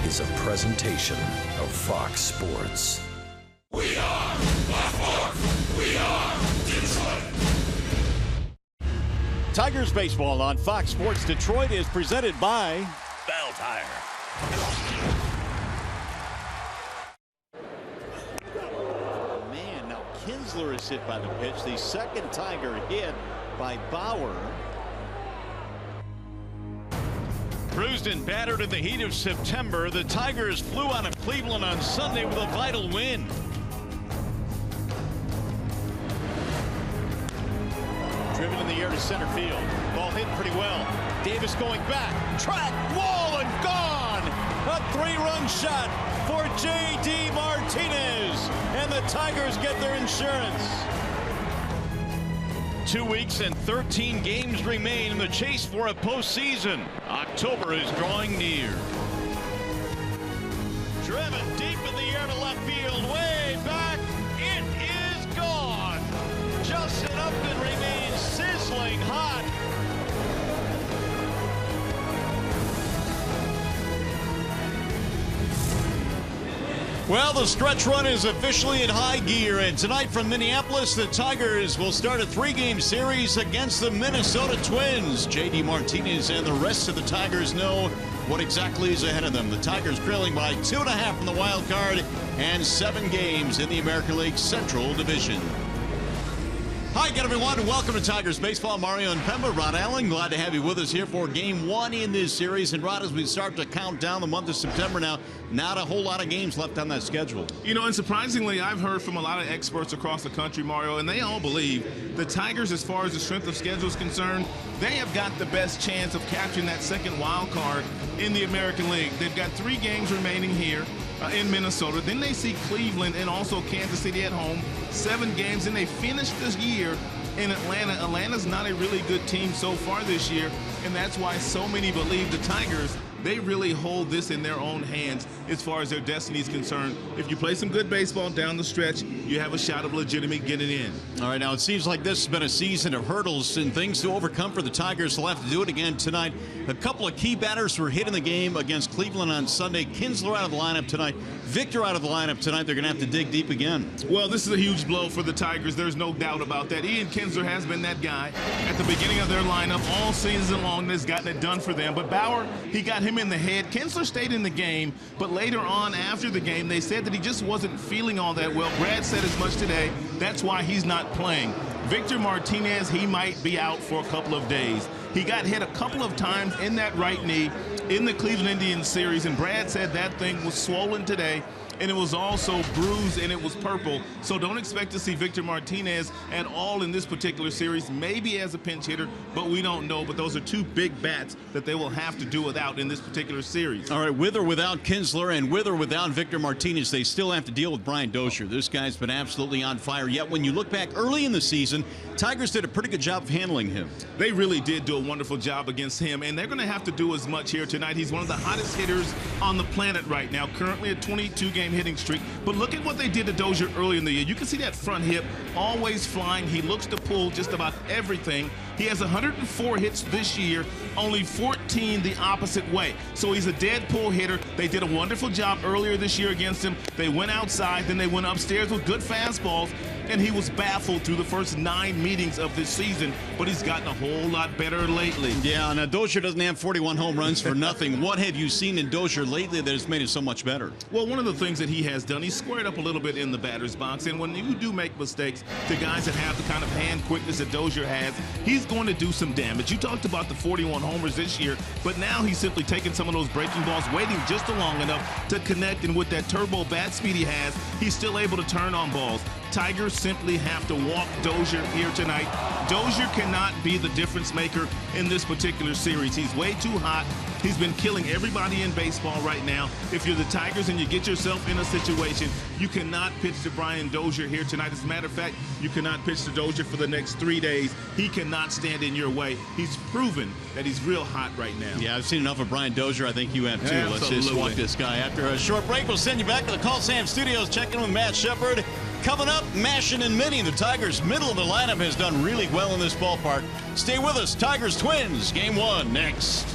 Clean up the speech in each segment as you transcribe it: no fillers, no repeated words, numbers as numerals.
is a presentation of Fox Sports. We are Fox. We are Detroit. Tigers baseball on Fox Sports Detroit is presented by Bell Tire. Man, now Kinsler is hit by the pitch. The second Tiger hit by Bauer. Bruised and battered in the heat of September, the Tigers flew out of Cleveland on Sunday with a vital win. Driven in the air to center field. Ball hit pretty well. Davis going back. Track, wall, and gone. A three-run shot for J.D. Martinez. And the Tigers get their insurance. 2 weeks and 13 games remain in the chase for a postseason. October is drawing near. Driven deep in the air to left field, way back. It is gone. Justin Upton remains sizzling hot. Well, the stretch run is officially in high gear, and tonight from Minneapolis, the Tigers will start a three-game series against the Minnesota Twins. J.D. Martinez and the rest of the Tigers know what exactly is ahead of them. The Tigers trailing by 2.5 in the wild card and 7 games in the American League Central Division. Hi again, everyone, and welcome to Tigers Baseball. Mario and Pemba, Rod Allen, glad to have you with us here for Game 1 in this series. And Rod, as we start to count down the month of September now, not a whole lot of games left on that schedule. You know, and surprisingly, I've heard from a lot of experts across the country, Mario, and they all believe the Tigers, as far as the strength of schedule is concerned, they have got the best chance of capturing that second wild card in the American League. They've got 3 games remaining here in Minnesota. Then they see Cleveland and also Kansas City at home. 7 games, and they finish this year in Atlanta. Atlanta's not a really good team so far this year, and that's why so many believe the Tigers, they really hold this in their own hands as far as their destiny is concerned. If you play some good baseball down the stretch, you have a shot of legitimate getting in. All right, now it seems like this has been a season of hurdles and things to overcome for the Tigers. They'll have to do it again tonight. A couple of key batters were hit in the game against Cleveland on Sunday. Kinsler out of the lineup tonight. Victor out of the lineup tonight. They're going to have to dig deep again. Well, this is a huge blow for the Tigers. There's no doubt about that. Ian Kinsler has been that guy at the beginning of their lineup all season long that's gotten it done for them. But Bauer, he got him in the head. Kinsler stayed in the game, but later on after the game, they said that he just wasn't feeling all that well. Brad said as much today. That's why he's not playing. Victor Martinez, he might be out for a couple of days. He got hit a couple of times in that right knee in the Cleveland Indians series, and Brad said that thing was swollen today, and it was also bruised, and it was purple. So don't expect to see Victor Martinez at all in this particular series, maybe as a pinch hitter, but we don't know. But those are 2 big bats that they will have to do without in this particular series. All right, with or without Kinsler and with or without Victor Martinez, they still have to deal with Brian Dozier. This guy's been absolutely on fire. Yet when you look back early in the season, Tigers did a pretty good job of handling him. They really did do a wonderful job against him, and they're going to have to do as much here tonight. He's one of the hottest hitters on the planet right now, currently a 22-game hitting streak. But look at what they did to Dozier early in the year. You can see that front hip always flying. He looks to pull just about everything. He has 104 hits this year, only 14 the opposite way. So he's a dead pull hitter. They did a wonderful job earlier this year against him. They went outside, then they went upstairs with good fastballs, and he was baffled through the first 9 meetings of this season, but he's gotten a whole lot better lately. Yeah, now Dozier doesn't have 41 home runs for nothing. What have you seen in Dozier lately that has made it so much better? Well, one of the things that he has done, he's squared up a little bit in the batter's box, and when you do make mistakes to guys that have the kind of hand quickness that Dozier has, he's going to do some damage. You talked about the 41 homers this year, but now he's simply taking some of those breaking balls, waiting just long enough to connect, and with that turbo bat speed he has, he's still able to turn on balls. Tigers simply have to walk Dozier here tonight. Dozier cannot be the difference maker in this particular series. He's way too hot. He's been killing everybody in baseball right now. If you're the Tigers and you get yourself in a situation, you cannot pitch to Brian Dozier here tonight. As a matter of fact, you cannot pitch to Dozier for the next 3 days. He cannot stand in your way. He's proven that he's real hot right now. Yeah, I've seen enough of Brian Dozier. I think you have too. Absolutely. Let's just walk this guy. After a short break, we'll send you back to the Call Sam Studios. Check in with Matt Shepard. Coming up, Mashin and Minnie. The Tigers' middle of the lineup has done really well in this ballpark. Stay with us. Tigers Twins, Game 1 next.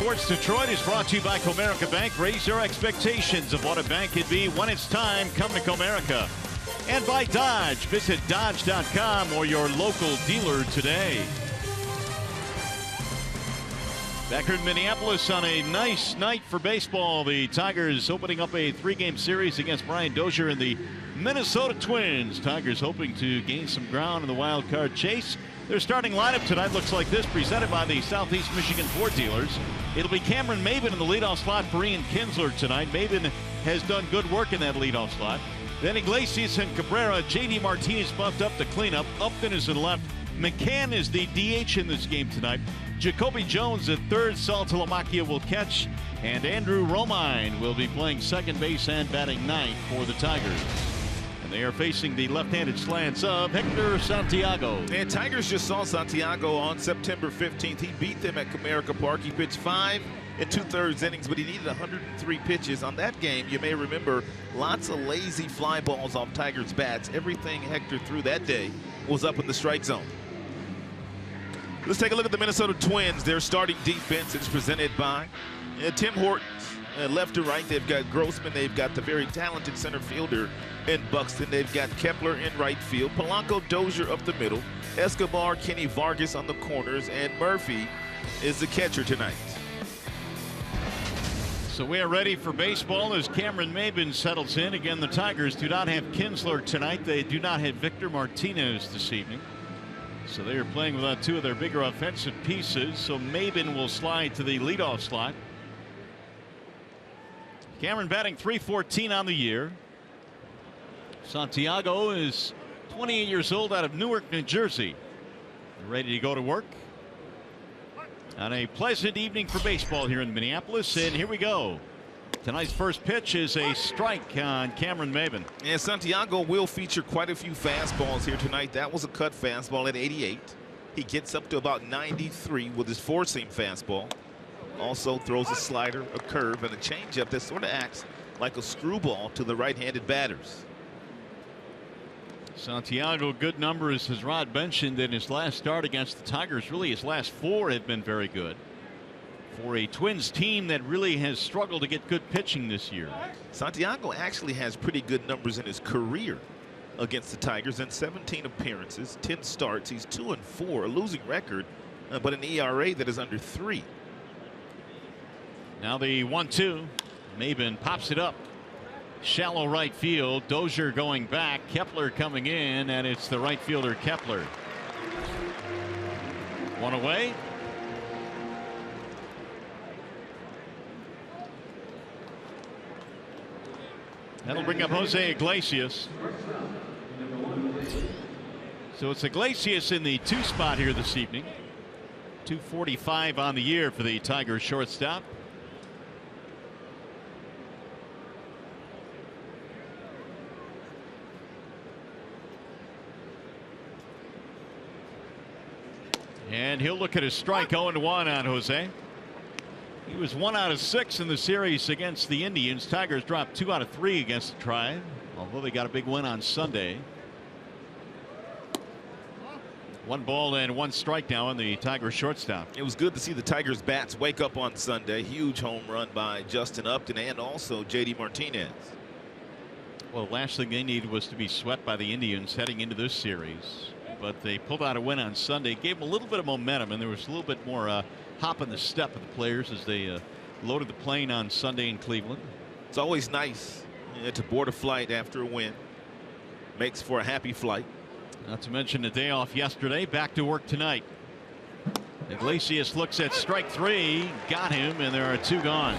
Sports Detroit is brought to you by Comerica Bank. Raise your expectations of what a bank can be when it's time. Come to Comerica. And by Dodge. Visit Dodge.com or your local dealer today. Back here in Minneapolis on a nice night for baseball. The Tigers opening up a 3-game series against Brian Dozier and the Minnesota Twins. Tigers hoping to gain some ground in the wild card chase. Their starting lineup tonight looks like this, presented by the Southeast Michigan Ford dealers. It'll be Cameron Maybin in the leadoff slot for Ian Kinsler tonight. Maybin has done good work in that leadoff slot. Then Iglesias and Cabrera. J.D. Martinez bumped up the cleanup. Upton is in left. McCann is the DH in this game tonight. Jacoby Jones at third. Sal Talamacchia will catch. And Andrew Romine will be playing second base and batting ninth for the Tigers. And they are facing the left-handed slants of Hector Santiago. And Tigers just saw Santiago on September 15th. He beat them at Comerica Park. He pitched 5 2/3 innings, but he needed 103 pitches. On that game, you may remember, lots of lazy fly balls off Tigers' bats. Everything Hector threw that day was up in the strike zone. Let's take a look at the Minnesota Twins. Their starting defense is presented by Tim Hortons. Left to right, they've got Grossman. They've got the very talented center fielder in Buxton. They've got Kepler in right field. Polanco, Dozier up the middle. Escobar, Kenny Vargas on the corners. And Murphy is the catcher tonight. So we are ready for baseball as Cameron Maybin settles in. Again, the Tigers do not have Kinsler tonight. They do not have Victor Martinez this evening. So they are playing without 2 of their bigger offensive pieces. So Maybin will slide to the leadoff slot. Cameron batting .314 on the year. Santiago is 28 years old, out of Newark, New Jersey. Ready to go to work on a pleasant evening for baseball here in Minneapolis. And here we go. Tonight's first pitch is a strike on Cameron Maybin. And Santiago will feature quite a few fastballs here tonight. That was a cut fastball at 88. He gets up to about 93 with his 4-seam fastball. Also throws a slider, a curve, and a changeup that sort of acts like a screwball to the right-handed batters. Santiago, good numbers, as Rod mentioned, in his last start against the Tigers. Really, his last 4 have been very good for a Twins team that really has struggled to get good pitching this year. Santiago actually has pretty good numbers in his career against the Tigers. In 17 appearances, 10 starts. He's 2-4, a losing record, but an ERA that is under 3. Now the 1-2. Maybin pops it up. Shallow right field. Dozier going back. Kepler coming in, and it's the right fielder Kepler. 1 away. That'll bring up Jose Iglesias. So it's Iglesias in the 2 spot here this evening. 245 on the year for the Tigers shortstop. And he'll look at his strike. 0-1 on Jose. He was 1 out of 6 in the series against the Indians. Tigers dropped 2 out of 3 against the Tribe, although they got a big win on Sunday. 1 ball and 1 strike now on the Tigers shortstop. It was good to see the Tigers bats wake up on Sunday. Huge home run by Justin Upton and also J.D. Martinez. Well, the last thing they needed was to be swept by the Indians heading into this series. But they pulled out a win on Sunday, gave them a little bit of momentum, and there was a little bit more hop in the step of the players as they loaded the plane on Sunday in Cleveland. It's always nice to board a flight after a win. Makes for a happy flight. Not to mention the day off yesterday. Back to work tonight. Iglesias looks at strike 3, got him, and there are 2 gone.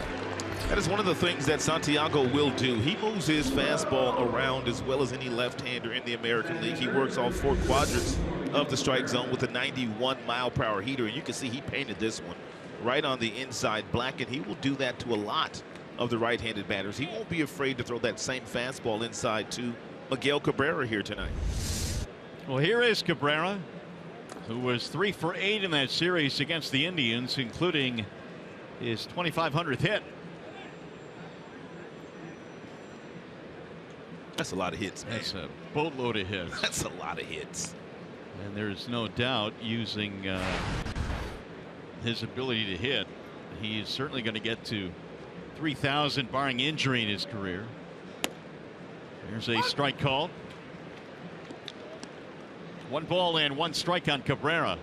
That is one of the things that Santiago will do. He moves his fastball around as well as any left-hander in the American League. He works all 4 quadrants of the strike zone with a 91-mile-per-hour heater. And you can see he painted this one right on the inside black, and he will do that to a lot of the right-handed batters. He won't be afraid to throw that same fastball inside to Miguel Cabrera here tonight. Well, here is Cabrera, who was 3 for 8 in that series against the Indians, including his 2,500th hit. That's a lot of hits, man. That's a boatload of hits. That's a lot of hits. And there's no doubt, using his ability to hit, He's certainly going to get to 3,000 barring injury in his career. There's a strike called. 1 ball and 1 strike on Cabrera.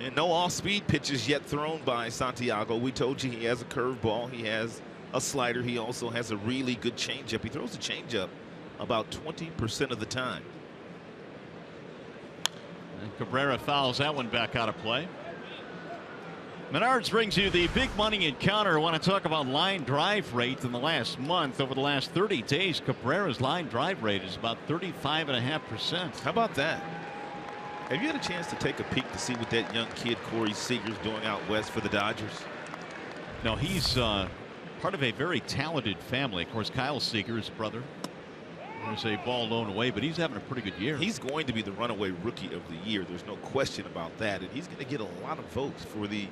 And no off-speed pitches yet thrown by Santiago. We told you he has a curveball. He has a slider. He also has a really good changeup. He throws a changeup about 20% of the time. And Cabrera fouls that one back out of play. Menards brings you the big money encounter. I want to talk about line drive rate in the last month. Over the last 30 days, Cabrera's line drive rate is about 35.5%. How about that? Have you had a chance to take a peek to see what that young kid Corey Seager's doing out west for the Dodgers? No, he's part of a very talented family. Of course, Kyle Seager, his brother. There's a ball blown away, but he's having a pretty good year. He's going to be the runaway rookie of the year. There's no question about that. And he's going to get a lot of votes for the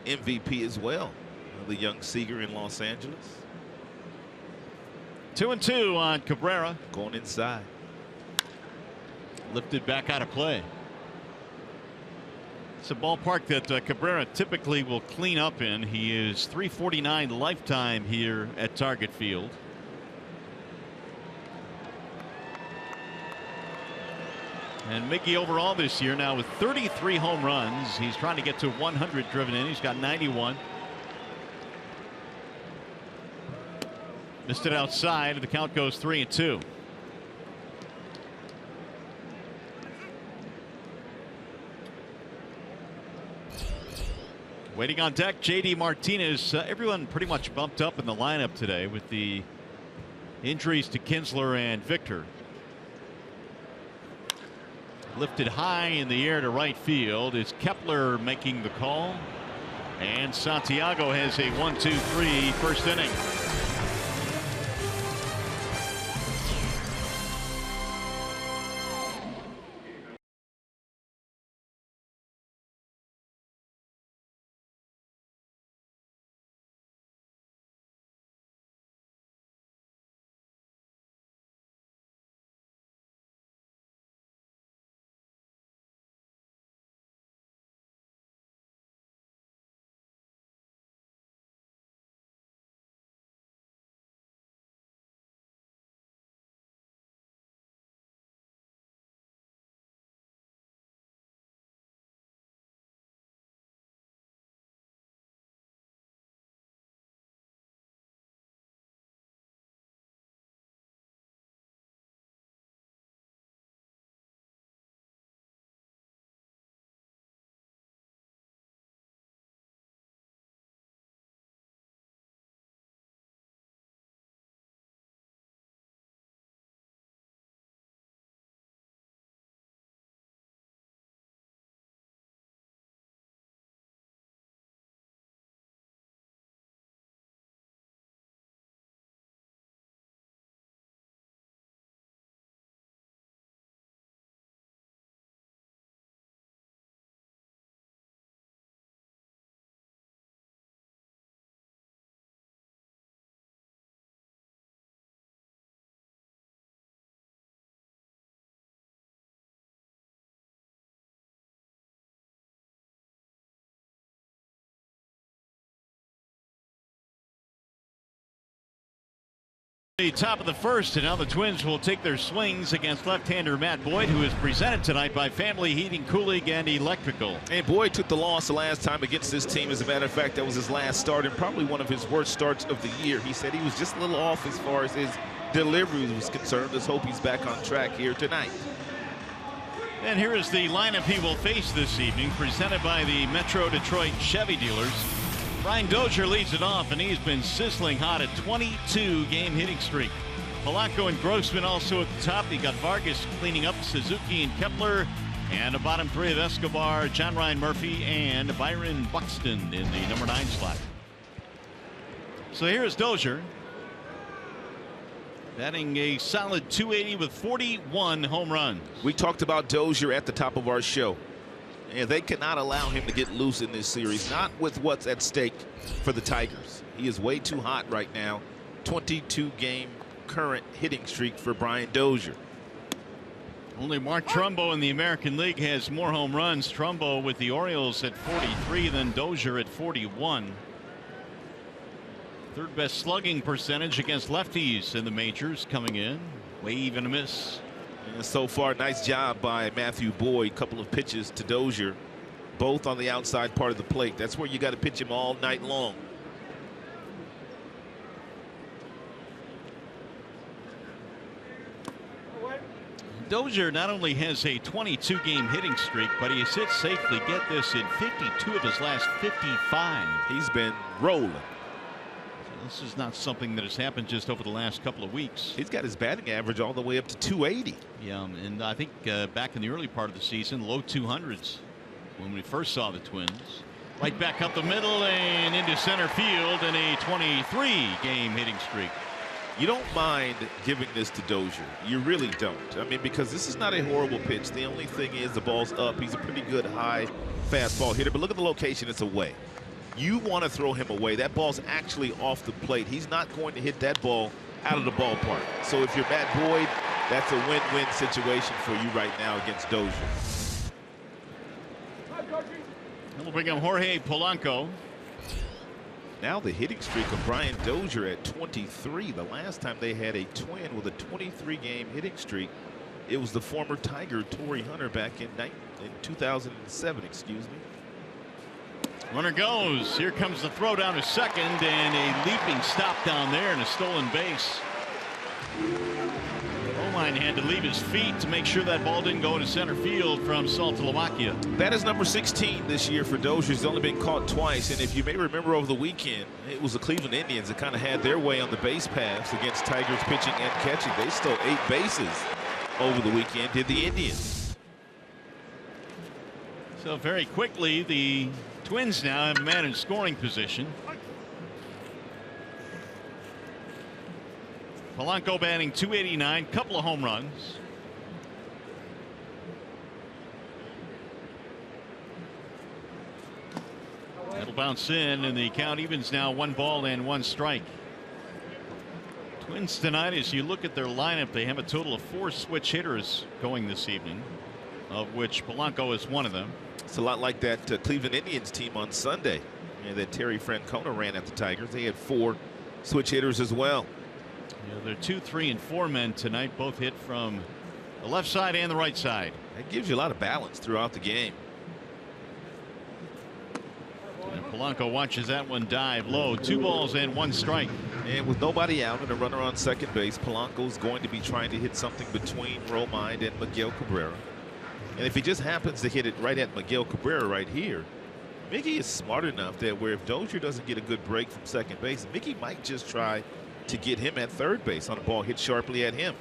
MVP as well. The young Seager in Los Angeles. 2-2 on Cabrera. Going inside. Lifted back out of play. It's a ballpark that Cabrera typically will clean up in. He is .349 lifetime here at Target Field. And Mickey overall this year now with 33 home runs. He's trying to get to 100 driven in. He's got 91. Missed it outside. The count goes 3-2. Waiting on deck, JD Martinez. Everyone pretty much bumped up in the lineup today with the injuries to Kinsler and Victor. Lifted high in the air to right field. It's Kepler making the call. And Santiago has a 1-2-3 first inning. The top of the first, and now the Twins will take their swings against left-hander Matt Boyd, who is presented tonight by Family Heating, Cooling, and Electrical. And Boyd took the loss the last time against this team. As a matter of fact, that was his last start and probably one of his worst starts of the year. He said he was just a little off as far as his delivery was concerned. Let's hope he's back on track here tonight. And here is the lineup he will face this evening, presented by the Metro Detroit Chevy dealers. Brian Dozier leads it off, and he's been sizzling hot at 22-game hitting streak. Polanco and Grossman also at the top. You got Vargas cleaning up, Suzuki and Kepler, and the bottom three of Escobar, John Ryan Murphy, and Byron Buxton in the number 9 slot. So here's Dozier, batting a solid .280 with 41 home runs. We talked about Dozier at the top of our show. And they cannot allow him to get loose in this series, not with what's at stake for the Tigers. He is way too hot right now. 22-game current hitting streak for Brian Dozier. Only Mark Trumbo in the American League has more home runs. Trumbo with the Orioles at 43 than Dozier at 41. Third best slugging percentage against lefties in the majors coming in. Wave and a miss. And so far, nice job by Matthew Boyd. Couple of pitches to Dozier, both on the outside part of the plate. That's where you got to pitch him all night long. Dozier not only has a 22-game hitting streak, but he has hit safely, get this, in 52 of his last 55. He's been rolling. So this is not something that has happened just over the last couple of weeks. He's got his batting average all the way up to 280. Yeah, and I think back in the early part of the season, low 200s when we first saw the Twins. Right back up the middle and into center field in a 23-game hitting streak. You don't mind giving this to Dozier. You really don't. I mean, because this is not a horrible pitch. The only thing is the ball's up. He's a pretty good high fastball hitter. But look at the location. It's away. You want to throw him away. That ball's actually off the plate. He's not going to hit that ball out of the ballpark. So if you're Matt Boyd, that's a win-win situation for you right now against Dozier. We'll bring up Jorge Polanco. Now the hitting streak of Brian Dozier at 23. The last time they had a Twin with a 23-game hitting streak, it was the former Tiger Torrey Hunter back in 2007. Excuse me. Runner goes. Here comes the throw down to second, and a leaping stop down there and a stolen base. Romine had to leave his feet to make sure that ball didn't go to center field from Saltalamacchia. That is number 16 this year for Dozier. He's only been caught twice, and if you may remember over the weekend, it was the Cleveland Indians that kind of had their way on the base paths against Tigers pitching and catching. They stole 8 bases over the weekend, did the Indians. So very quickly, the Twins now have a man in scoring position. Polanco batting .289, couple of home runs. That'll bounce in, and the count evens now 1 ball and 1 strike. Twins tonight, as you look at their lineup, they have a total of 4 switch hitters going this evening, of which Polanco is one of them. It's a lot like that Cleveland Indians team on Sunday that Terry Francona ran at the Tigers. They had 4 switch hitters as well. Yeah, they're 2, 3, and 4 men tonight, both hit from the left side and the right side. That gives you a lot of balance throughout the game. And Polanco watches that one dive low. 2 balls and 1 strike. And with nobody out and a runner on second base, Polanco's going to be trying to hit something between Romine and Miguel Cabrera. And if he just happens to hit it right at Miguel Cabrera right here, Mickey is smart enough that where if Dozier doesn't get a good break from second base, Mickey might just try to get him at third base on a ball hit sharply at him.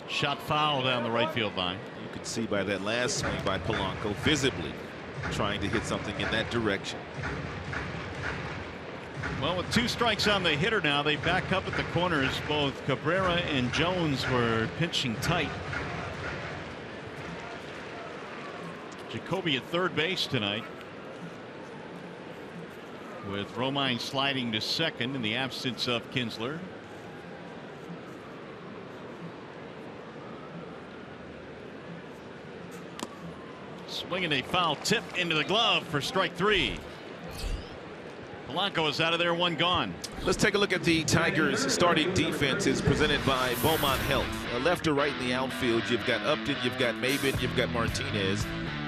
Shot foul down the right field line. You can see by that last swing by Polanco visibly trying to hit something in that direction. Well, with 2 strikes on the hitter now, they back up at the corners. Both Cabrera and Jones were pitching tight. Jacoby at third base tonight, with Romine sliding to second in the absence of Kinsler. Swinging a foul tip into the glove for strike 3. Polanco is out of there, 1 gone. Let's take a look at the Tigers starting defense. It's presented by Beaumont Health. Left to right in the outfield, you've got Upton, you've got Maben, you've got Martinez.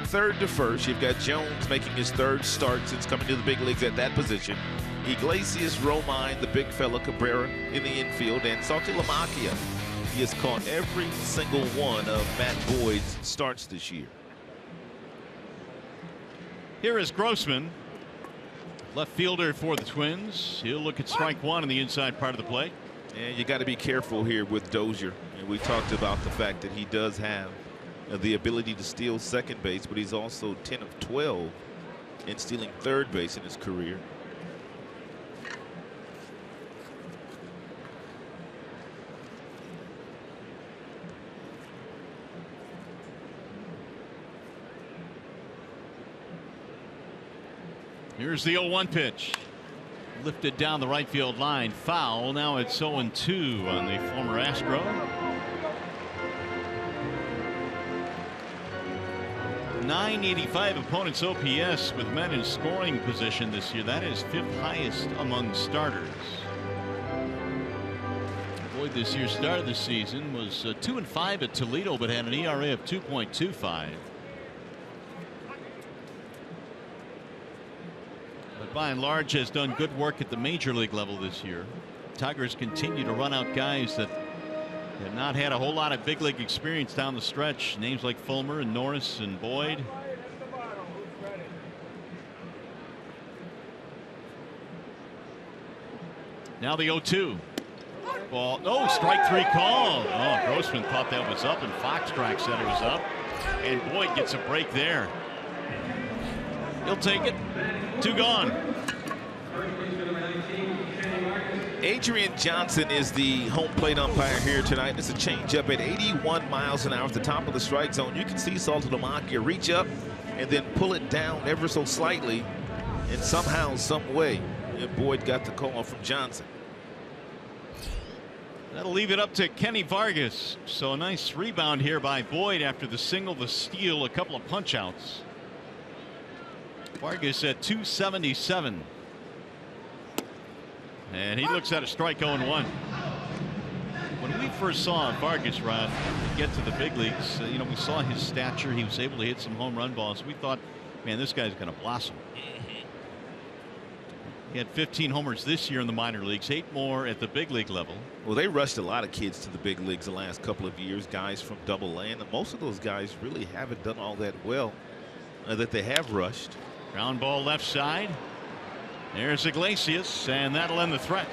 Third to first, you've got Jones making his 3rd start since coming to the big leagues at that position. Iglesias, Romine, the big fella, Cabrera in the infield, and Saltalamacchia. He has caught every single one of Matt Boyd's starts this year. Here is Grossman, left fielder for the Twins. He'll look at strike 1 on the inside part of the plate. And you got to be careful here with Dozier. And we talked about the fact that he does have the ability to steal second base, but he's also 10 of 12 in stealing third base in his career. Here's the 0-1 pitch. Lifted down the right field line. Foul. Now it's 0-2 on the former Astro. 985 opponents OPS with men in scoring position this year. That is 5th highest among starters. Boyd this year started the season was 2-5 at Toledo, but had an ERA of 2.25. But by and large has done good work at the major league level this year. Tigers continue to run out guys that have not had a whole lot of big league experience down the stretch. Names like Fulmer and Norris and Boyd. Now the 0-2. Ball. Oh, strike 3 call. Oh, Grossman thought that was up, and Foxtrack said it was up. And Boyd gets a break there. He'll take it. 2 gone. Adrian Johnson is the home plate umpire here tonight. It's a changeup at 81 miles an hour at the top of the strike zone. You can see Saltalamacchia reach up and then pull it down ever so slightly, and somehow, some way, and Boyd got the call from Johnson. That'll leave it up to Kenny Vargas. So a nice rebound here by Boyd after the single, the steal, a couple of punch outs. Vargas at 277. And he looks at a strike 0-1. When we first saw Vargas Rod get to the big leagues, you know, we saw his stature. He was able to hit some home run balls. We thought, man, this guy's going to blossom. He had 15 homers this year in the minor leagues, 8 more at the big league level. Well, they rushed a lot of kids to the big leagues the last couple of years, guys from Double-A, and most of those guys really haven't done all that well that they have rushed. Ground ball left side. There's Iglesias, and that'll end the threat.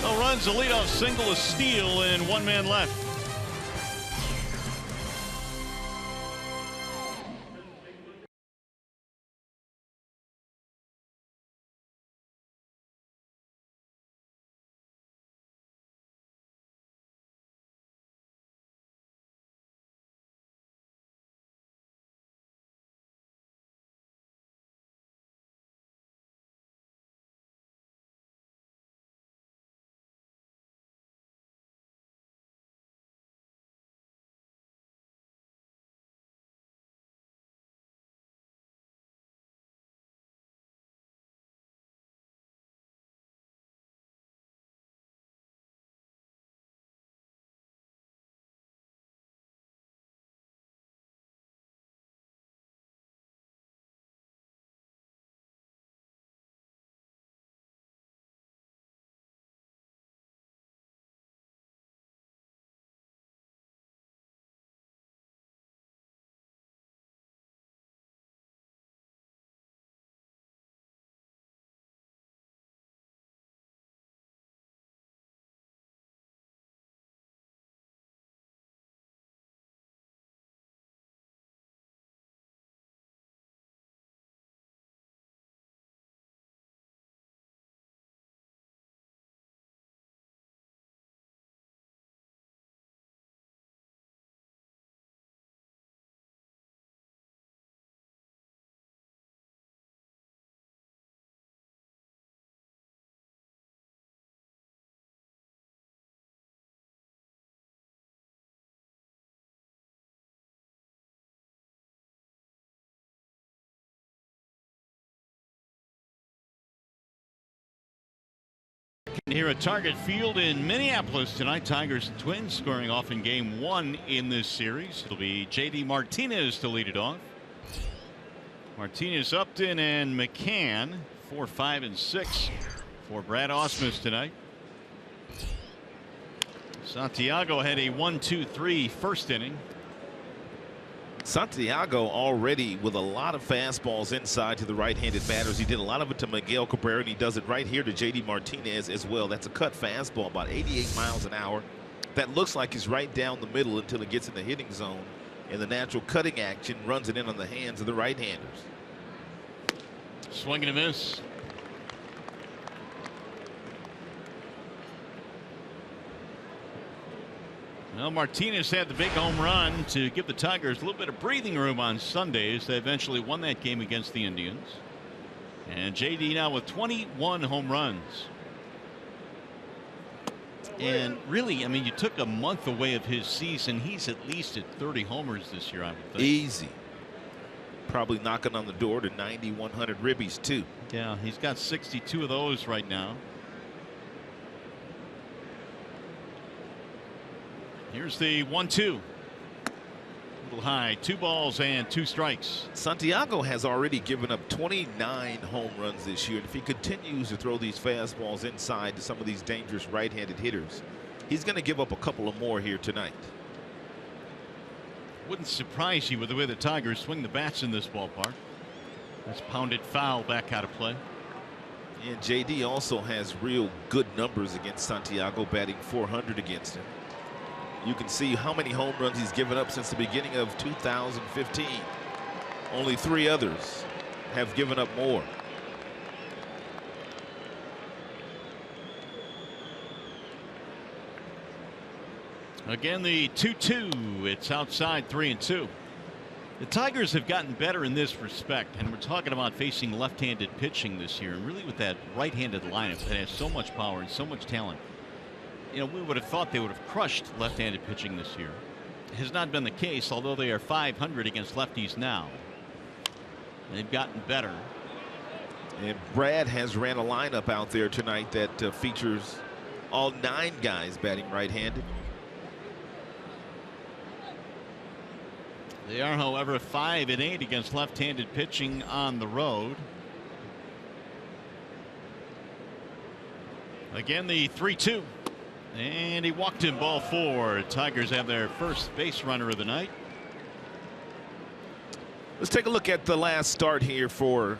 No runs, a leadoff single, a steal, and 1 man left. Here at Target Field in Minneapolis tonight. Tigers and Twins scoring off in game 1 in this series. It'll be JD Martinez to lead it off. Martinez, Upton, and McCann 4, 5, and 6 for Brad Ausmus tonight. Santiago had a 1-2-3 first inning. Santiago already with a lot of fastballs inside to the right-handed batters. He did a lot of it to Miguel Cabrera, and he does it right here to JD Martinez as well. That's a cut fastball, about 88 miles an hour. That looks like it's right down the middle until it gets in the hitting zone, and the natural cutting action runs it in on the hands of the right-handers. Swing and a miss. Well, Martinez had the big home run to give the Tigers a little bit of breathing room on Sundays. They eventually won that game against the Indians. And JD now with 21 home runs. And really, I mean, you took a month away of his season. He's at least at 30 homers this year, I would think. Easy. probably knocking on the door to 90, 100 ribbies too. Yeah, he's got 62 of those right now. Here's the 1-2. A little high, 2 balls and 2 strikes. Santiago has already given up 29 home runs this year. And if he continues to throw these fastballs inside to some of these dangerous right-handed hitters, he's going to give up a couple of more here tonight. Wouldn't surprise you with the way the Tigers swing the bats in this ballpark. That's pounded foul back out of play. And JD also has real good numbers against Santiago, batting .400 against him. You can see how many home runs he's given up since the beginning of 2015. Only 3 others have given up more. Again, the 2-2. It's outside, 3-2. The Tigers have gotten better in this respect, and we're talking about facing left-handed pitching this year, and really with that right-handed lineup that has so much power and so much talent. You know, we would have thought they would have crushed left-handed pitching this year. It has not been the case, although they are .500 against lefties now. They've gotten better. And Brad has ran a lineup out there tonight that features all 9 guys batting right-handed. They are, however, 5-8 against left-handed pitching on the road. Again, the 3-2. And he walked him, ball 4. Tigers have their first base runner of the night. Let's take a look at the last start here for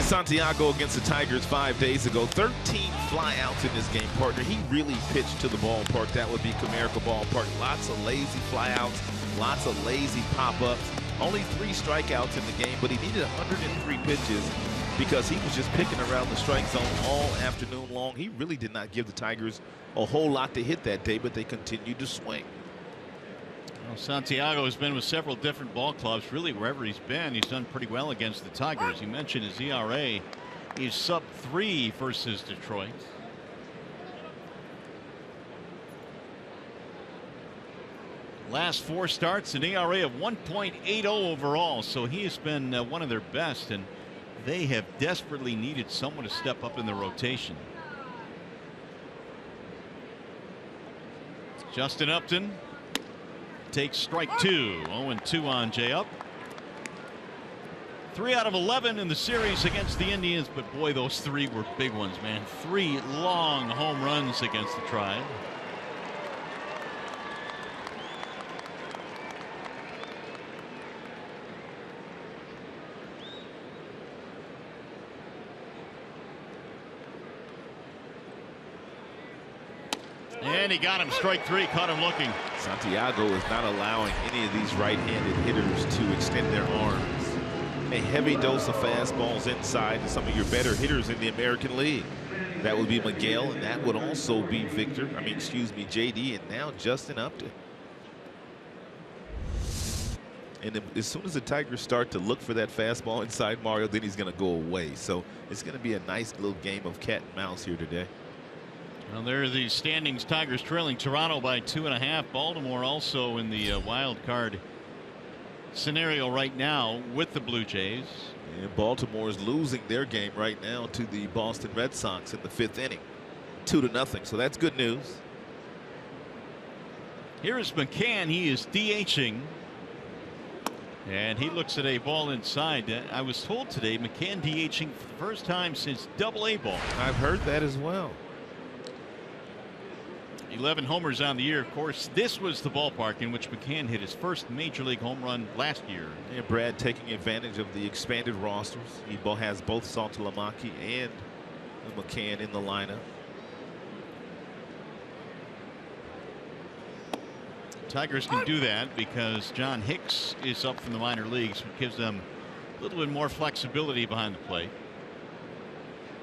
Santiago against the Tigers 5 days ago. 13 flyouts in this game, partner. He really pitched to the ballpark. That would be Comerica Ballpark. Lots of lazy flyouts, lots of lazy pop-ups. Only 3 strikeouts in the game, but he needed 103 pitches because he was just picking around the strike zone all afternoon long. He really did not give the Tigers a whole lot to hit that day, but they continued to swing. Well, Santiago has been with several different ball clubs. Really, wherever he's been, he's done pretty well against the Tigers. You mentioned his ERA. He's sub-3 versus Detroit. Last 4 starts, an ERA of 1.80 overall, so he has been one of their best, and they have desperately needed someone to step up in the rotation. Justin Upton takes strike 2. 0-2 on Jay-Up. 3 out of 11 in the series against the Indians, but boy, those 3 were big ones, man. 3 long home runs against the Tribe. And he got him, strike 3, caught him looking. Santiago is not allowing any of these right-handed hitters to extend their arms. A heavy dose of fastballs inside to some of your better hitters in the American League. That would be Miguel, and that would also be JD, and now Justin Upton. And as soon as the Tigers start to look for that fastball inside Mario, then he's going to go away. So it's going to be a nice little game of cat and mouse here today. Well, there are the standings. Tigers trailing Toronto by 2.5. Baltimore also in the wild card scenario right now with the Blue Jays. And Baltimore is losing their game right now to the Boston Red Sox in the 5th inning, 2-0. So that's good news. Here is McCann. He is DHing. And he looks at a ball inside. I was told today McCann DHing for the first time since AA ball. I've heard that as well. 11 homers on the year. Of course, this was the ballpark in which McCann hit his first major league home run last year. And Brad taking advantage of the expanded rosters. He has both Saltalamacchi and McCann in the lineup. Tigers can do that because John Hicks is up from the minor leagues, which gives them a little bit more flexibility behind the plate.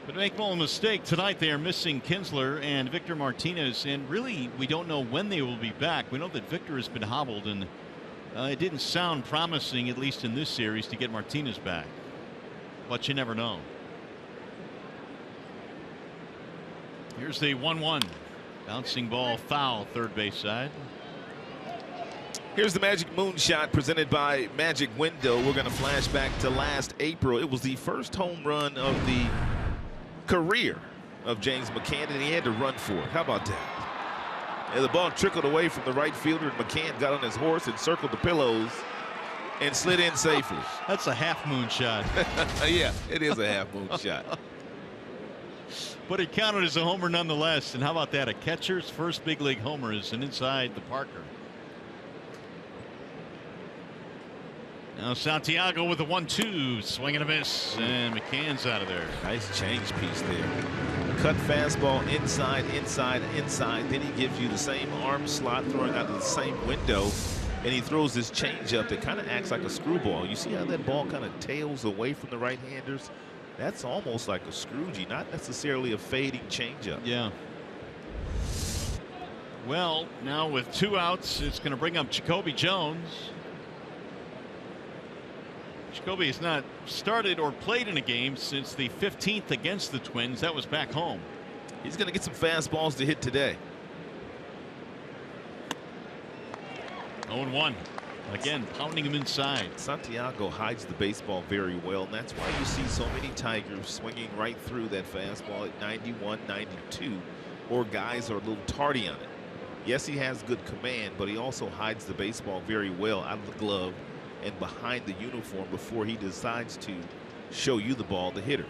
But make no mistake, tonight they are missing Kinsler and Victor Martinez, and really we don't know when they will be back. We know that Victor has been hobbled, and it didn't sound promising, at least in this series, to get Martinez back. But you never know. Here's the 1-1. Bouncing ball foul, third base side. Here's the Magic Moonshot presented by Magic Window. We're going to flash back to last April. It was the first home run of the career of James McCann, and he had to run for it. How about that? And the ball trickled away from the right fielder, and McCann got on his horse and circled the pillows and slid in safely. That's a half moonshot. Yeah, it is a half moonshot. But it counted as a homer nonetheless. And how about that? A catcher's first big league homer is an inside the Parker. Now Santiago with a 1-2, swing and a miss, and McCann's out of there. Nice change piece there. Cut fastball inside, inside, inside. Then he gives you the same arm slot, throwing out the same window, and he throws this changeup that kind of acts like a screwball. You see how that ball kind of tails away from the right-handers? That's almost like a Scroogey, not necessarily a fading changeup. Yeah. Well, now with 2 outs, it's going to bring up Jacoby Jones. Jacoby has not started or played in a game since the 15th against the Twins. That was back home. He's going to get some fastballs to hit today. 0-1. Again, pounding him inside. Santiago hides the baseball very well, and that's why you see so many Tigers swinging right through that fastball at 91, 92, or guys are a little tardy on it. Yes, he has good command, but he also hides the baseball very well out of the glove and behind the uniform before he decides to show you the ball, the hitter.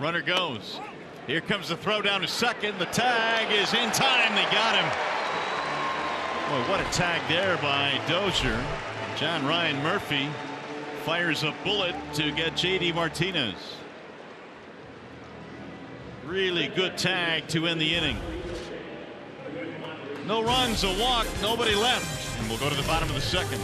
Runner goes. Here comes the throw down to second. The tag is in time. They got him. Boy, what a tag there by Dozier. John Ryan Murphy fires a bullet to get JD Martinez. Really good tag to end the inning. No runs, a walk, nobody left. And we'll go to the bottom of the second.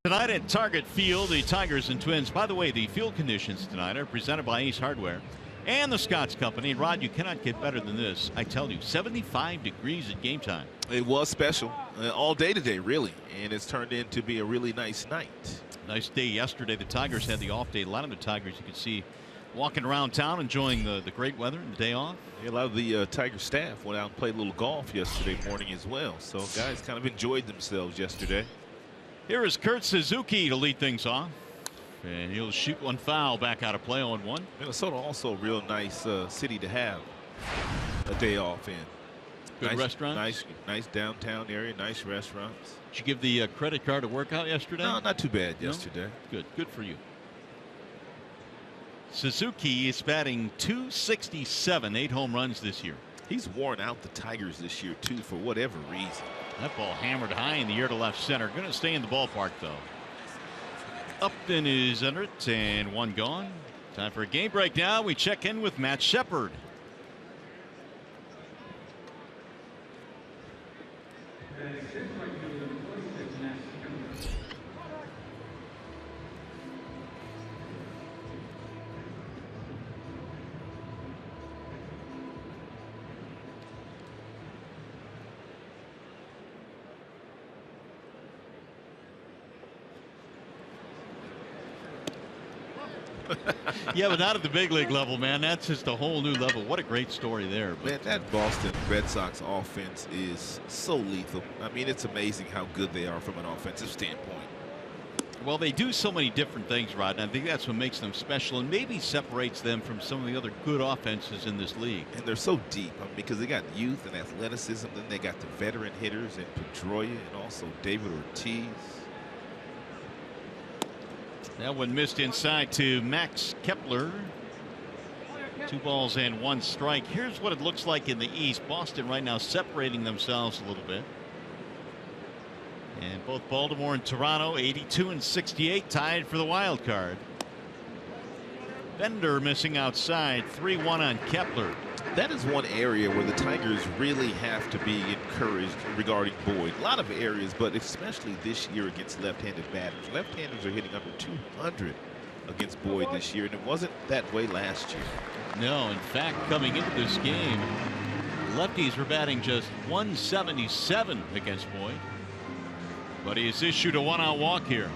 Tonight at Target Field, the Tigers and Twins. By the way, the field conditions tonight are presented by Ace Hardware and the Scotts Company. And Rod, you cannot get better than this. I tell you, 75 degrees at game time. It was special all day today, really, and it's turned into be a really nice night. Nice day yesterday. The Tigers had the off day. A lot of the Tigers you could see walking around town enjoying the great weather and the day off. Yeah, a lot of the Tiger staff went out and played a little golf yesterday morning as well. So guys kind of enjoyed themselves yesterday. Here is Kurt Suzuki to lead things off. And he'll shoot one foul back out of play on one. Minnesota also a real nice city to have a day off in. Good nice, restaurants. Nice downtown area, nice restaurants. Did you give the credit card a workout yesterday? No, not too bad yesterday. Good for you. Suzuki is batting .267, 8 home runs this year. He's worn out the Tigers this year too for whatever reason. That ball hammered high in the air to left center. Going to stay in the ballpark though. Upton is under it, and one gone. Time for a game break now. We check in with Matt Shepard. Yeah, but not at the big league level, man. That's just a whole new level. What a great story there. Man, that Boston Red Sox offense is so lethal. I mean, it's amazing how good they are from an offensive standpoint. Well, they do so many different things, Rod, and I think that's what makes them special and maybe separates them from some of the other good offenses in this league. And they're so deep, I mean, because they got youth and athleticism. Then they got the veteran hitters and Pedroia and also David Ortiz. That one missed inside to Max Kepler. 2 balls and 1 strike. Here's what it looks like in the East. Boston right now separating themselves a little bit. And both Baltimore and Toronto 82 and 68 tied for the wild card. Bender missing outside. 3-1 on Kepler. That is one area where the Tigers really have to be encouraged regarding Boyd. A lot of areas, but especially this year against left-handed batters. Left-handers are hitting under 200 against Boyd this year, and it wasn't that way last year. No, in fact, coming into this game, lefties were batting just 177 against Boyd. But he has issued a 1-out walk here.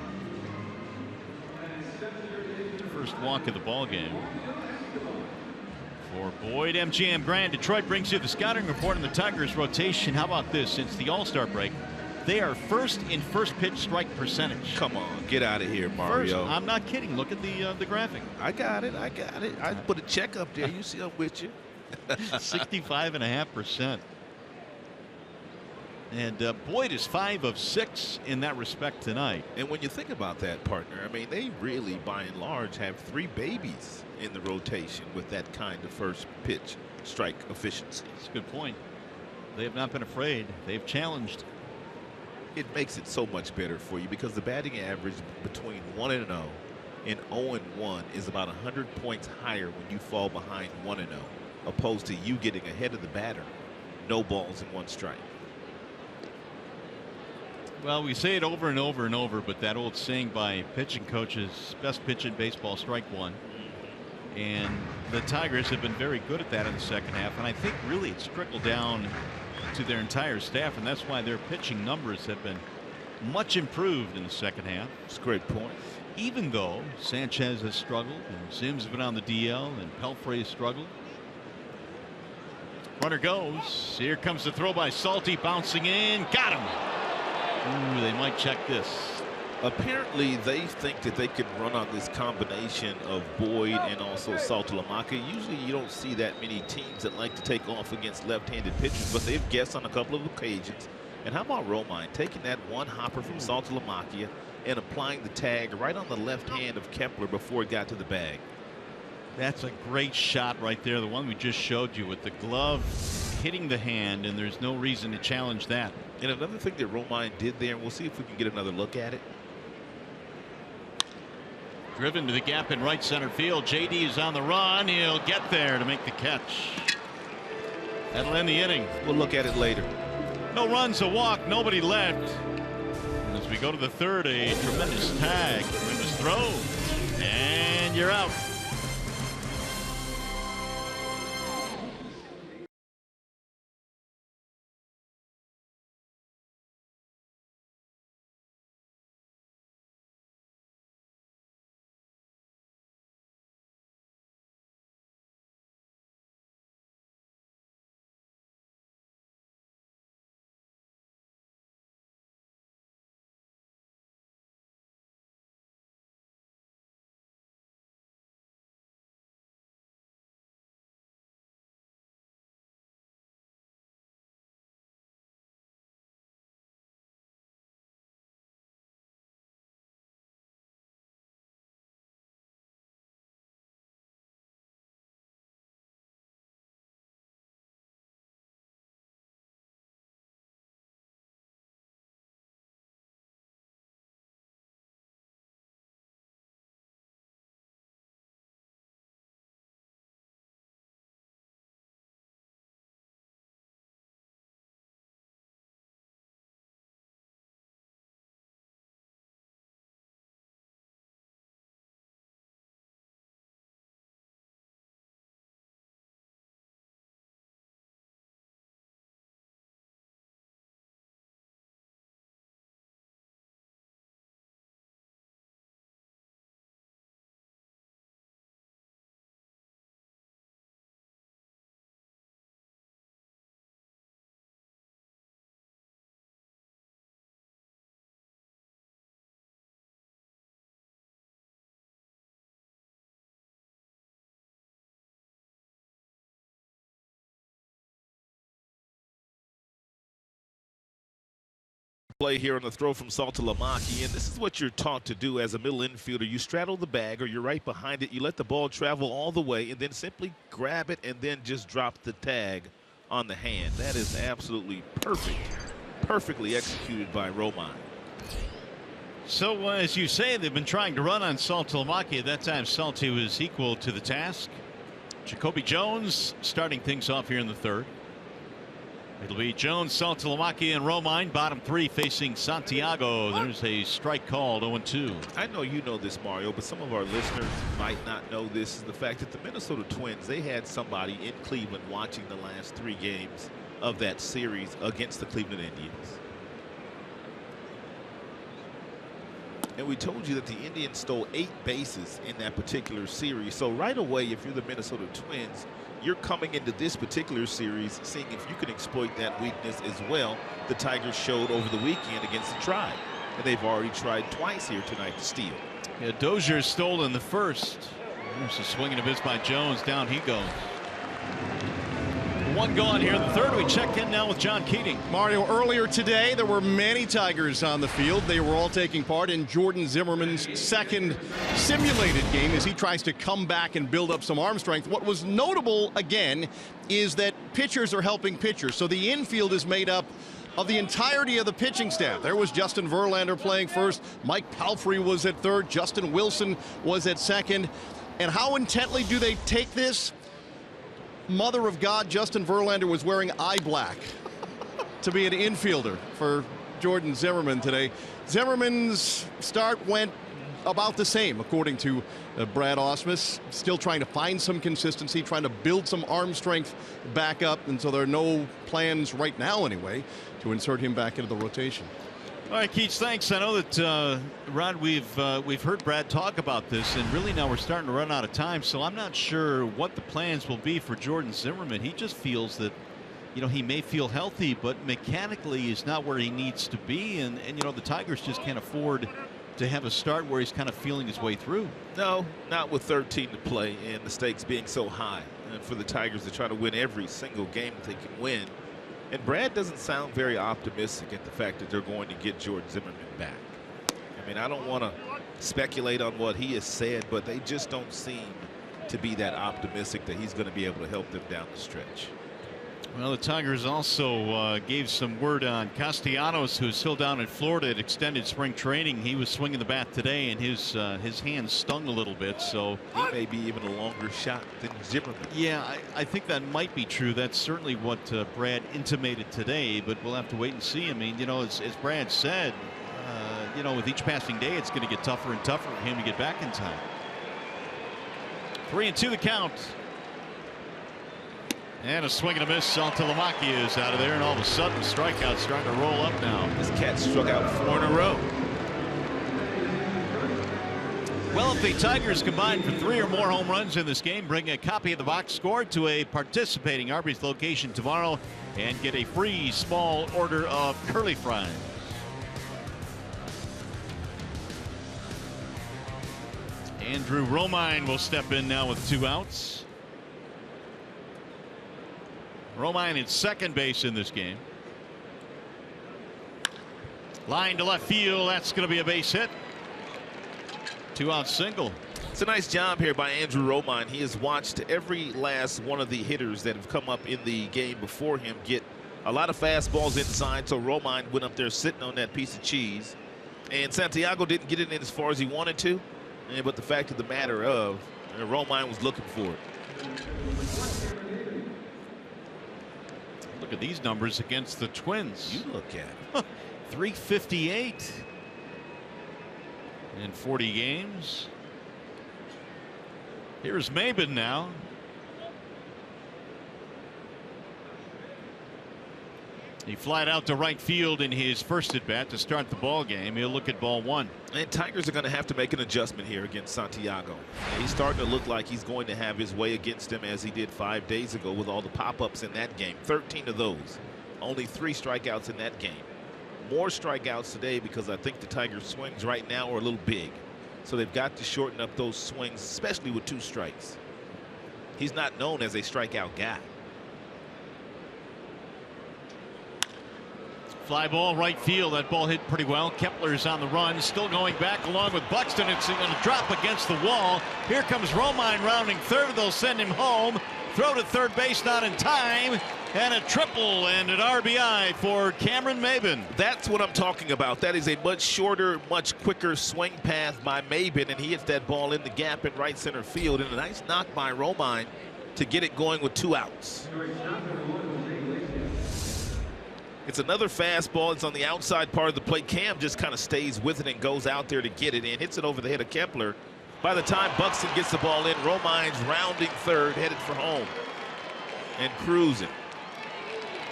First walk of the ball game. For Boyd, MGM Grand, Detroit brings you the scouting report on the Tigers rotation. How about this? Since the All-Star break, they are first in first pitch strike percentage. Come on, get out of here, Mario. First, I'm not kidding. Look at the graphic. I got it. I put a check up there. You see, I'm with you. 65.5%. And Boyd is 5 of 6 in that respect tonight. And when you think about that, partner, I mean, they really, by and large, have 3 babies in the rotation with that kind of first pitch strike efficiency. That's a good point. They have not been afraid. They've challenged. It makes it so much better for you because the batting average between 1-0 and 0-1 is about 100 points higher when you fall behind 1-0, opposed to you getting ahead of the batter. No balls and 1 strike. Well, we say it over and over and over, but that old saying by pitching coaches, best pitch in baseball, strike 1. And the Tigers have been very good at that in the second half. And I think really it's trickled down to their entire staff. And that's why their pitching numbers have been much improved in the second half. That's a great point. Even though Sanchez has struggled and Sims has been on the DL and Pelfrey has struggled. Runner goes. Here comes the throw by Salty, bouncing in. Got him. Ooh, they might check this. Apparently they think that they could run on this combination of Boyd and also Saltalamacchia. Usually you don't see that many teams that like to take off against left-handed pitchers, but they've guessed on a couple of occasions. And how about Romine taking that one hopper from Saltalamacchia and applying the tag right on the left hand of Kepler before it got to the bag. That's a great shot right there, the one we just showed you with the glove hitting the hand, and there's no reason to challenge that. And another thing that Romine did there, and we'll see if we can get another look at it. Driven to the gap in right center field. JD is on the run. He'll get there to make the catch. That'll end the inning. We'll look at it later. No runs, a walk, nobody left. And as we go to the third, a tremendous tag, tremendous throw, and you're out. play here on the throw from Saltalamacchia, and this is what you're taught to do as a middle infielder. You straddle the bag, or you're right behind it. You let the ball travel all the way, and then simply grab it and then just drop the tag on the hand. That is absolutely perfect. Perfectly executed by Romine. So as you say, they've been trying to run on Saltalamacchia. At that time, Salty was equal to the task. Jacoby Jones starting things off here in the third. It'll be Jones, Saltalamacchia, and Romine, bottom three facing Santiago. There's a strike called, 0-2. I know you know this, Mario, but some of our listeners might not know this. Is the fact that the Minnesota Twins, they had somebody in Cleveland watching the last 3 games of that series against the Cleveland Indians. And we told you that the Indians stole 8 bases in that particular series. So right away, if you're the Minnesota Twins, you're coming into this particular series seeing if you can exploit that weakness as well. The Tigers showed over the weekend against the Tribe, and they've already tried twice here tonight to steal. Yeah, Dozier stole in the first. There's a swing and a miss by Jones. Down he goes. 1 gone here in the third. We check in now with John Keating. Mario, earlier today there were many Tigers on the field. They were all taking part in Jordan Zimmerman's second simulated game as he tries to come back and build up some arm strength. What was notable again is that pitchers are helping pitchers. So the infield is made up of the entirety of the pitching staff. There was Justin Verlander playing first. Mike Palfrey was at third. Justin Wilson was at second. And how intently do they take this? Mother of God, Justin Verlander was wearing eye black to be an infielder for Jordan Zimmerman today. Zimmerman's start went about the same, according to Brad Ausmus. Still trying to find some consistency, trying to build some arm strength back up, and so there are no plans right now anyway to insert him back into the rotation. All right, Keats, thanks. I know that, Rod, we've heard Brad talk about this, and really now we're starting to run out of time, so I'm not sure what the plans will be for Jordan Zimmerman. He just feels that, you know, he may feel healthy, but mechanically he's not where he needs to be, and you know, the Tigers just can't afford to have a start where he's kind of feeling his way through. No, not with 13 to play and the stakes being so high, and for the Tigers to try to win every single game that they can win. And Brad doesn't sound very optimistic at the fact that they're going to get Jordan Zimmerman back. I mean, I don't want to speculate on what he has said, but they just don't seem to be that optimistic that he's going to be able to help them down the stretch. Well, the Tigers also gave some word on Castellanos, who's still down in Florida at extended spring training. He was swinging the bat today, and his hand stung a little bit. So he may be even a longer shot than Zimmerman. Yeah, I think that might be true. That's certainly what Brad intimated today, but we'll have to wait and see. I mean, you know, as Brad said, you know, with each passing day, it's going to get tougher and tougher for him to get back in time. 3-2 the count. And a swing and a miss. Saltalamacchia is out of there, and all of a sudden, strikeout's starting to roll up now. This cat struck out 4 in a row. Well, if the Tigers combine for 3 or more home runs in this game, bring a copy of the box score to a participating Arby's location tomorrow and get a free small order of curly fries. Andrew Romine will step in now with 2 outs. Romine at second base in this game. Line to left field. That's going to be a base hit. 2-out single. It's a nice job here by Andrew Romine. He has watched every last one of the hitters that have come up in the game before him get a lot of fastballs inside. So Romine went up there sitting on that piece of cheese. And Santiago didn't get it in as far as he wanted to. But the fact of the matter of, Romine was looking for it. Look at these numbers against the Twins. You look at it. 358 in 40 games. Here's Maben now. He flied out to right field in his first at bat to start the ball game. He'll look at ball 1. And Tigers are going to have to make an adjustment here against Santiago. He's starting to look like he's going to have his way against him as he did 5 days ago with all the pop-ups in that game. 13 of those. Only 3 strikeouts in that game. More strikeouts today because I think the Tigers' swings right now are a little big. So they've got to shorten up those swings, especially with 2 strikes. He's not known as a strikeout guy. Fly ball right field. That ball hit pretty well. Kepler's on the run, still going back along with Buxton. It's going to drop against the wall. Here comes Romine rounding third. They'll send him home. Throw to third base, not in time. And a triple and an RBI for Cameron Maybin. That's what I'm talking about. That is a much shorter, much quicker swing path by Maybin, and he hits that ball in the gap in right center field. And a nice knock by Romine to get it going with 2 outs. It's another fastball. It's on the outside part of the plate. Cam just kind of stays with it and goes out there to get it in. Hits it over the head of Kepler. By the time Buxton gets the ball in, Romine's rounding third, headed for home and cruising.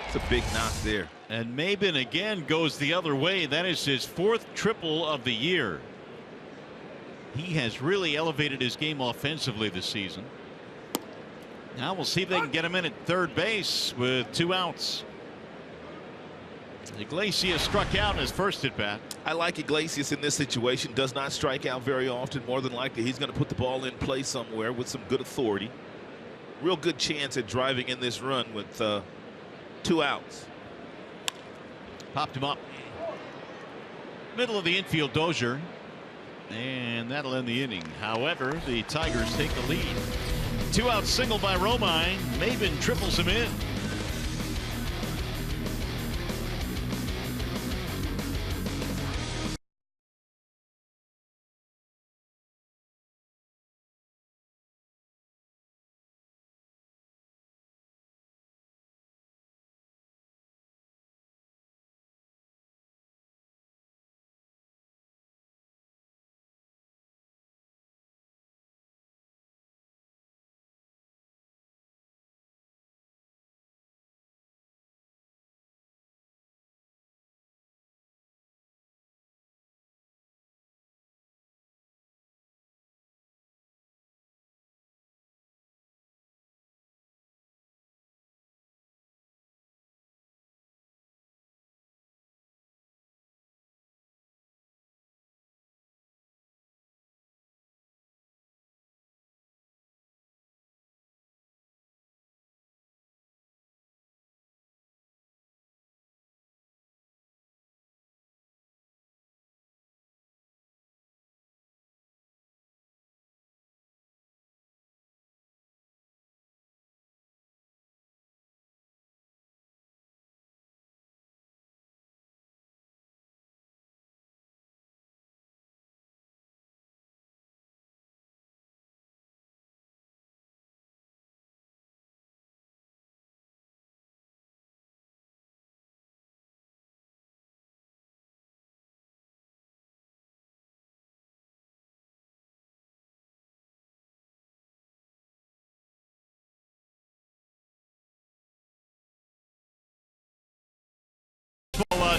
It's a big knock there. And Maybin again goes the other way. That is his 4th triple of the year. He has really elevated his game offensively this season. Now we'll see if they can get him in at third base with 2 outs. Iglesias struck out in his first at bat. I like Iglesias in this situation. Does not strike out very often. More than likely he's going to put the ball in play somewhere with some good authority. Real good chance at driving in this run with 2 outs. Popped him up. Middle of the infield, Dozier. And that'll end the inning. However, the Tigers take the lead. 2-out single by Romine. Maybin triples him in.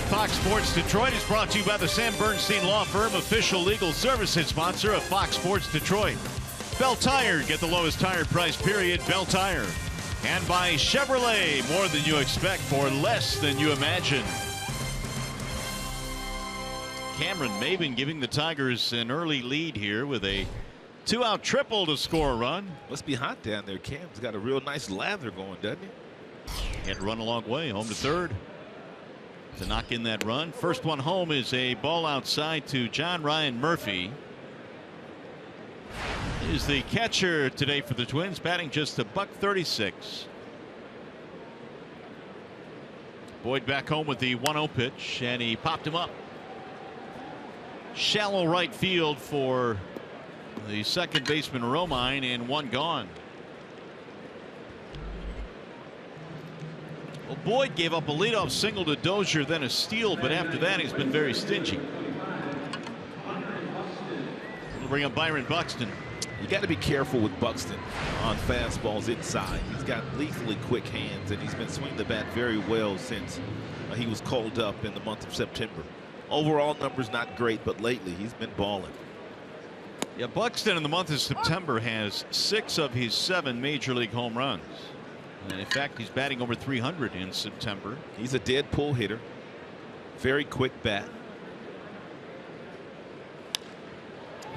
Fox Sports Detroit is brought to you by the Sam Bernstein Law Firm, official legal services sponsor of Fox Sports Detroit. Bell Tire, get the lowest tire price, period. Bell Tire. And by Chevrolet, more than you expect for less than you imagine. Cameron Maybin giving the Tigers an early lead here with a 2-out triple to score a run. Must be hot down there. Cam's got a real nice lather going, doesn't he? Had to run a long way, home to third to knock in that run. First one home is a ball outside to John Ryan Murphy. Is the catcher today for the Twins, batting just $136. Boyd back home with the 1-0 pitch, and he popped him up. Shallow right field for the second baseman Romine, and one gone. Well, Boyd gave up a leadoff single to Dozier, then a steal, but after that he's been very stingy. We'll bring up Byron Buxton. You got to be careful with Buxton on fastballs inside. He's got lethally quick hands, and he's been swinging the bat very well since he was called up in the month of September. Overall numbers not great, but lately he's been balling. Yeah, Buxton in the month of September has 6 of his 7 major league home runs. And in fact, he's batting over 300 in September. He's a dead pull hitter. Very quick bat.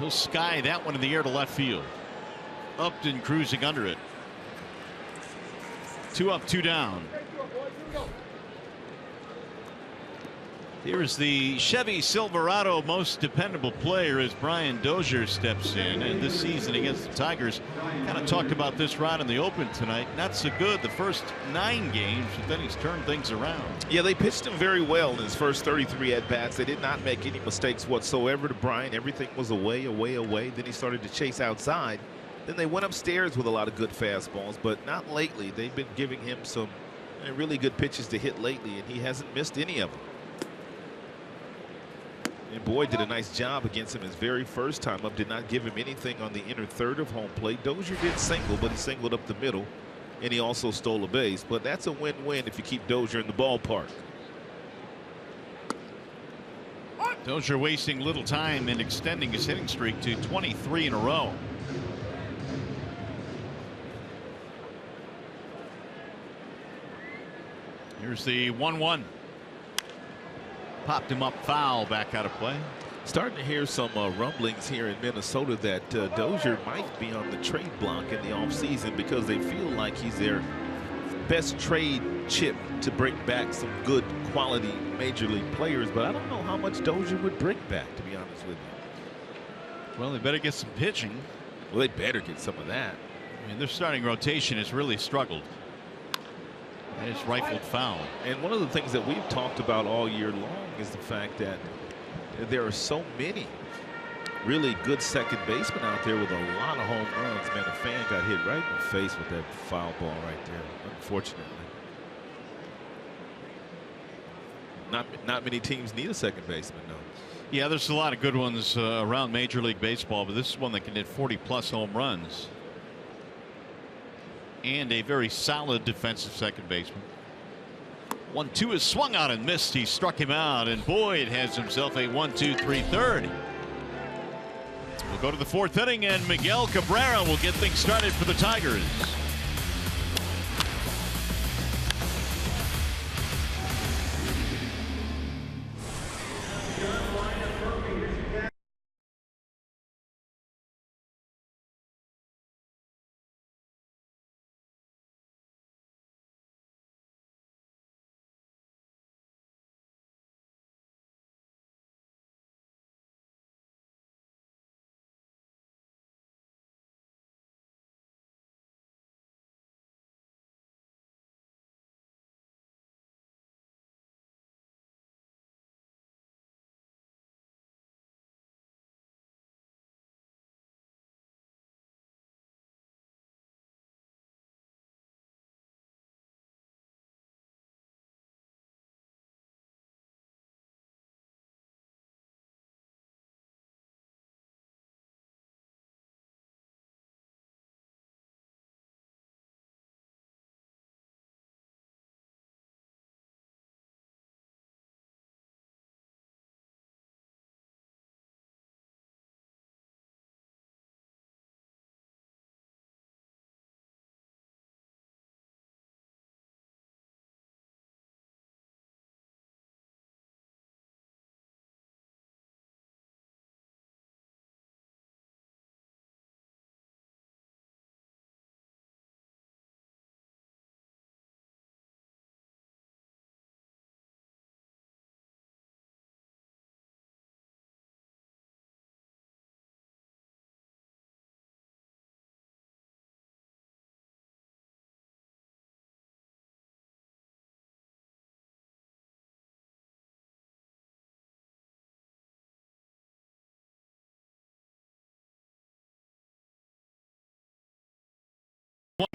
He'll sky that one in the air to left field. Upton cruising under it. 2 up, 2 down. Here's the Chevy Silverado most dependable player as Brian Dozier steps in. And this season against the Tigers, kind of talked about this ride in the open tonight. Not so good the first 9 games, but then he's turned things around. Yeah, they pitched him very well in his first 33 at-bats. They did not make any mistakes whatsoever to Brian. Everything was away. Then he started to chase outside. Then they went upstairs with a lot of good fastballs, but not lately. They've been giving him some really good pitches to hit lately, and he hasn't missed any of them. And Boyd did a nice job against him his very first time up. Did not give him anything on the inner third of home plate. Dozier did single, but he singled up the middle, and he also stole a base. But that's a win-win if you keep Dozier in the ballpark. Dozier wasting little time in extending his hitting streak to 23 in a row. Here's the 1-1. Popped him up foul, back out of play. Starting to hear some rumblings here in Minnesota that Dozier might be on the trade block in the offseason because they feel like he's their best trade chip to bring back some good quality major league players. But I don't know how much Dozier would bring back, to be honest with you. Well, they better get some pitching. Well, they better get some of that. I mean, their starting rotation has really struggled. And it's rifled foul. And one of the things that we've talked about all year long is the fact that there are so many really good second basemen out there with a lot of home runs. Man, a fan got hit right in the face with that foul ball right there, unfortunately. Not many teams need a second baseman, though. Yeah, there's a lot of good ones around Major League Baseball, but this is one that can hit 40+ home runs. And a very solid defensive second baseman. 1-2 is swung on and missed. He struck him out, and Boyd has himself a 1-2-3 third. We'll go to the 4th inning, and Miguel Cabrera will get things started for the Tigers.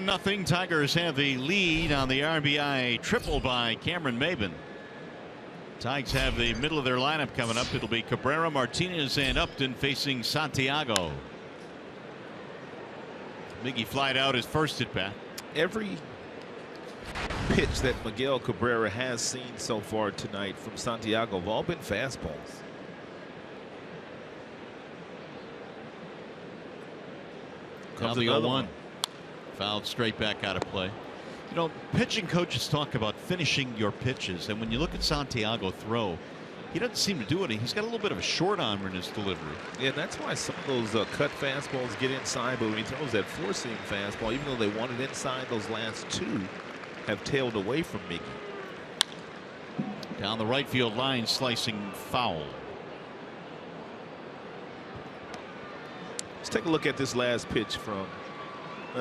Nothing. Tigers have the lead on the RBI triple by Cameron Maybin. Tigers have the middle of their lineup coming up. It'll be Cabrera, Martinez, and Upton facing Santiago. Miggy flied out his first at bat. Every pitch that Miguel Cabrera has seen so far tonight from Santiago have all been fastballs. Comes the 0-1. Fouled straight back out of play. You know, pitching coaches talk about finishing your pitches, and when you look at Santiago throw, he doesn't seem to do it. He's got a little bit of a short arm in his delivery. Yeah, that's why some of those cut fastballs get inside, but when he throws that four-seam fastball, even though they want it inside, those last two have tailed away from Miggy. Down the right field line, slicing foul. Let's take a look at this last pitch from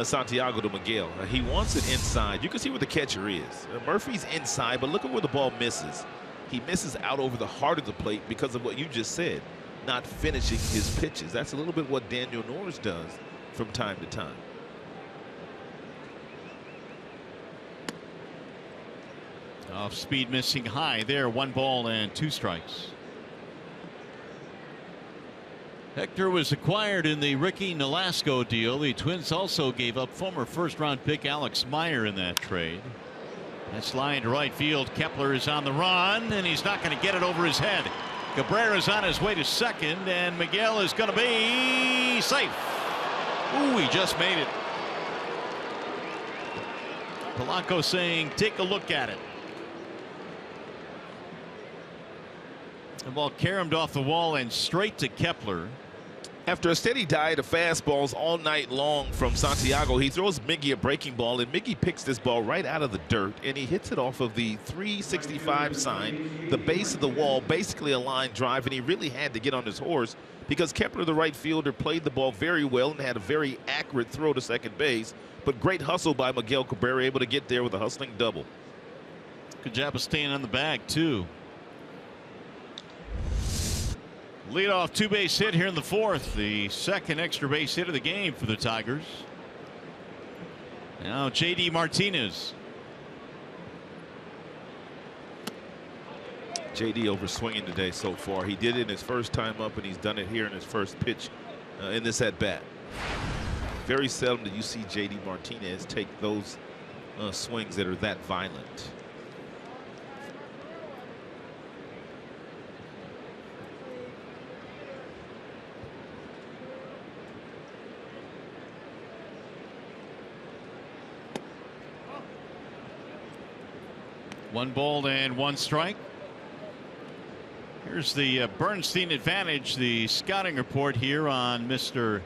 Santiago to Miguel. He wants it inside. You can see where the catcher is. Murphy's inside, but look at where the ball misses. He misses out over the heart of the plate because of what you just said, not finishing his pitches. That's a little bit what Daniel Norris does from time to time. Off speed, missing high there. 1 ball and 2 strikes. Hector was acquired in the Ricky Nolasco deal. The Twins also gave up former first-round pick Alex Meyer in that trade. That's line to right field. Kepler is on the run, and he's not going to get it over his head. Cabrera's on his way to second, and Miguel is going to be safe. Ooh, he just made it. Polanco saying, take a look at it. The ball caromed off the wall and straight to Kepler. After a steady diet of fastballs all night long from Santiago, he throws Miggy a breaking ball, and Miggy picks this ball right out of the dirt, and he hits it off of the 365 sign, the base of the wall, basically a line drive, and he really had to get on his horse because Kepler, the right fielder, played the ball very well and had a very accurate throw to second base, but great hustle by Miguel Cabrera, able to get there with a hustling double. Good job of staying on the bag, too. Leadoff 2-base hit here in the 4th, the second extra base hit of the game for the Tigers. Now JD Martinez. JD over swinging today so far. He did it in his first time up, and he's done it here in his first pitch in this at bat. Very seldom do you see JD Martinez take those swings that are that violent. One ball and 1 strike. Here's the Bernstein advantage, the scouting report here on Mr.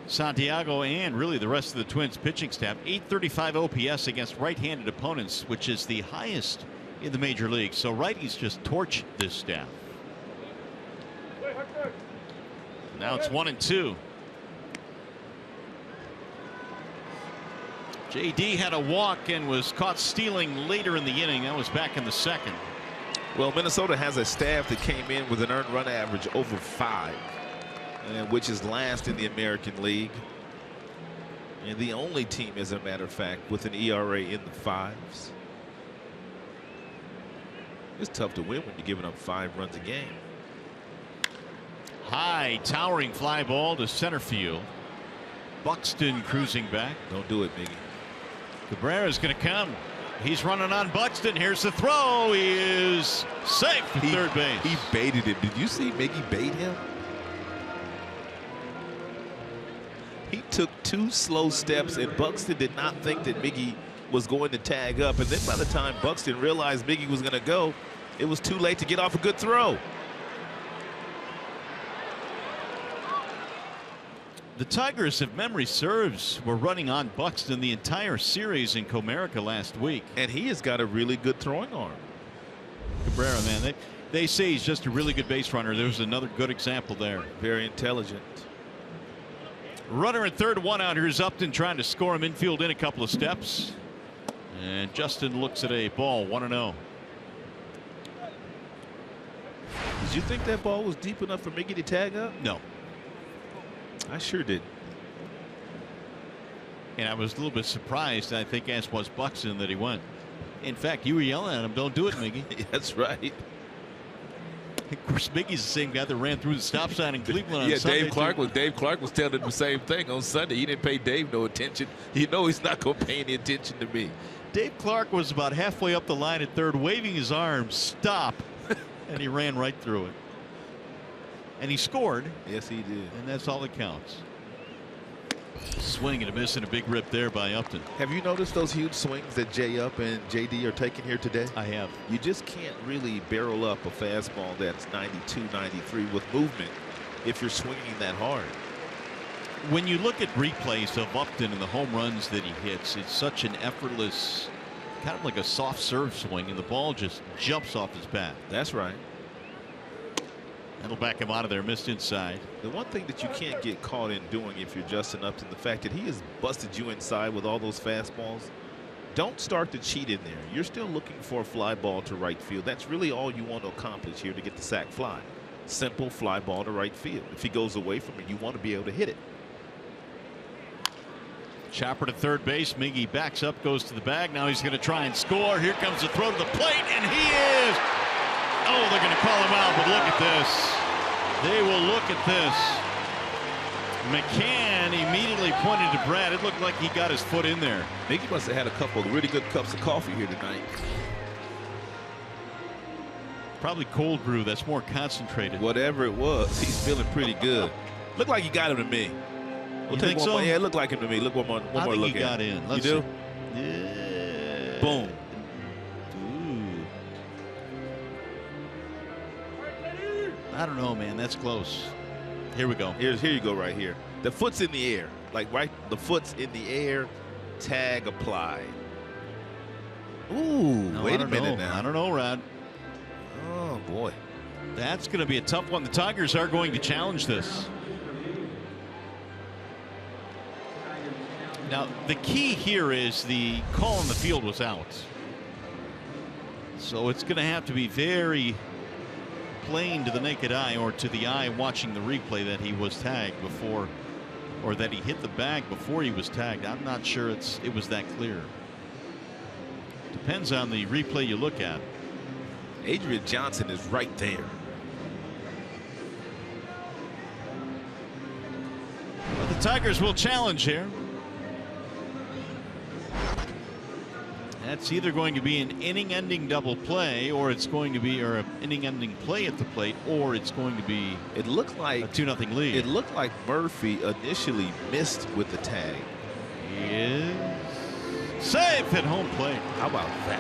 Santiago and really the rest of the Twins pitching staff. .835 OPS against right-handed opponents, which is the highest in the major leagues. So righties just torch this staff. Now it's 1-2. JD had a walk and was caught stealing later in the inning. That was back in the 2nd. Well, Minnesota has a staff that came in with an earned run average over 5, which is last in the American League, and the only team, as a matter of fact, with an ERA in the 5s. It's tough to win when you're giving up 5 runs a game. High towering fly ball to center field. Buxton cruising back. Don't do it, Miggy. Cabrera's going to come. He's running on Buxton. Here's the throw. He is safe at third base. He baited it. Did you see Miggy bait him? He took 2 slow steps, and Buxton did not think that Miggy was going to tag up. And then by the time Buxton realized Miggy was going to go, it was too late to get off a good throw. The Tigers, if memory serves, were running on Buxton the entire series in Comerica last week. And he has got a really good throwing arm. Cabrera, man, they say he's just a really good base runner. There's another good example there. Very intelligent. Runner at third, 1 out. Here's Upton trying to score him infield in a couple of steps. And Justin looks at a ball, 1-0. Did you think that ball was deep enough for Miggy to tag up? No. I sure did. And I was a little bit surprised, I think, as was Buxton, that he went. In fact, you were yelling at him, don't do it, Miggy. That's right. Of course, Miggy's the same guy that ran through the stop sign in Cleveland on Sunday. Dave Clark was telling him the same thing on Sunday. He didn't pay Dave no attention. You know he's not going to pay any attention to me. Dave Clark was about halfway up the line at third, waving his arms, stop, and he ran right through it. And he scored. Yes, he did. And that's all that counts. Swing and a miss and a big rip there by Upton. Have you noticed those huge swings that Jay Up and JD are taking here today? I have. You just can't really barrel up a fastball that's 92, 93 with movement if you're swinging that hard. When you look at replays of Upton and the home runs that he hits, it's such an effortless kind of like a soft serve swing, and the ball just jumps off his bat. That's right. That'll back him out of there. Missed inside. The one thing that you can't get caught in doing if you're Justin Upton, the fact that he has busted you inside with all those fastballs, don't start to cheat in there. You're still looking for a fly ball to right field. That's really all you want to accomplish here to get the sac fly. Simple fly ball to right field. If he goes away from it, you want to be able to hit it. Chopper to third base. Miggy backs up, goes to the bag. Now he's going to try and score. Here comes the throw to the plate, and he is. Oh, they're going to call him out, but look at this. They will look at this. McCann immediately pointed to Brad. It looked like he got his foot in there. Miggy must have had a couple of really good cups of coffee here tonight. Probably cold brew. That's more concentrated. Whatever it was, he's feeling pretty good. Looked like he got him to me. We'll You take think one so? more. Yeah, it looked like him to me. Look one more I think look he at got it. in. Let's You do? see. Yeah. Boom. Ooh. I don't know, man. That's close. Here we go. Here you go right here. The foot's in the air. Like right, the foot's in the air. Tag applied. Ooh, No, wait I a don't minute know. now. I don't know, Rod. Oh, boy. That's going to be a tough one. The Tigers are going to challenge this. Now, the key here is the call on the field was out. So it's going to have to be very plain to the naked eye or to the eye watching the replay that he was tagged before, or that he hit the bag before he was tagged. I'm not sure it was that clear. Depends on the replay you look at. Adrian Johnson is right there. Well, the Tigers will challenge here. That's either going to be an inning-ending double play, or it's going to be an inning-ending play at the plate, or it's going to be It looked a like 2-0 lead. It looked like Murphy initially missed with the tag. He is safe at home plate. How about that?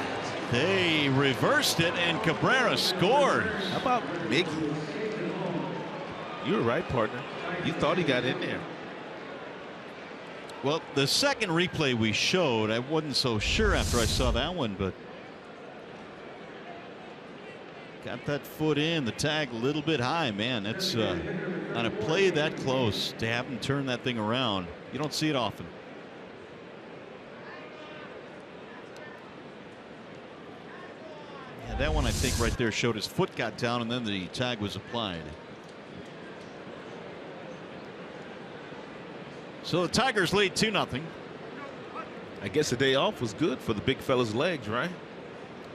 They reversed it, and Cabrera scores. How about Miggy? You were right, partner. You thought he got in there. Well, the second replay we showed, I wasn't so sure after I saw that one, but got that foot in, the tag a little bit high, man. That's on a play that close to have him turn that thing around. You don't see it often. Yeah, that one I think right there showed his foot got down and then the tag was applied. So the Tigers lead 2-0. I guess the day off was good for the big fella's legs, right?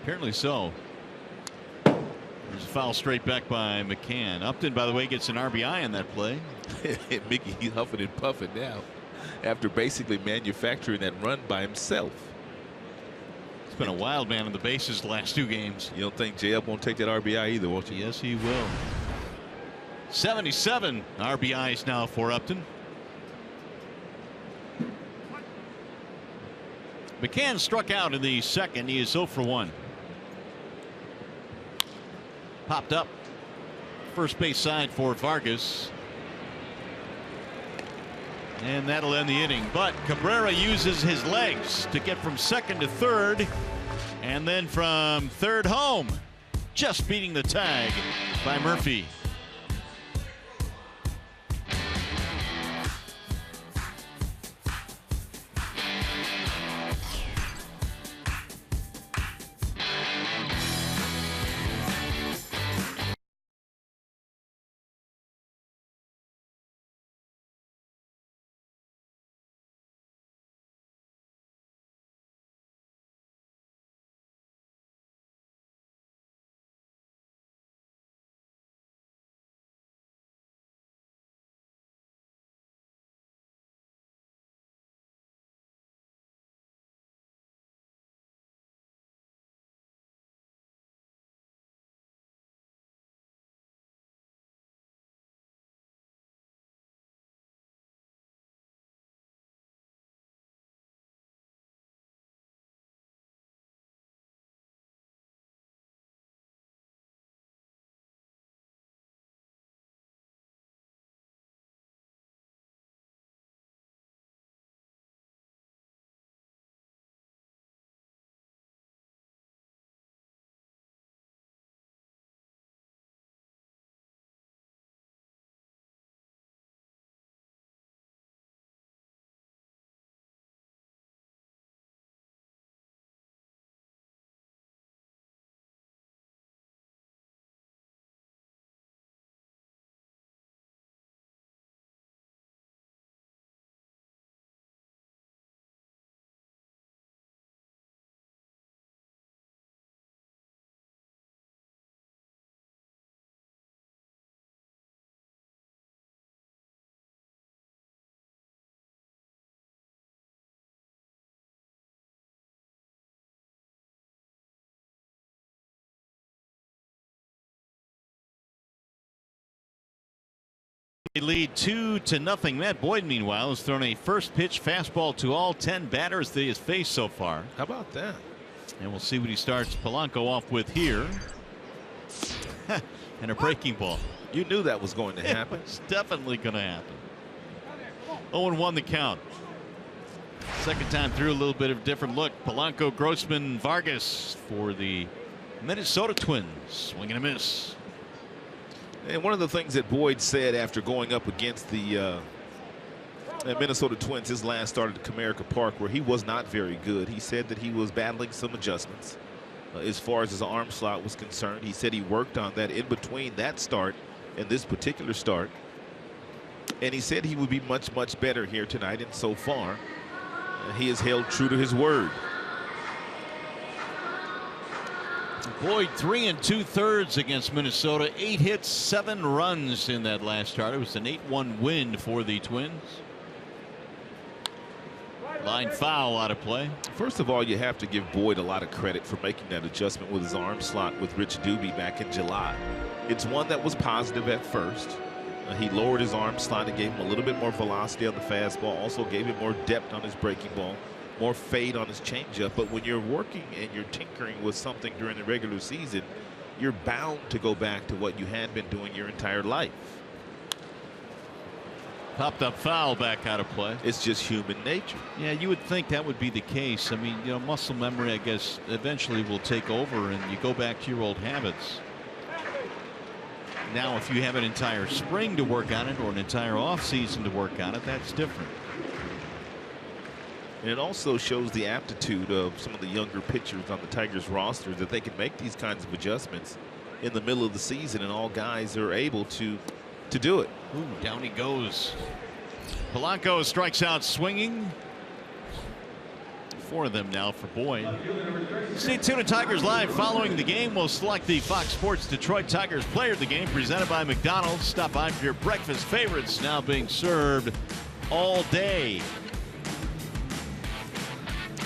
Apparently so. There's a foul straight back by McCann. Upton, by the way, gets an RBI in that play. Miggy, he's huffing and puffing now after basically manufacturing that run by himself. It's been a wild man on the bases the last two games. You don't think J-Up won't take that RBI either, won't you? Yes, he will. 77 RBIs now for Upton. McCann struck out in the second. He is 0 for 1. Popped up. First base side for Vargas. And that'll end the inning. But Cabrera uses his legs to get from second to third. And then from third home. Just beating the tag by Murphy. They lead 2-0. Matt Boyd, meanwhile, has thrown a first pitch fastball to all 10 batters that he has faced so far. How about that? And we'll see what he starts Polanco off with here. And a breaking ball. You knew that was going to happen. It's definitely going to happen. 0-1 the count. Second time through, a little bit of a different look. Polanco, Grossman, Vargas for the Minnesota Twins. Swing and a miss. And one of the things that Boyd said after going up against the Minnesota Twins, his last start at Comerica Park, where he was not very good, he said that he was battling some adjustments as far as his arm slot was concerned. He said he worked on that in between that start and this particular start. And he said he would be much, much better here tonight. And so far, he has held true to his word. Boyd 3 2/3 against Minnesota. 8 hits, 7 runs in that last start. It was an 8-1 win for the Twins. Line foul out of play. First of all, you have to give Boyd a lot of credit for making that adjustment with his arm slot with Rich Doobie back in July. It's one that was positive at first. He lowered his arm slot and gave him a little bit more velocity on the fastball. Also gave him more depth on his breaking ball, more fade on his changeup. But when you're working and you're tinkering with something during the regular season, you're bound to go back to what you had been doing your entire life. Popped up foul back out of play. It's just human nature. Yeah, you would think that would be the case. I mean, you know, muscle memory, I guess, eventually will take over and you go back to your old habits. Now, if you have an entire spring to work on it or an entire off season to work on it, that's different. And it also shows the aptitude of some of the younger pitchers on the Tigers roster that they can make these kinds of adjustments in the middle of the season, and all guys are able to do it. Ooh, down he goes. Polanco strikes out swinging. 4 of them now for Boyd. Stay tuned to Tigers Live. Following the game, we'll select the Fox Sports Detroit Tigers player of the game, presented by McDonald's. Stop by for your breakfast favorites, now being served all day.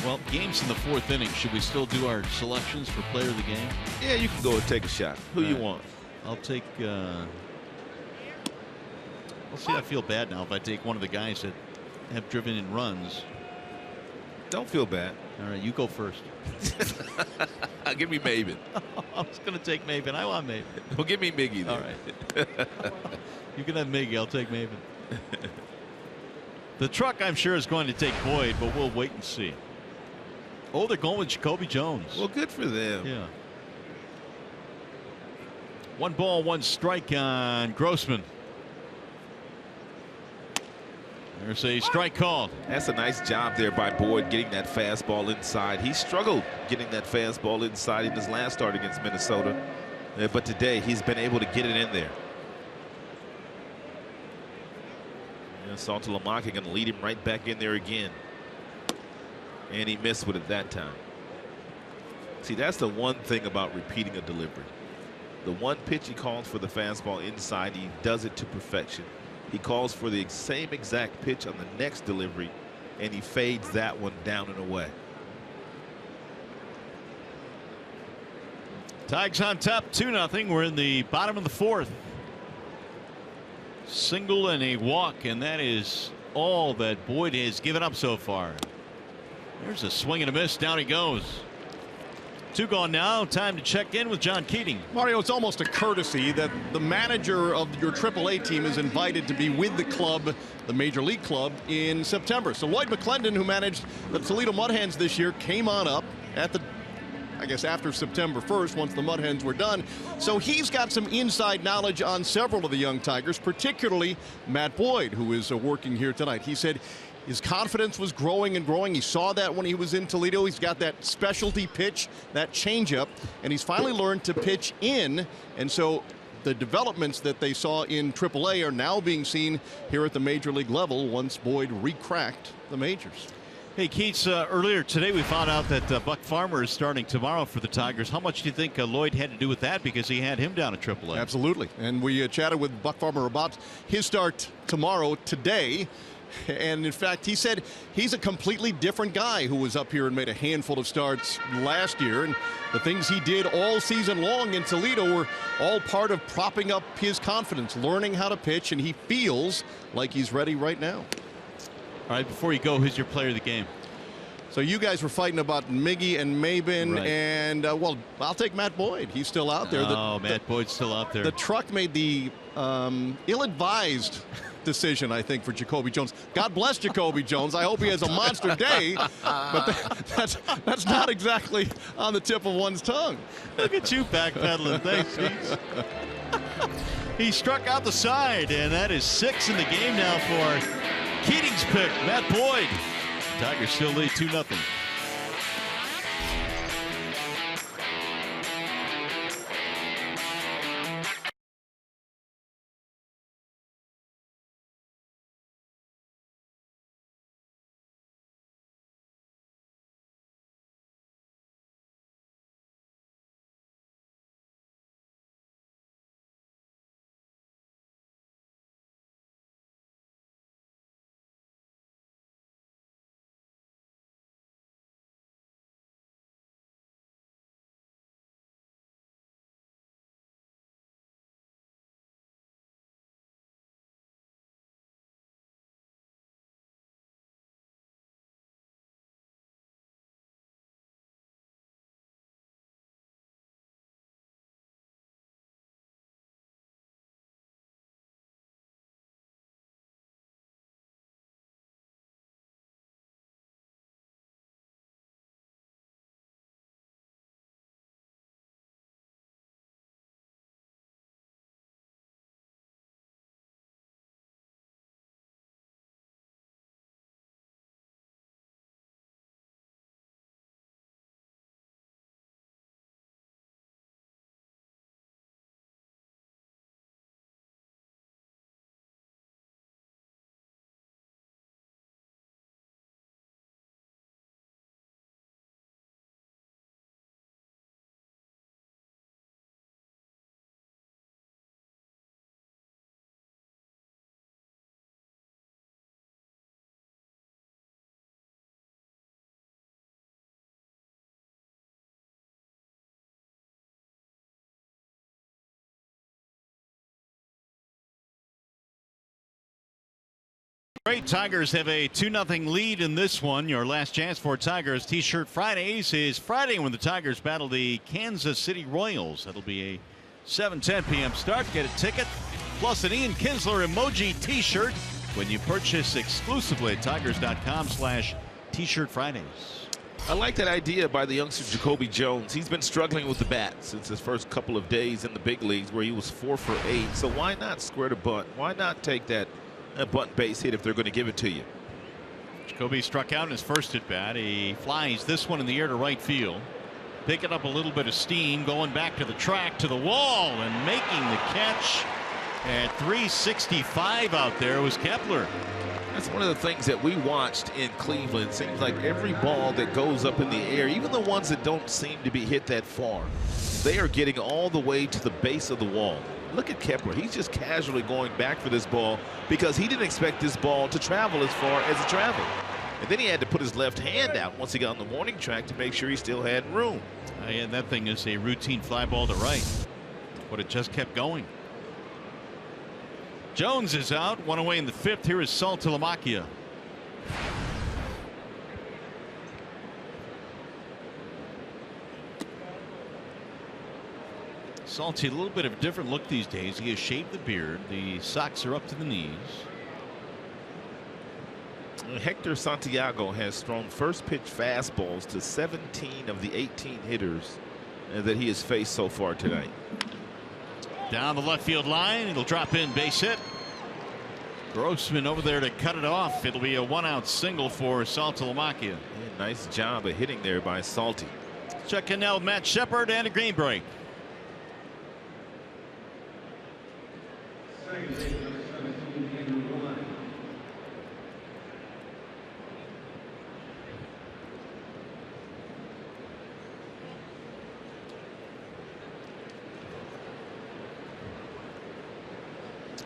Well, games in the 4th inning. Should we still do our selections for player of the game? Yeah, you can go and take a shot. Who you want? I'll take. Let's see. I feel bad now if I take one of the guys that have driven in runs. Don't feel bad. All right, you go first. Give me Maven. I was going to take Maven. I want Maven. Well, give me Miggy then. All right. You can have Miggy. I'll take Maven. The truck, I'm sure, is going to take Boyd, but we'll wait and see. Oh, they're going with Jacoby Jones. Well, good for them. Yeah. 1 ball, 1 strike on Grossman. There's a strike called. That's a nice job there by Boyd getting that fastball inside. He struggled getting that fastball inside in his last start against Minnesota. But today he's been able to get it in there. And Saltalamacchia going to lead him right back in there again. And he missed with it that time. See, that's the one thing about repeating a delivery. The one pitch he calls for the fastball inside, he does it to perfection. He calls for the same exact pitch on the next delivery, and he fades that one down and away. Tigers on top, 2-0. We're in the bottom of the 4th. Single and a walk, and that is all that Boyd has given up so far. There's a swing and a miss. Down he goes. 2 gone now. Time to check in with John Keating. Mario, it's almost a courtesy that the manager of your AAA team is invited to be with the club, the Major League club, in September. So Lloyd McClendon, who managed the Toledo Mud Hens this year, came on up at the, I guess, after September 1st, once the Mud Hens were done. So he's got some inside knowledge on several of the young Tigers, particularly Matt Boyd, who is working here tonight. He said his confidence was growing and growing. He saw that when he was in Toledo. He's got that specialty pitch, that changeup, and he's finally learned to pitch in. And so the developments that they saw in AAA are now being seen here at the Major League level once Boyd recracked the majors. Hey, Keats, earlier today we found out that Buck Farmer is starting tomorrow for the Tigers. How much do you think Lloyd had to do with that, because he had him down at AAA? Absolutely. And we chatted with Buck Farmer about his start tomorrow. Today, And in fact, he said he's a completely different guy who was up here and made a handful of starts last year. And the things he did all season long in Toledo were all part of propping up his confidence, learning how to pitch, and he feels like he's ready right now. All right, before you go, who's your player of the game? So you guys were fighting about Miggy and Maben, right. And, well, I'll take Matt Boyd. He's still out there. Matt Boyd's still out there. The truck made the ill-advised decision, I think, for Jacoby Jones. God bless Jacoby Jones. I hope he has a monster day, but that's not exactly on the tip of one's tongue. Look at you backpedaling. Thanks, Steve. He struck out the side, and that is 6 in the game now for Keating's pick, Matt Boyd. Tigers still lead 2-0. Great. Tigers have a 2-0 lead in this one. Your last chance for Tigers T-shirt Fridays is Friday when the Tigers battle the Kansas City Royals. That'll be a 7:10 p.m. start. Get a ticket plus an Ian Kinsler emoji T-shirt when you purchase exclusively at Tigers.com/T-shirt Fridays. I like that idea by the youngster Jacoby Jones. He's been struggling with the bat since his first couple of days in the big leagues where he was 4 for 8. So why not square the bunt? Why not take that bunt base hit if they're going to give it to you? Jacoby struck out in his first at bat. He flies this one in the air to right field. Picking up a little bit of steam, going back to the track, to the wall, and making the catch at 365 out there was Kepler. That's one of the things that we watched in Cleveland. It seems like every ball that goes up in the air, even the ones that don't seem to be hit that far, they are getting all the way to the base of the wall. Look at Kepler. He's just casually going back for this ball because he didn't expect this ball to travel as far as it traveled. And then he had to put his left hand out once he got on the warning track to make sure he still had room. And that thing is a routine fly ball to right, but it just kept going. Jones is out, one away in the 5th. Here is Saltalamacchia. Salty, a little bit of a different look these days. He has shaved the beard. The socks are up to the knees. Hector Santiago has thrown first pitch fastballs to 17 of the 18 hitters that he has faced so far tonight. Down the left field line. It'll drop in, base hit. Grossman over there to cut it off. It'll be a 1-out single for Saltalamacchia. Yeah, nice job of hitting there by Salty. Check in now, Matt Shepard and a green break.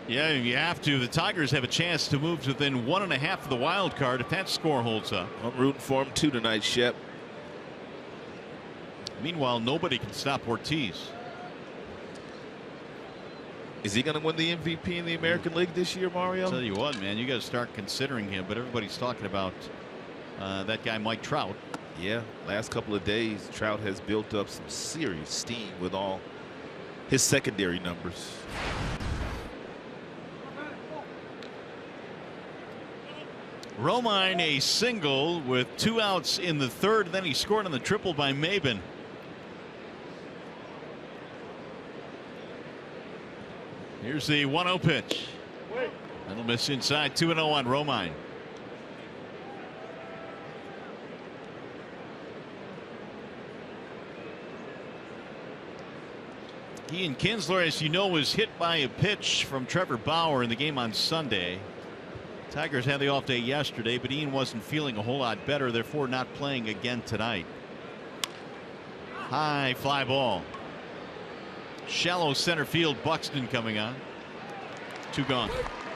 Yeah, you have to. The Tigers have a chance to move to within 1.5 of the wild card if that score holds up. I'm rooting for him too tonight, Shep. Meanwhile, nobody can stop Ortiz. Is he going to win the MVP in the American League this year, Mario? I'll tell you what, man, you got to start considering him. But everybody's talking about that guy Mike Trout. Yeah, last couple of days, Trout has built up some serious steam with all his secondary numbers. Romine a single with 2 outs in the third. Then he scored on the triple by Maben. Here's the 1-0 pitch. That'll miss inside. 2-0 on Romine. Ian Kinsler, as you know, was hit by a pitch from Trevor Bauer in the game on Sunday. Tigers had the off day yesterday, but Ian wasn't feeling a whole lot better, therefore not playing again tonight. High fly ball. Shallow center field. Buxton coming on. 2 gone.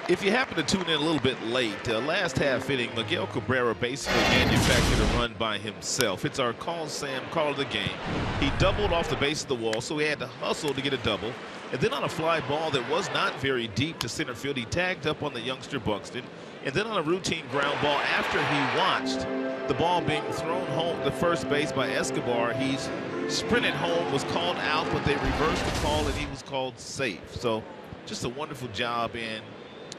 If you happen to tune in a little bit late, last half inning, Miguel Cabrera basically manufactured a run by himself. It's our call of the game. He doubled off the base of the wall, so he had to hustle to get a double. And then on a fly ball that was not very deep to center field, he tagged up on the youngster Buxton. And then on a routine ground ball, after he watched the ball being thrown home to first base by Escobar, he's sprinted home, was called out, but they reversed the call and he was called safe. So just a wonderful job and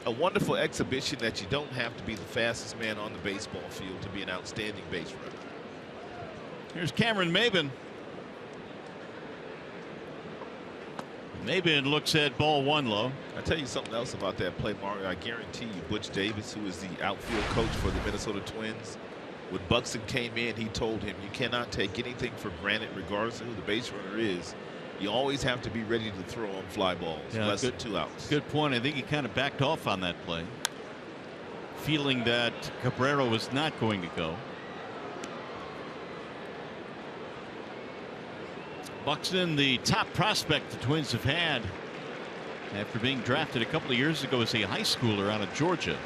a wonderful exhibition that you don't have to be the fastest man on the baseball field to be an outstanding base runner. Here's Cameron Maben. Maben looks at ball 1 low. I'll tell you something else about that play, Mario. I guarantee you Butch Davis, who is the outfield coach for the Minnesota Twins, when Buxton came in, he told him you cannot take anything for granted regardless of who the base runner is. You always have to be ready to throw on fly balls. Yeah, less than 2 outs. Good point. I think he kind of backed off on that play, feeling that Cabrera was not going to go. Buxton, the top prospect the Twins have had after being drafted a couple of years ago as a high schooler out of Georgia.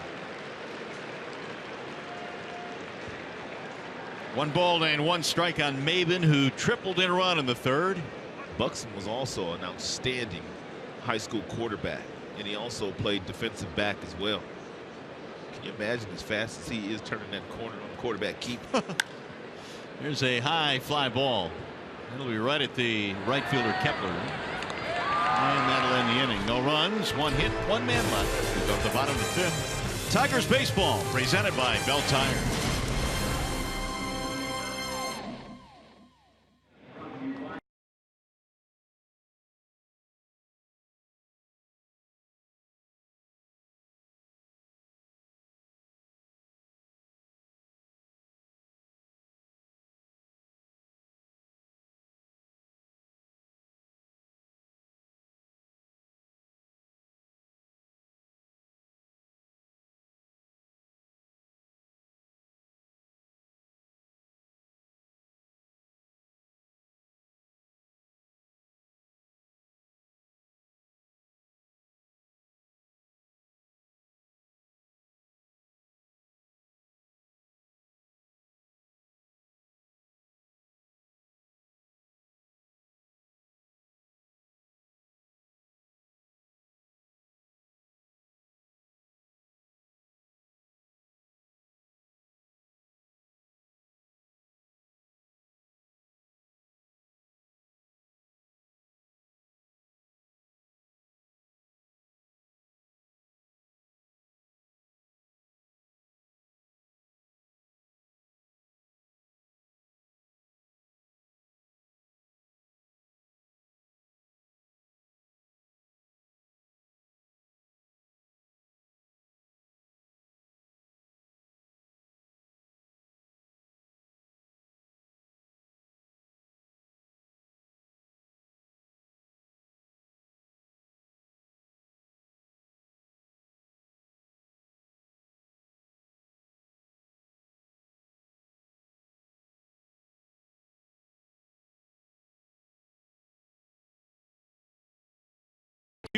1 ball and 1 strike on Maben, who tripled in a run in the third. Buxton was also an outstanding high school quarterback, and he also played defensive back as well. Can you imagine as fast as he is turning that corner on the quarterback keep? There's a high fly ball. It'll be right at the right fielder Kepler. And that'll end the inning. No runs, 1 hit, 1 man left. We go to the bottom of the 5th. Tigers baseball presented by Bell Tire.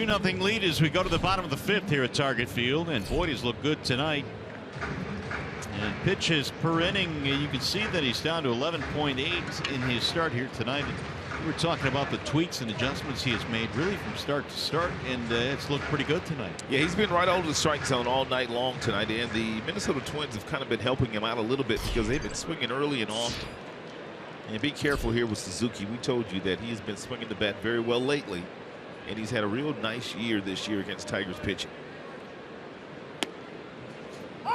2-0 lead as we go to the bottom of the 5th here at Target Field, and Boyd has looked good tonight. And pitches per inning, you can see that he's down to 11.8 in his start here tonight. We were talking about the tweaks and adjustments he has made really from start to start, and it's looked pretty good tonight. Yeah, he's been right over the strike zone all night long tonight, and the Minnesota Twins have kind of been helping him out a little bit because they've been swinging early and often. And be careful here with Suzuki. We told you that he has been swinging the bat very well lately, and he's had a real nice year this year against Tigers pitching.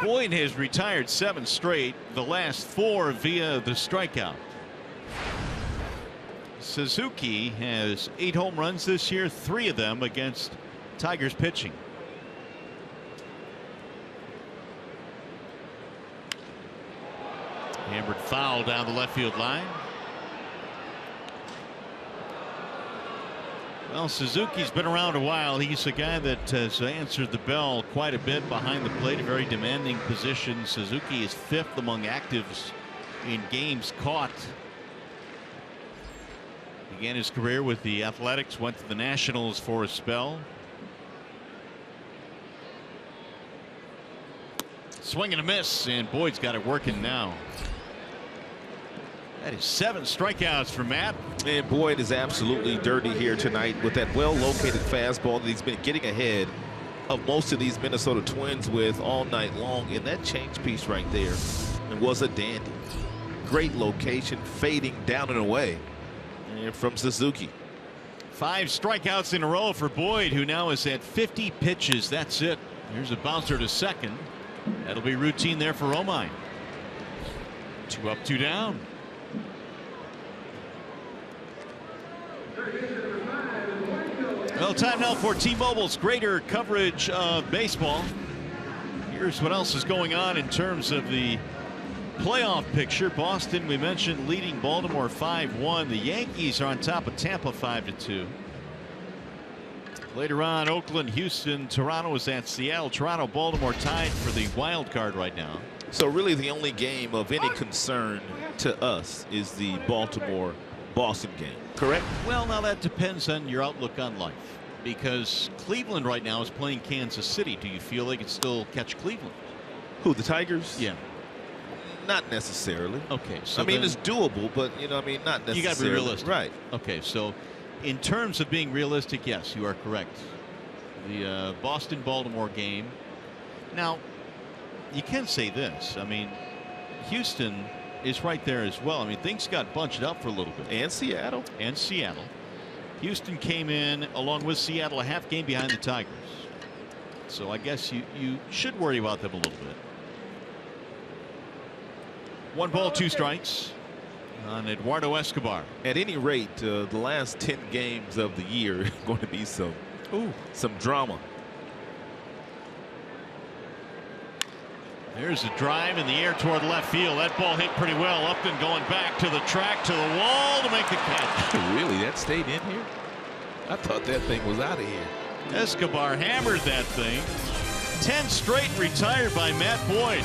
Boyd has retired 7 straight, the last 4 via the strikeout. Suzuki has 8 home runs this year, 3 of them against Tigers pitching. Hammered foul down the left field line. Well, Suzuki's been around a while. He's a guy that has answered the bell quite a bit behind the plate, a very demanding position. Suzuki is 5th among actives in games caught. Began his career with the Athletics, went to the Nationals for a spell. Swing and a miss, and Boyd's got it working now. That is 7 strikeouts for Matt. And Boyd is absolutely dirty here tonight with that well-located fastball that he's been getting ahead of most of these Minnesota Twins with all night long. And that change piece right there was a dandy. Great location, fading down and away. And from Suzuki. 5 strikeouts in a row for Boyd, who now is at 50 pitches. That's it. Here's a bouncer to second. That'll be routine there for Romine. 2 up, 2 down. Well, time now for T-Mobile's greater coverage of baseball. Here's what else is going on in terms of the playoff picture. Boston, we mentioned, leading Baltimore 5-1. The Yankees are on top of Tampa 5-2. Later on, Oakland, Houston, Toronto is at Seattle. Toronto, Baltimore tied for the wild card right now. So really the only game of any concern to us is the Baltimore-Boston game, correct? Well, now that depends on your outlook on life, because Cleveland right now is playing Kansas City. Do you feel they can still catch Cleveland? Who, the Tigers? Yeah. Not necessarily. Okay, so I mean, it's doable, but not necessarily. You got to be realistic, right? Okay, so in terms of being realistic, yes, you are correct. The Boston-Baltimore game. Now, you can say this. I mean, Houston is right there as well. I mean, things got bunched up for a little bit. And Seattle. And Seattle. Houston came in along with Seattle a half game behind the Tigers. So I guess you should worry about them a little bit. 1 ball, 2 strikes on Eduardo Escobar. At any rate, the last 10 games of the year are going to be some drama. There's a drive in the air toward left field. That ball hit pretty well. Upton going back to the track, to the wall to make the catch. Really? That stayed in here? I thought that thing was out of here. Escobar hammered that thing. 10 straight retired by Matt Boyd.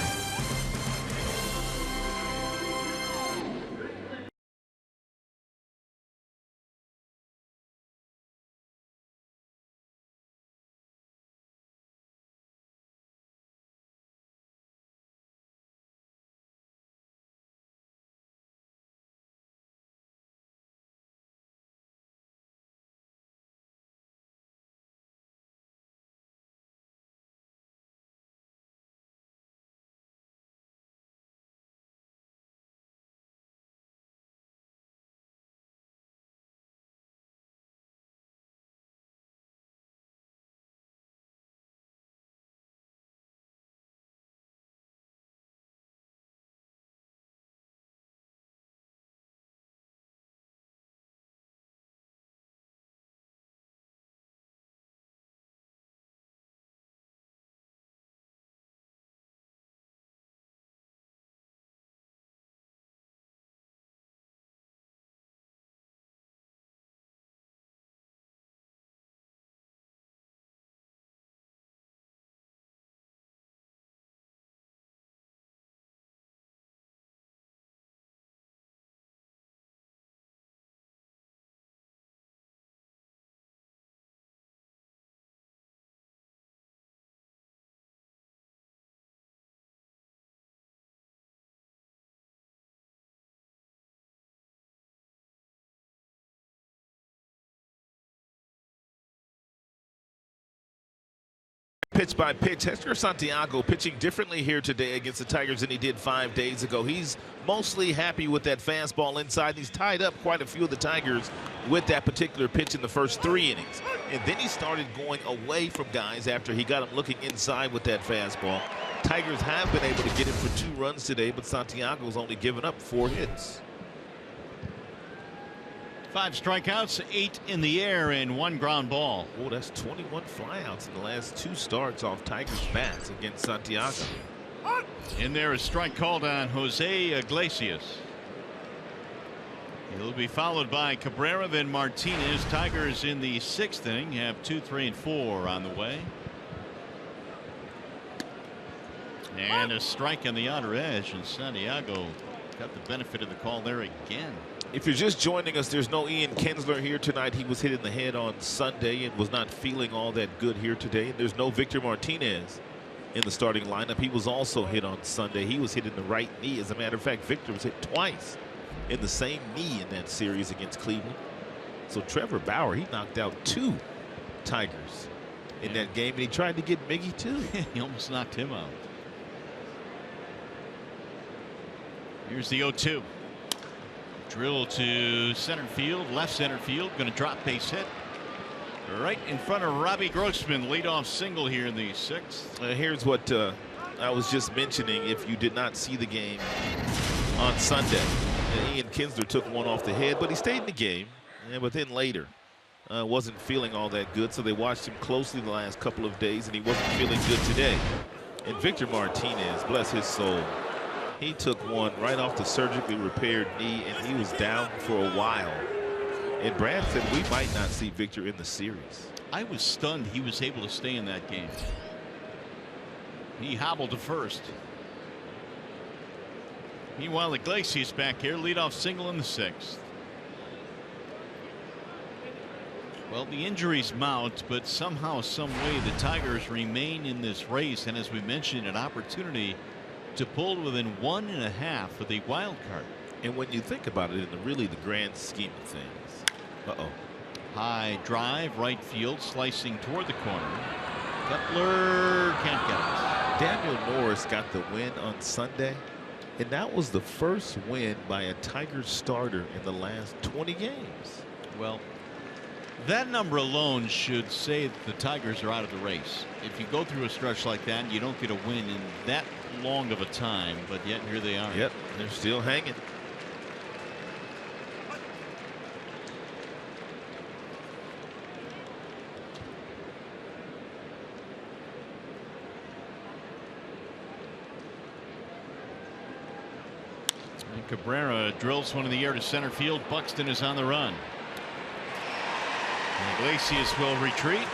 pitch by pitch. Hector Santiago pitching differently here today against the Tigers than he did 5 days ago. He's mostly happy with that fastball inside. He's tied up quite a few of the Tigers with that particular pitch in the first 3 innings. And then he started going away from guys after he got him looking inside with that fastball. Tigers have been able to get him for 2 runs today, but Santiago's only given up 4 hits. 5 strikeouts, 8 in the air, and 1 ground ball. Oh, that's 21 flyouts in the last 2 starts off Tigers bats against Santiago. And there is strike called on Jose Iglesias. He'll be followed by Cabrera, then Martinez. Tigers in the 6th inning have 2, 3, and 4 on the way. And a strike on the outer edge, and Santiago got the benefit of the call there again. If you're just joining us, there's no Ian Kinsler here tonight. He was hit in the head on Sunday and was not feeling all that good here today. There's no Victor Martinez in the starting lineup. He was also hit on Sunday. He was hit in the right knee. As a matter of fact, Victor was hit twice in the same knee in that series against Cleveland. So Trevor Bauer, he knocked out 2 Tigers in that game, and he tried to get Miggy too. He almost knocked him out. Here's the 0-2. Drill to center field, left center field, going to drop base hit right in front of Robbie Grossman. Leadoff single here in the 6th. Here's what I was just mentioning. If you did not see the game on Sunday, Ian Kinsler took one off the head, but he stayed in the game. But then later wasn't feeling all that good, so they watched him closely the last couple of days, and he wasn't feeling good today. And Victor Martinez, bless his soul, he took one right off the surgically repaired knee, and he was down for a while. And Brad said we might not see Victor in the series. I was stunned he was able to stay in that game. He hobbled to first. Meanwhile, Iglesias back here, leadoff single in the 6th. Well, the injuries mount, but somehow, some way, the Tigers remain in this race, and as we mentioned, an opportunity to pull within 1.5 of the wild card. And when you think about it in really the grand scheme of things. High drive, right field, slicing toward the corner. Kepler can't get it. Daniel Norris got the win on Sunday, and that was the first win by a Tigers starter in the last 20 games. Well, that number alone should say that the Tigers are out of the race. If you go through a stretch like that, you don't get a win in that long of a time, but yet here they are. Yep, they're still hanging. And Cabrera drills one in the air to center field. Buxton is on the run. And Iglesias will retreat.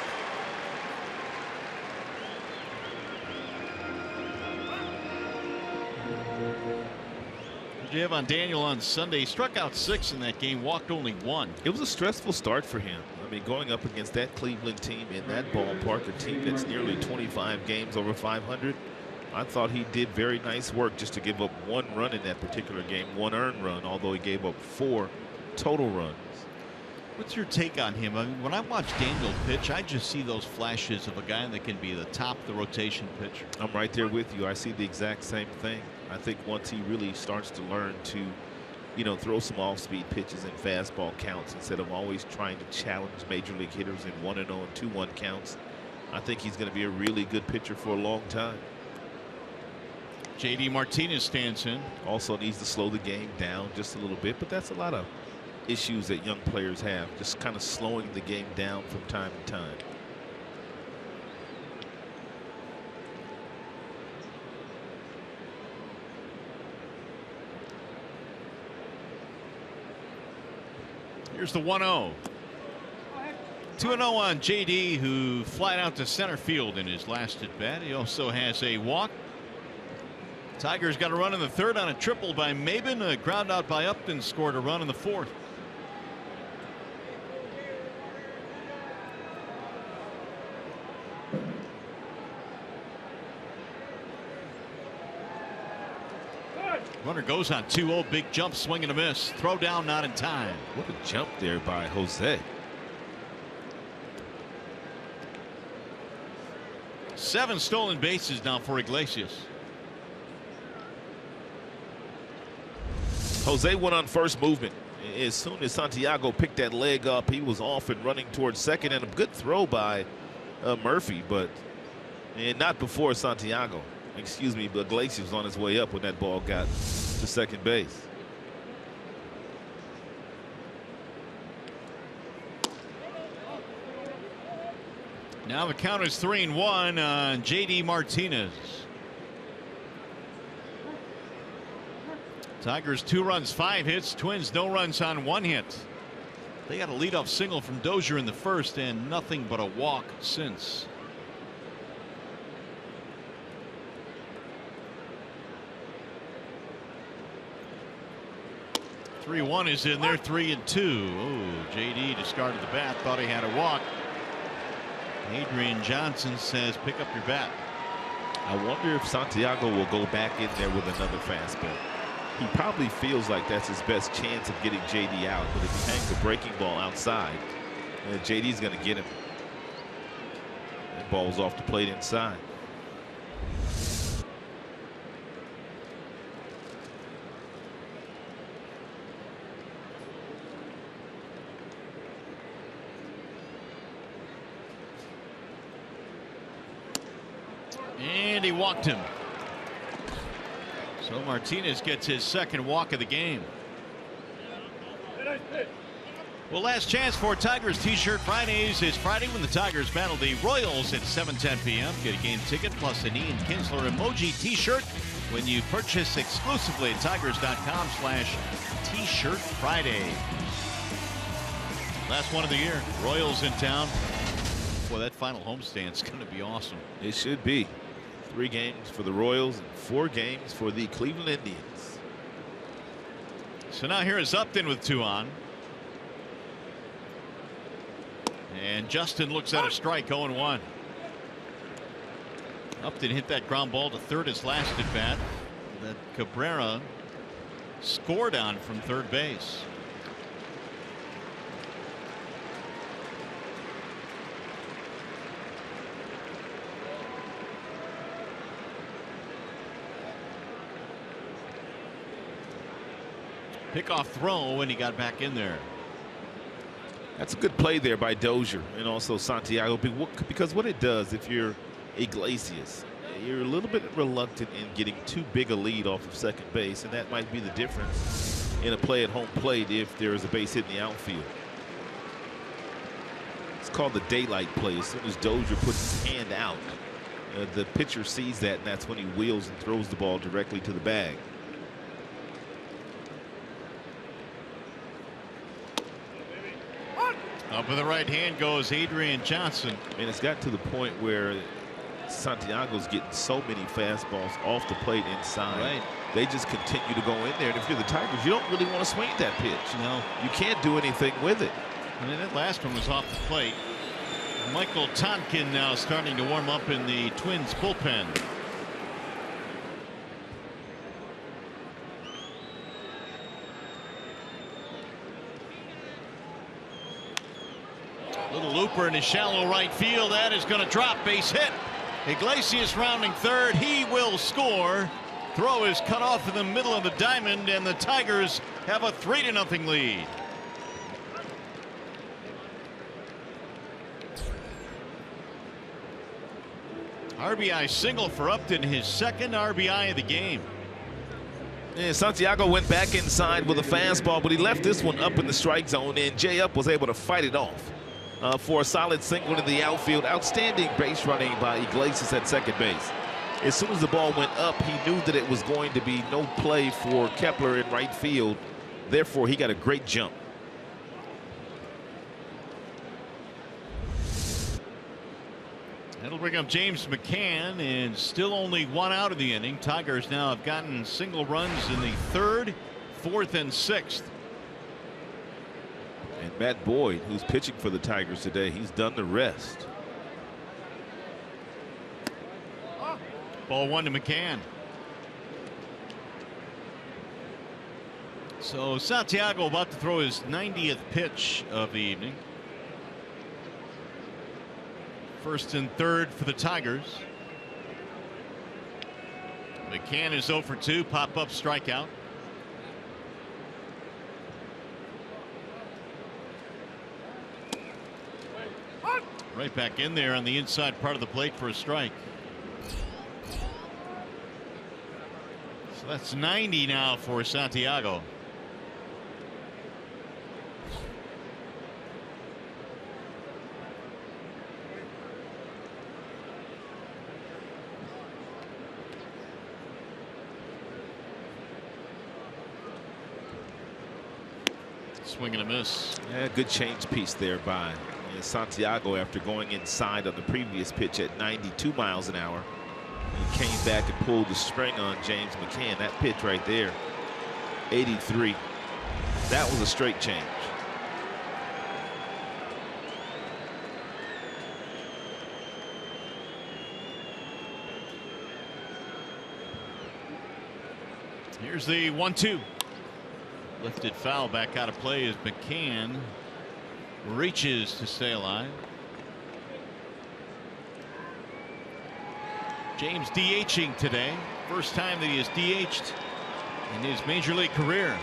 What did you have on Daniel on Sunday? He struck out 6 in that game, walked only 1. It was a stressful start for him. I mean, going up against that Cleveland team in that ballpark, a team that's nearly 25 games over 500. I thought he did very nice work just to give up 1 run in that particular game, 1 earned run, although he gave up 4 total runs. What's your take on him? I mean, when I watch Daniel pitch, I just see those flashes of a guy that can be the top of the rotation pitcher. I'm right there with you. I see the exact same thing. I think once he really starts to learn to, you know, throw some off-speed pitches and fastball counts instead of always trying to challenge major league hitters in 1-0 and 2-1 counts, I think he's going to be a really good pitcher for a long time. JD Martinez stands in. Also needs to slow the game down just a little bit, but that's a lot of issues that young players have, just kind of slowing the game down from time to time. Here's the 1-0. 2-0 on JD, who flied out to center field in his last at bat. He also has a walk. Tigers got a run in the 3rd on a triple by Maben. A ground out by Upton scored a run in the 4th. Runner goes on 2-0. Big jump, swing and a miss. Throw down, not in time. What a jump there by Jose. 7 stolen bases now for Iglesias. Jose went on first movement. As soon as Santiago picked that leg up, he was off and running towards second, and a good throw by Murphy, but not before Santiago. Excuse me, but Iglesias was on his way up when that ball got to second base. Now the count is 3-1 on J.D. Martinez. Tigers 2 runs, 5 hits. Twins no runs on 1 hit. They got a leadoff single from Dozier in the first and nothing but a walk since. Three one is in there. 3-2. Oh, JD discarded the bat. Thought he had a walk. Adrian Johnson says, "Pick up your bat." I wonder if Santiago will go back in there with another fastball. He probably feels like that's his best chance of getting JD out. But if he hangs a breaking ball outside, JD's going to get him. That ball's off the plate inside. And he walked him. So Martinez gets his second walk of the game. Well, last chance for Tigers T-Shirt Fridays is Friday when the Tigers battle the Royals at 7:10 p.m. Get a game ticket plus an Ian Kinsler emoji T-shirt when you purchase exclusively at tigers.com/T-Shirt Friday. Last one of the year. Royals in town. Boy, that final homestand is going to be awesome. It should be. 3 games for the Royals and 4 games for the Cleveland Indians. So now here is Upton with 2 on. And Justin looks at a strike, 0-1. Upton hit that ground ball to third his last at bat that Cabrera scored on from third base. Pickoff throw when he got back in there. That's a good play there by Dozier and also Santiago, because what it does, if you're Iglesias, you're a little bit reluctant in getting too big a lead off of second base, and that might be the difference in a play at home plate if there is a base hit in the outfield. It's called the daylight play. As soon as Dozier puts his hand out, the pitcher sees that, and that's when he wheels and throws the ball directly to the bag. Up with the right hand goes Adrian Johnson. And it's got to the point where Santiago's getting so many fastballs off the plate inside. Right. They just continue to go in there. And if you're the Tigers, you don't really want to swing at that pitch. No. You can't do anything with it. And then that last one was off the plate. Michael Tonkin now starting to warm up in the Twins bullpen. Little looper in his shallow right field. That is going to drop. Base hit. Iglesias rounding third. He will score. Throw is cut off in the middle of the diamond, and the Tigers have a 3-0 lead. RBI single for Upton, his second RBI of the game. And Santiago went back inside with a fastball, but he left this one up in the strike zone, and Jay Up was able to fight it off for a solid single in the outfield. Outstanding base running by Iglesias at second base. As soon as the ball went up, he knew that it was going to be no play for Kepler in right field. Therefore, he got a great jump. That'll bring up James McCann, and still only 1 out of the inning. Tigers now have gotten single runs in the 3rd, 4th, and 6th. And Matt Boyd, who's pitching for the Tigers today, he's done the rest. Ball 1 to McCann. So Santiago about to throw his 90th pitch of the evening. 1st and 3rd for the Tigers. McCann is 0 for 2, pop-up strikeout. Right back in there on the inside part of the plate for a strike. So that's 90 now for Santiago. Swing and a miss. Yeah, good change piece there by Santiago after going inside on the previous pitch at 92 miles an hour. He came back and pulled the string on James McCann. That pitch right there, 83. That was a straight change. Here's the 1-2. Lifted foul back out of play as McCann reaches to stay alive. James DHing today. First time that he has DH'd in his major league career.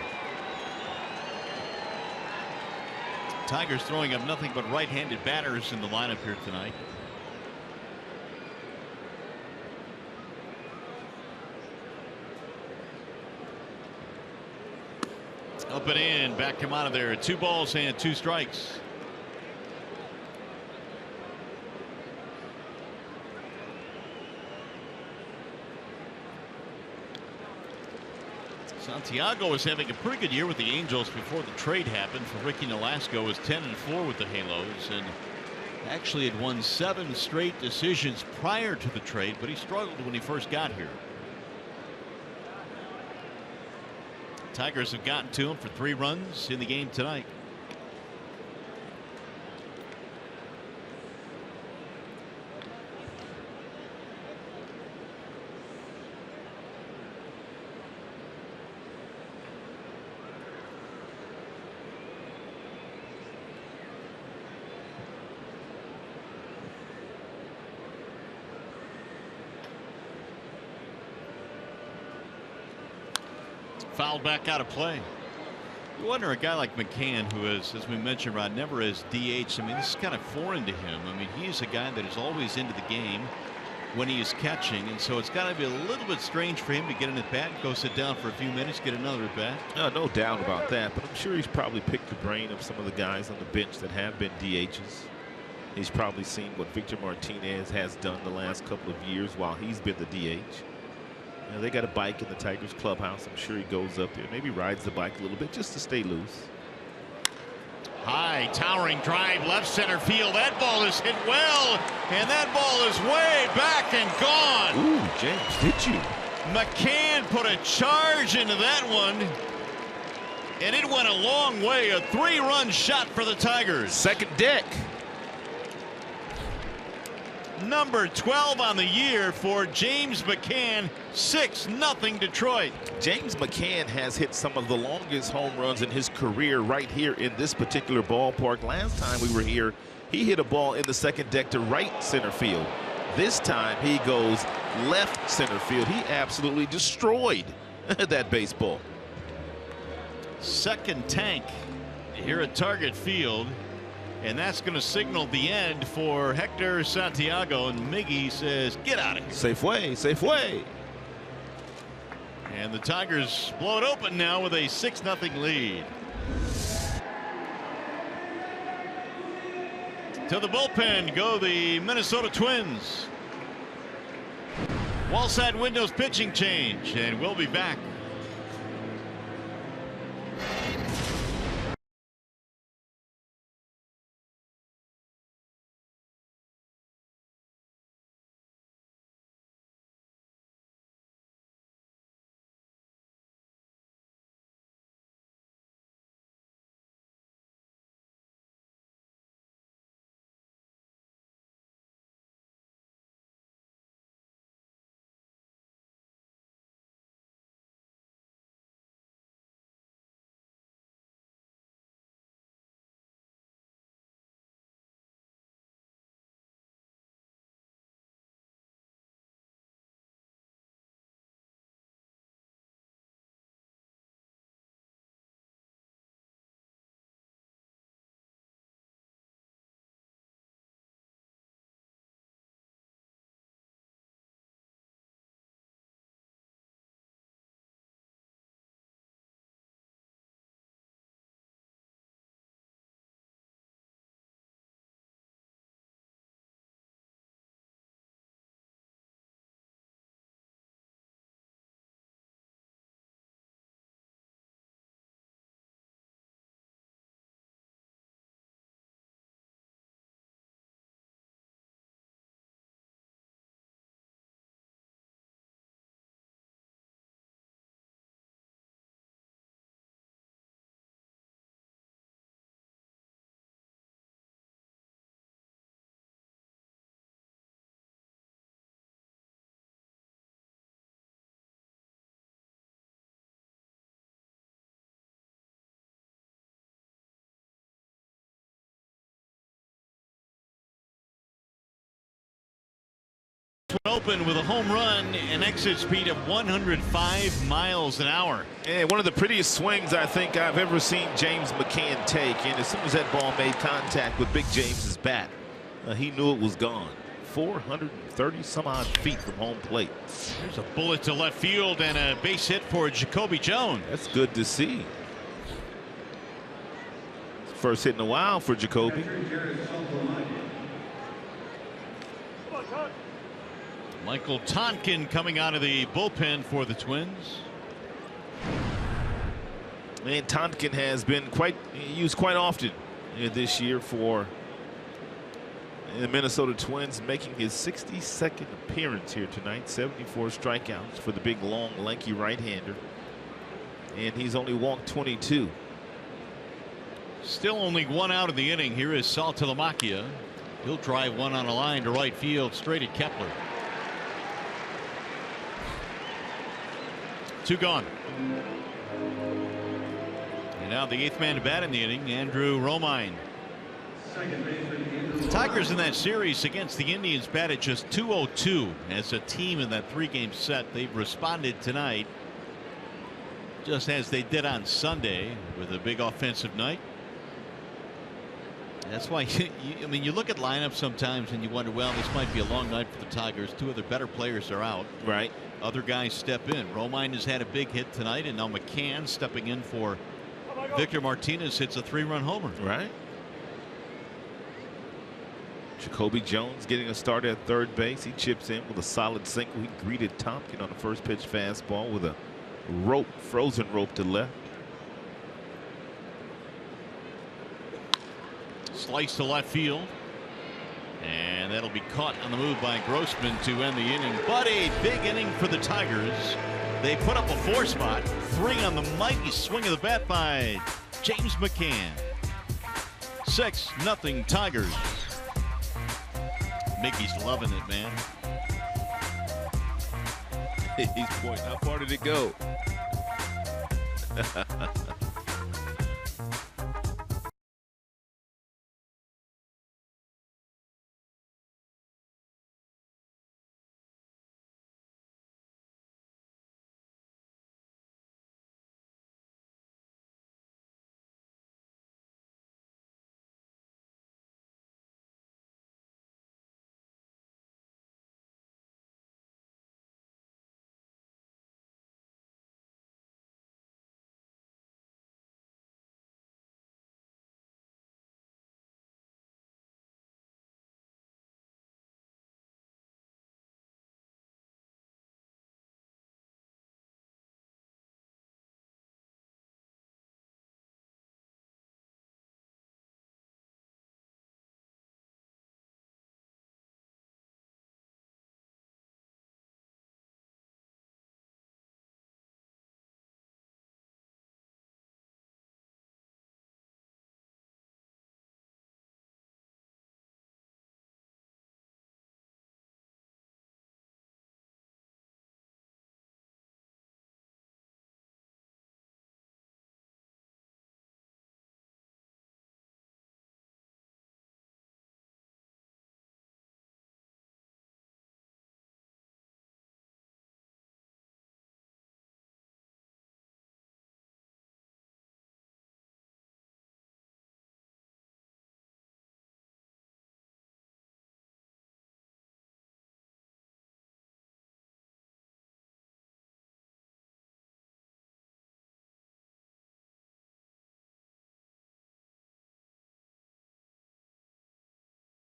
Tigers throwing up nothing but right-handed batters in the lineup here tonight. Up and in, back him out of there. 2 balls and 2 strikes. Santiago is having a pretty good year with the Angels before the trade happened. For Ricky Nolasco was 10-4 with the Halos and actually had won 7 straight decisions prior to the trade, but he struggled when he first got here. Tigers have gotten to him for 3 runs in the game tonight. Fouled back out of play. You wonder, a guy like McCann, who is, as we mentioned, Rod, never has DH. I mean, this is kind of foreign to him. I mean, he's a guy that is always into the game when he is catching, and so it's got to be a little bit strange for him to get in at bat, go sit down for a few minutes, get another at bat. No doubt about that, but I'm sure he's probably picked the brain of some of the guys on the bench that have been DHs. He's probably seen what Victor Martinez has done the last couple of years while he's been the DH. You know, they got a bike in the Tigers clubhouse. I'm sure he goes up there, maybe rides the bike a little bit just to stay loose. High towering drive, left center field. That ball is hit well, and that ball is way back and gone. Ooh, James, did you? McCann put a charge into that one, and it went a long way. A 3-run shot for the Tigers. Second deck. Number 12 on the year for James McCann. 6-0 Detroit. James McCann has hit some of the longest home runs in his career right here in this particular ballpark. Last time we were here, he hit a ball in the second deck to right center field. This time he goes left center field. He absolutely destroyed that baseball. Second tank here at Target Field. And that's going to signal the end for Hector Santiago. And Miggy says, get out of here. Safe way, safe way. And the Tigers blow it open now with a 6-0 lead. To the bullpen go the Minnesota Twins. Wallside Windows pitching change, and we'll be back. one open with a home run and exit speed of 105 miles an hour. And one of the prettiest swings I think I've ever seen James McCann take. And as soon as that ball made contact with Big James's bat, he knew it was gone. 430 some odd feet from home plate. There's a bullet to left field and a base hit for Jacoby Jones. That's good to see. First hit in a while for Jacoby. Michael Tonkin coming out of the bullpen for the Twins. And Tonkin has been used quite often this year for the Minnesota Twins, making his 62nd appearance here tonight. 74 strikeouts for the big, long, lanky right-hander. And he's only walked 22. Still only one out of the inning. Here is Saltalamacchia. He'll drive one on a line to right field, straight at Kepler. 2 gone. And now the 8th man to bat in the inning, Andrew Romine. The Tigers in that series against the Indians batted just .202 as a team in that 3-game set. They've responded tonight just as they did on Sunday with a big offensive night. That's why I mean, you look at lineups sometimes and you wonder, well, this might be a long night for the Tigers. 2 of their better players are out. Right. Other guys step in. Romine has had a big hit tonight, and now McCann stepping in for Victor Martinez hits a 3-run homer. Right. Jacoby Jones getting a start at third base. He chips in with a solid single. He greeted Tompkin on the first pitch fastball with a frozen rope to left. Slice to left field. And that'll be caught on the move by Grossman to end the inning. But a big inning for the Tigers. They put up a 4 spot. 3 on the mighty swing of the bat by James McCann. 6-0 Tigers. Mickey's loving it, man. He's pointing. How far did it go?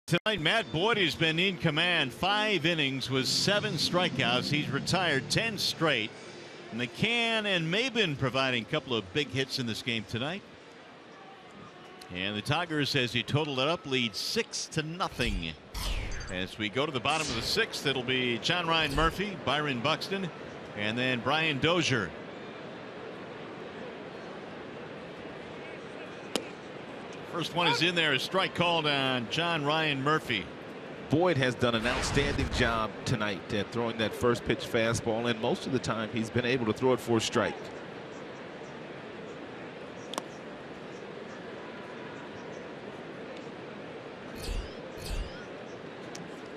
Tonight, Matt Boyd has been in command. 5 innings with 7 strikeouts. He's retired 10 straight. McCann and Maben providing a couple of big hits in this game tonight. And the Tigers, as he totaled it up, lead 6-0. As we go to the bottom of the 6th, it'll be John Ryan Murphy, Byron Buxton, and then Brian Dozier. First one is in there. A strike called on John Ryan Murphy. Boyd has done an outstanding job tonight at throwing that first pitch fastball, and most of the time he's been able to throw it for a strike.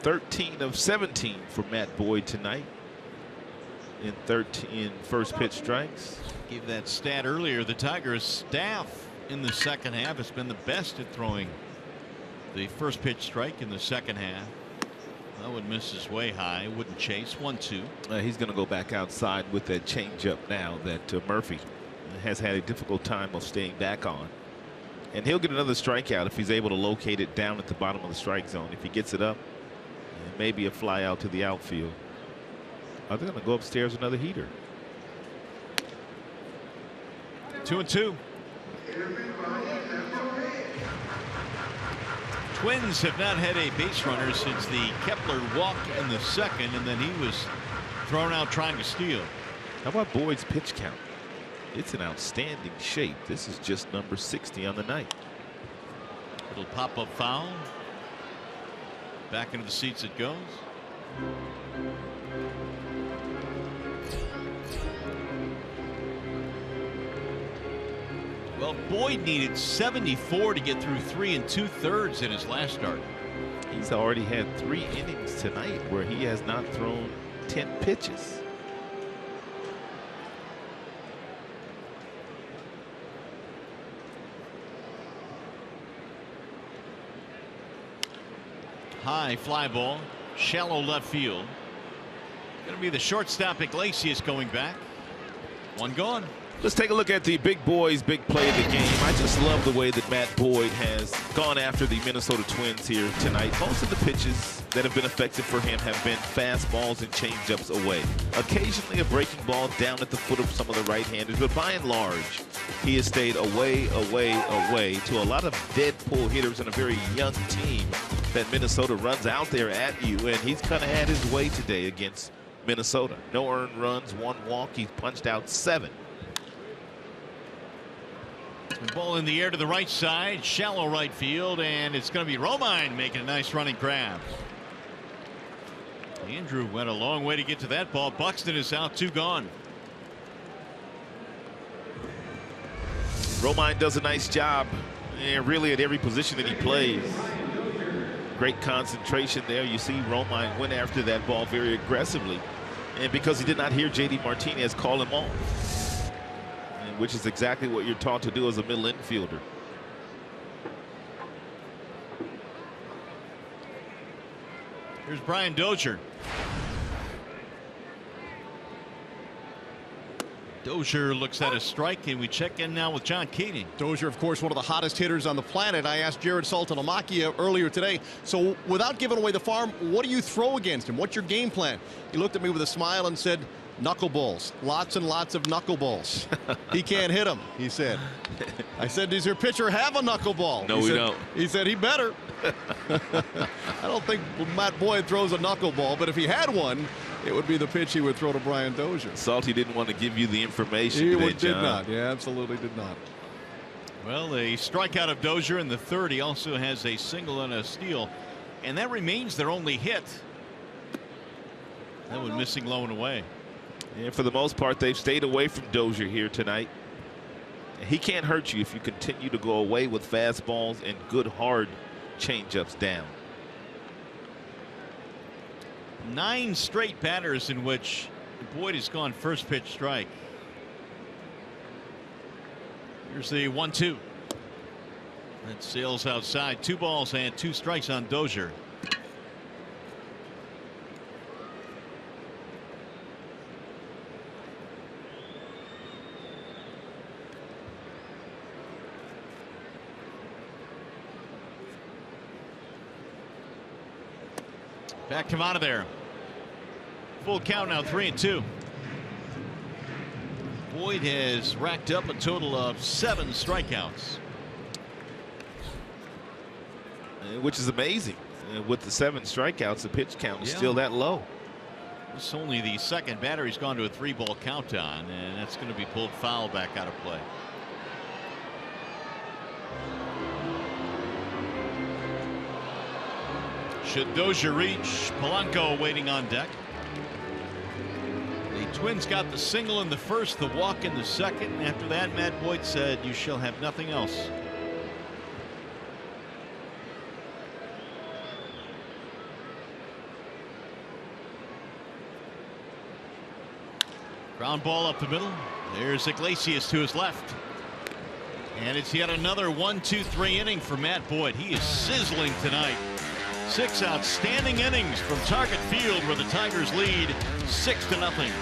13 of 17 for Matt Boyd tonight in 13 first pitch strikes. Gave that stat earlier. The Tigers staff in the second half has been the best at throwing the first pitch strike in the second half. That one misses way high. Wouldn't chase. 1-2. He's going to go back outside with that changeup now that Murphy has had a difficult time of staying back on. And he'll get another strikeout if he's able to locate it down at the bottom of the strike zone. If he gets it up, maybe a fly out to the outfield. Are they going to go upstairs another heater? 2-2. Twins have not had a base runner since the Kepler walk in the second, and then he was thrown out trying to steal. How about Boyd's pitch count? It's in outstanding shape. This is just number 60 on the night. Little pop-up foul. Back into the seats it goes. Well, Boyd needed 74 to get through 3 2/3 in his last start. He's already had 3 innings tonight where he has not thrown 10 pitches. High fly ball, shallow left field. Going to be the shortstop Iglesias going back. One gone. Let's take a look at the big boys' big play of the game. I just love the way that Matt Boyd has gone after the Minnesota Twins here tonight. Most of the pitches that have been effective for him have been fastballs and changeups away. Occasionally a breaking ball down at the foot of some of the right-handers, but by and large, he has stayed away to a lot of dead pull hitters and a very young team that Minnesota runs out there at you, and he's kind of had his way today against Minnesota. No earned runs, 1 walk. He's punched out 7. The ball in the air to the right side, shallow right field, and it's going to be Romine making a nice running grab. Andrew went a long way to get to that ball. Buxton is out, 2 gone. Romine does a nice job, and really at every position that he plays. Great concentration there. You see Romine went after that ball very aggressively, and because he did not hear J.D. Martinez call him off, which is exactly what you're taught to do as a middle infielder. Here's Brian Dozier. Dozier looks at a strike, and we check in now with John Keating. Dozier, of course, one of the hottest hitters on the planet. I asked Jared Saltalamacchia earlier today, so without giving away the farm, what do you throw against him? What's your game plan? He looked at me with a smile and said, knuckleballs. Lots and lots of knuckleballs. He can't hit them, he said. I said, does your pitcher have a knuckleball? No, we don't. He said he better. I don't think Matt Boyd throws a knuckleball, but if he had one, it would be the pitch he would throw to Brian Dozier. Salty didn't want to give you the information. He did not. Yeah, absolutely did not. Well, a strikeout of Dozier in the third. He also has a single and a steal, and that remains their only hit. That one missing low and away. And for the most part, they've stayed away from Dozier here tonight. He can't hurt you if you continue to go away with fastballs and good hard changeups down. 9 straight batters in which Boyd has gone first pitch strike. Here's the 1-2. That sails outside. 2 balls and 2 strikes on Dozier. Back him out of there. Full count now, 3-2. Boyd has racked up a total of 7 strikeouts. Which is amazing. With the 7 strikeouts, the pitch count is still that low. It's only the second batter he's gone to a 3-ball count on, and that's going to be pulled foul back out of play. Should Dozier reach, Polanco waiting on deck. The Twins got the single in the first, the walk in the second. After that, Matt Boyd said, "You shall have nothing else." Ground ball up the middle. There's Iglesias to his left. And it's yet another 1-2-3 inning for Matt Boyd. He is sizzling tonight. 6 outstanding innings from Target Field where the Tigers lead 6-0.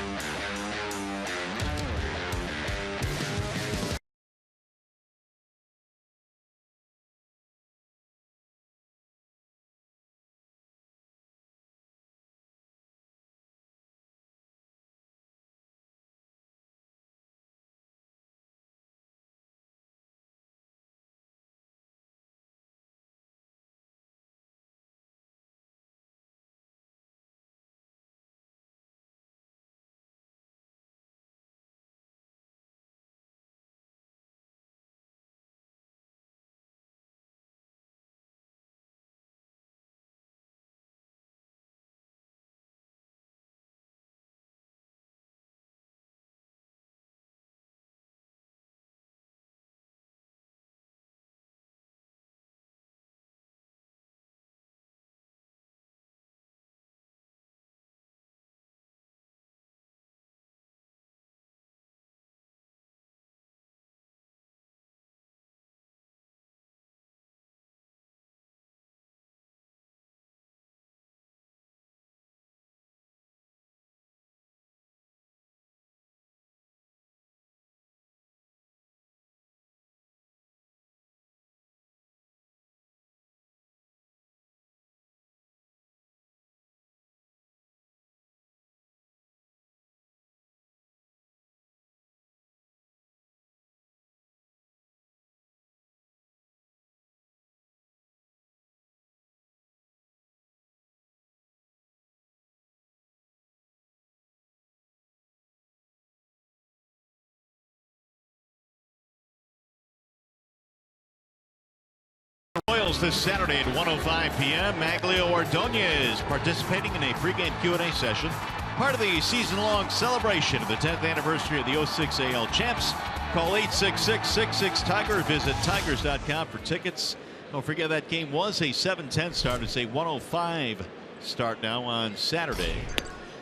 Royals this Saturday at 1:05 p.m. Maglio Ordonez participating in a pregame Q&A session, part of the season-long celebration of the 10th anniversary of the 06 AL Champs. Call 866-66-TIGER. Visit tigers.com for tickets. Don't forget that game was a 7:10 start. It's a 1:05 start now on Saturday.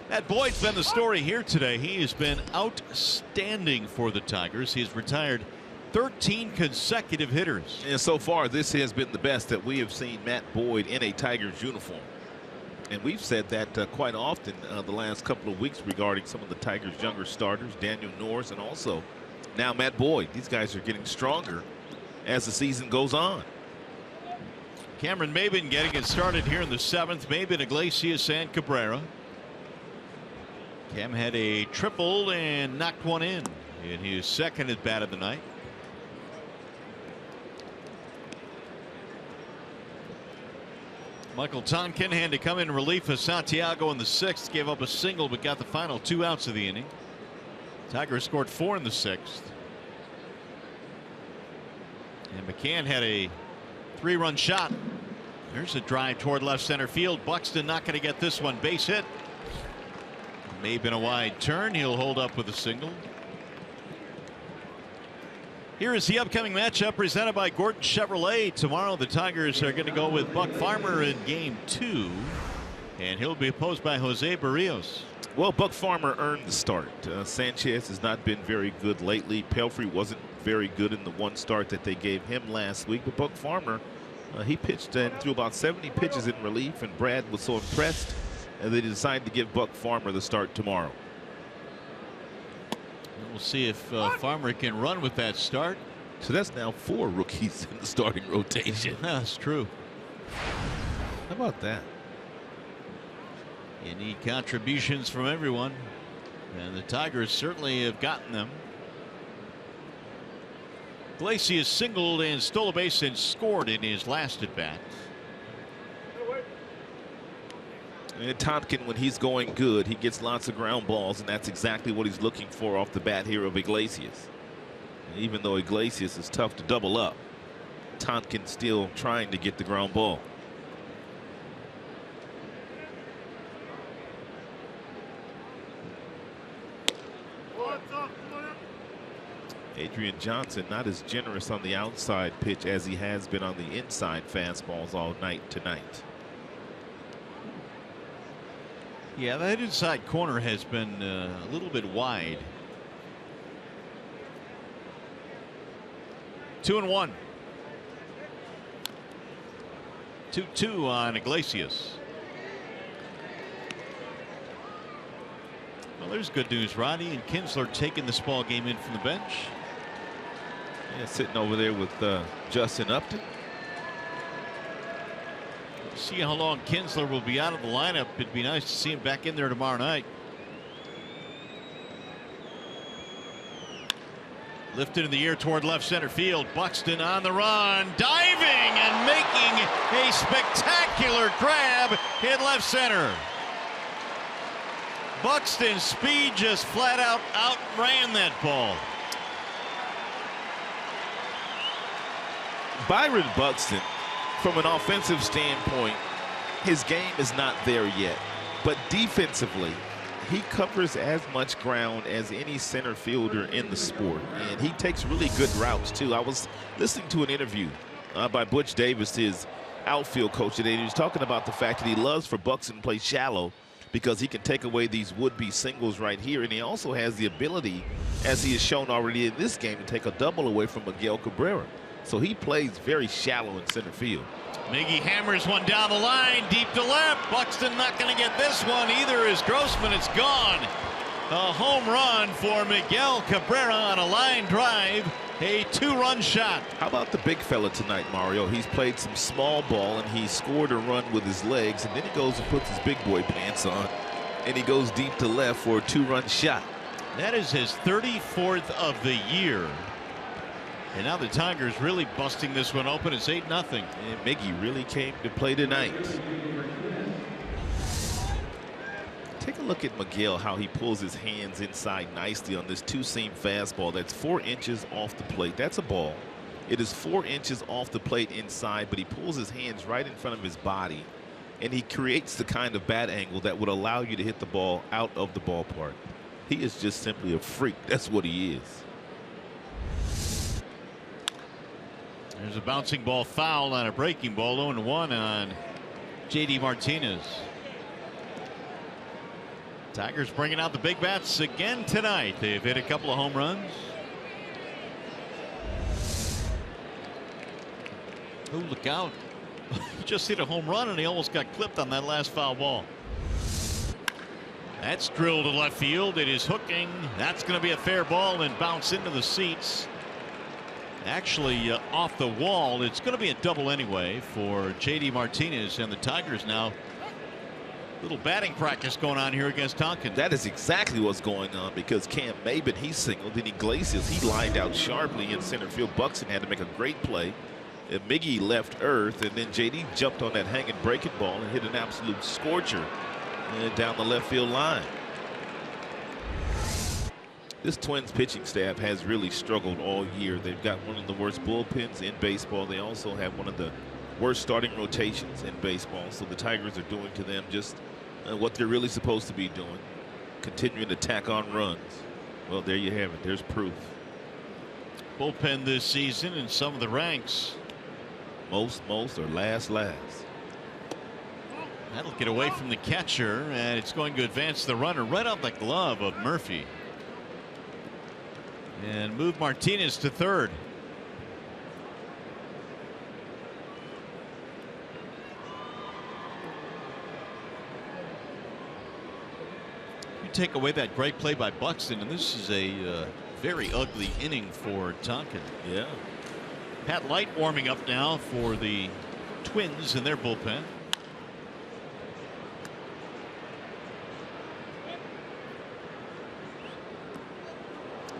Matt Boyd's been the story here today. He has been outstanding for the Tigers. He's retired 13 consecutive hitters. And so far, this has been the best that we have seen Matt Boyd in a Tigers uniform. And we've said that quite often the last couple of weeks regarding some of the Tigers' younger starters, Daniel Norris, and also now Matt Boyd. These guys are getting stronger as the season goes on. Cameron Maybin getting it started here in the 7th. Maybin, Iglesias, and Cabrera. Cam had a triple and knocked one in his second at bat of the night. Michael Tonkin had to come in relief of Santiago in the 6th. Gave up a single but got the final 2 outs of the inning. Tigers scored 4 in the 6th. And McCann had a 3-run shot. There's a drive toward left center field. Buxton not going to get this one. Base hit. May have been a wide turn. He'll hold up with a single. Here is the upcoming matchup presented by Gordon Chevrolet. Tomorrow the Tigers are going to go with Buck Farmer in game 2. And he'll be opposed by Jose Barrios. Well, Buck Farmer earned the start. Sanchez has not been very good lately. Pelfrey wasn't very good in the one start that they gave him last week. But Buck Farmer, he pitched and threw about 70 pitches in relief. And Brad was so impressed that they decided to give Buck Farmer the start tomorrow. We'll see if Farmer can run with that start. So that's now 4 rookies in the starting rotation. That's true. How about that? You need contributions from everyone, and the Tigers certainly have gotten them. Iglesias singled and stole a base and scored in his last at bat. And Tonkin, when he's going good, he gets lots of ground balls, and that's exactly what he's looking for off the bat here of Iglesias. And even though Iglesias is tough to double up, Tonkin still trying to get the ground ball. Adrian Johnson not as generous on the outside pitch as he has been on the inside fastballs all night tonight. Yeah, that inside corner has been a little bit wide. 2-1. 2-2 on Iglesias. Well, there's good news. Roddy and Kinsler taking this ball game in from the bench. Yeah, sitting over there with Justin Upton. See how long Kinsler will be out of the lineup. It'd be nice to see him back in there tomorrow night. Lifted in the air toward left center field. Buxton on the run, diving and making a spectacular grab in left center. Buxton's speed just flat out outran that ball. Byron Buxton, from an offensive standpoint, his game is not there yet. But defensively, he covers as much ground as any center fielder in the sport. And he takes really good routes, too. I was listening to an interview by Butch Davis, his outfield coach today. He was talking about the fact that he loves for Buxton to play shallow because he can take away these would-be singles right here. And he also has the ability, as he has shown already in this game, to take a double away from Miguel Cabrera. So he plays very shallow in center field. Miggy hammers one down the line, deep to left. Buxton not going to get this one either as Grossman. It's gone. A home run for Miguel Cabrera on a line drive. A 2-run shot. How about the big fella tonight, Mario? He's played some small ball and he scored a run with his legs, and then he goes and puts his big boy pants on and he goes deep to left for a 2-run shot. That is his 34th of the year. And now the Tigers really busting this one open. It's 8-0. And Miggy really came to play tonight. Take a look at Miguel, how he pulls his hands inside nicely on this two-seam fastball that's 4 inches off the plate. That's a ball. It is 4 inches off the plate inside, but he pulls his hands right in front of his body, and he creates the kind of bat angle that would allow you to hit the ball out of the ballpark. He is just simply a freak. That's what he is. There's a bouncing ball foul on a breaking ball. 0-1 on JD Martinez. Tigers bringing out the big bats again tonight. They've hit a couple of home runs. Oh, look out. He just hit a home run and he almost got clipped on that last foul ball. That's drilled to left field. It is hooking. That's going to be a fair ball and bounce into the seats. Actually off the wall. It's going to be a double anyway for JD Martinez, and the Tigers now little batting practice going on here against Tonkin. That is exactly what's going on, because Cam Maben, he singled, and Iglesias, he lined out sharply in center field. Buxton had to make a great play, and Miggy left earth, and then JD jumped on that hanging breaking ball and hit an absolute scorcher down the left field line. This Twins pitching staff has really struggled all year. They've got one of the worst bullpens in baseball. They also have one of the worst starting rotations in baseball. So the Tigers are doing to them just what they're really supposed to be doing, continuing to tack on runs. Well, there you have it. There's proof. Bullpen this season in some of the ranks. Most or last. That'll get away from the catcher, and it's going to advance the runner right off the glove of Murphy. And move Martinez to third. You take away that great play by Buxton, and this is a very ugly inning for Tonkin. Yeah. Pat Light warming up now for the Twins in their bullpen.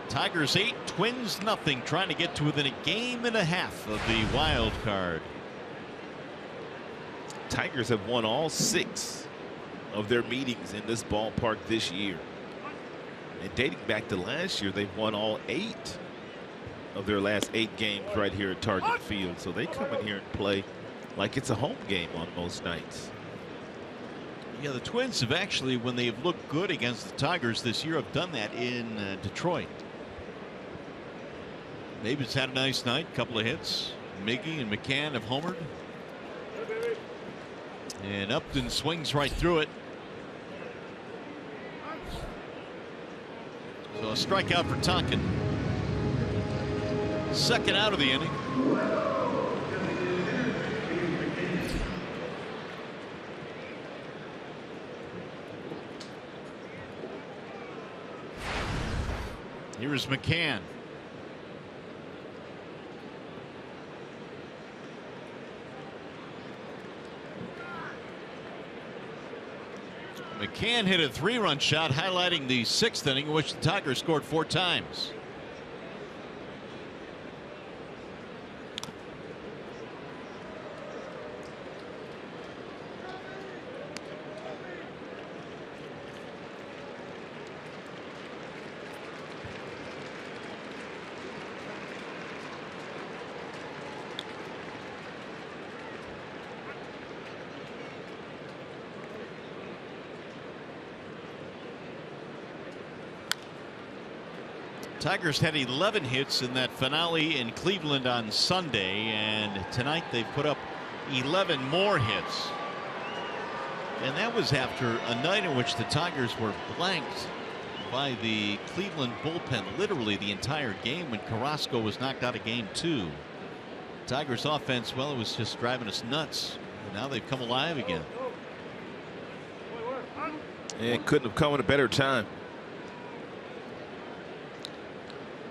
Tigers 8, Twins nothing, trying to get to within a game and a half of the wild card. Tigers have won all 6 of their meetings in this ballpark this year. And dating back to last year, they've won all 8 of their last 8 games right here at Target Field. So they come in here and play like it's a home game on most nights. Yeah, the Twins have actually, when they've looked good against the Tigers this year, have done that in Detroit. Maben's had a nice night, couple of hits. Miggy and McCann have homered. And Upton swings right through it. So a strikeout for Tonkin. Second out of the inning. Here's McCann. McCann hit a 3-run shot, highlighting the 6th inning in which the Tigers scored 4 times. Tigers had 11 hits in that finale in Cleveland on Sunday, and tonight they've put up 11 more hits. And that was after a night in which the Tigers were blanked by the Cleveland bullpen literally the entire game when Carrasco was knocked out of game 2. Tigers offense, well, it was just driving us nuts. And now they've come alive again. It couldn't have come at a better time.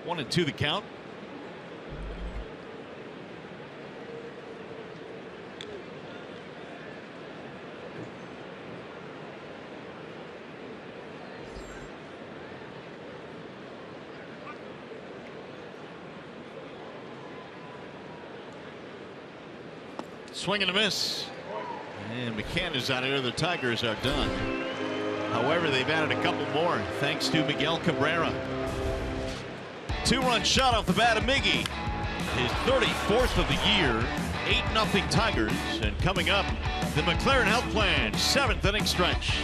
1-2 the count. Swing and a miss. And McCann is out of there. The Tigers are done. However, they've added a couple more thanks to Miguel Cabrera. 2-run shot off the bat of Miggy. His 34th of the year. 8-0 Tigers. And coming up, the McLaren Health Plan 7th inning stretch.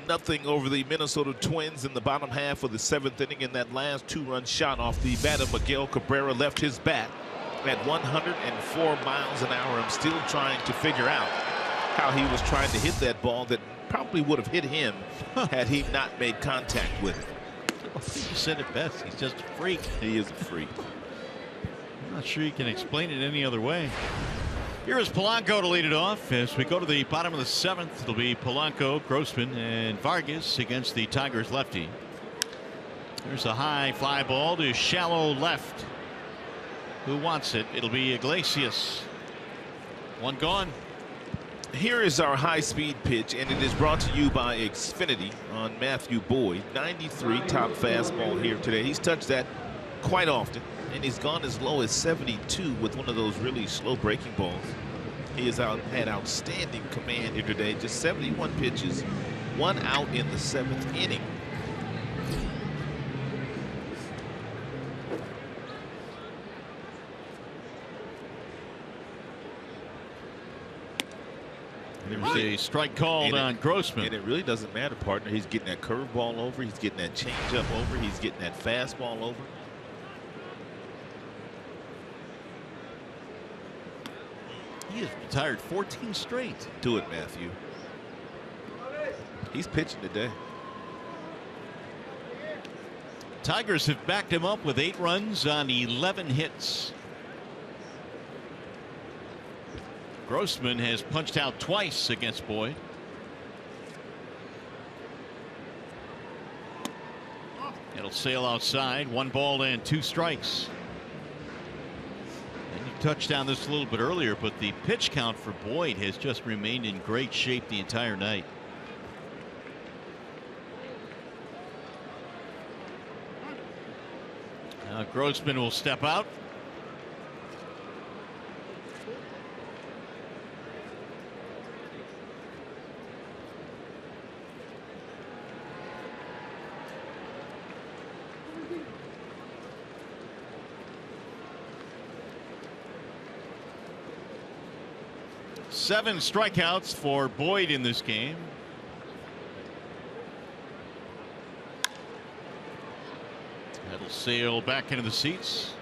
Nothing over the Minnesota Twins in the bottom half of the 7th inning, in that last 2-run shot off the bat of Miguel Cabrera left his bat at 104 miles an hour. I'm still trying to figure out how he was trying to hit that ball that probably would have hit him had he not made contact with it. I think you said it best. He's just a freak. He is a freak. I'm not sure you can explain it any other way. Here is Polanco to lead it off. As we go to the bottom of the 7th, it'll be Polanco, Grossman, and Vargas against the Tigers lefty. There's a high fly ball to shallow left. Who wants it? It'll be Iglesias. One gone. Here is our high-speed pitch, and it is brought to you by Xfinity on Matthew Boyd. 93 top fastball here today. He's touched that quite often, and he's gone as low as 72 with one of those really slow breaking balls. He has had outstanding command here today. Just 71 pitches, 1 out in the 7th inning. There's a strike called on Grossman. And it really doesn't matter, partner. He's getting that curveball over. He's getting that changeup over. He's getting that fastball over. He has retired 14 straight. Do it, Matthew. He's pitching today. Tigers have backed him up with 8 runs on 11 hits. Grossman has punched out twice against Boyd. It'll sail outside. 1 ball and 2 strikes. And you touched on this a little bit earlier, but the pitch count for Boyd has just remained in great shape the entire night. Now Grossman will step out. Seven strikeouts for Boyd in this game. That'll sail back into the seats.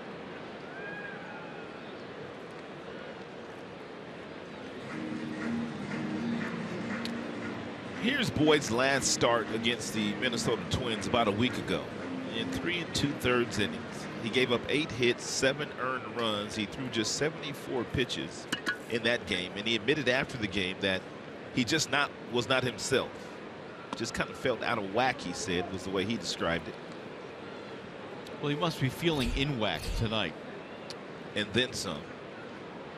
Here's Boyd's last start against the Minnesota Twins about a week ago. In 3 2/3 innings, he gave up 8 hits, 7 earned runs. He threw just 74 pitches in that game, and he admitted after the game that he just was not himself. Just kind of felt out of whack, he said, was the way he described it. Well, he must be feeling in whack tonight. And then some.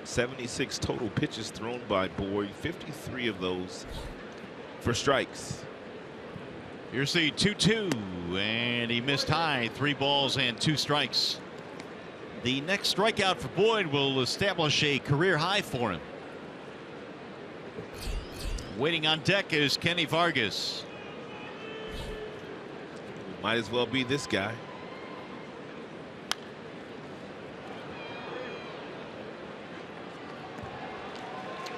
76 total pitches thrown by Boyd, 53 of those for strikes. Here's the 2-2, and he missed high. 3 balls and 2 strikes. The next strikeout for Boyd will establish a career high for him. Waiting on deck is Kenny Vargas. Might as well be this guy.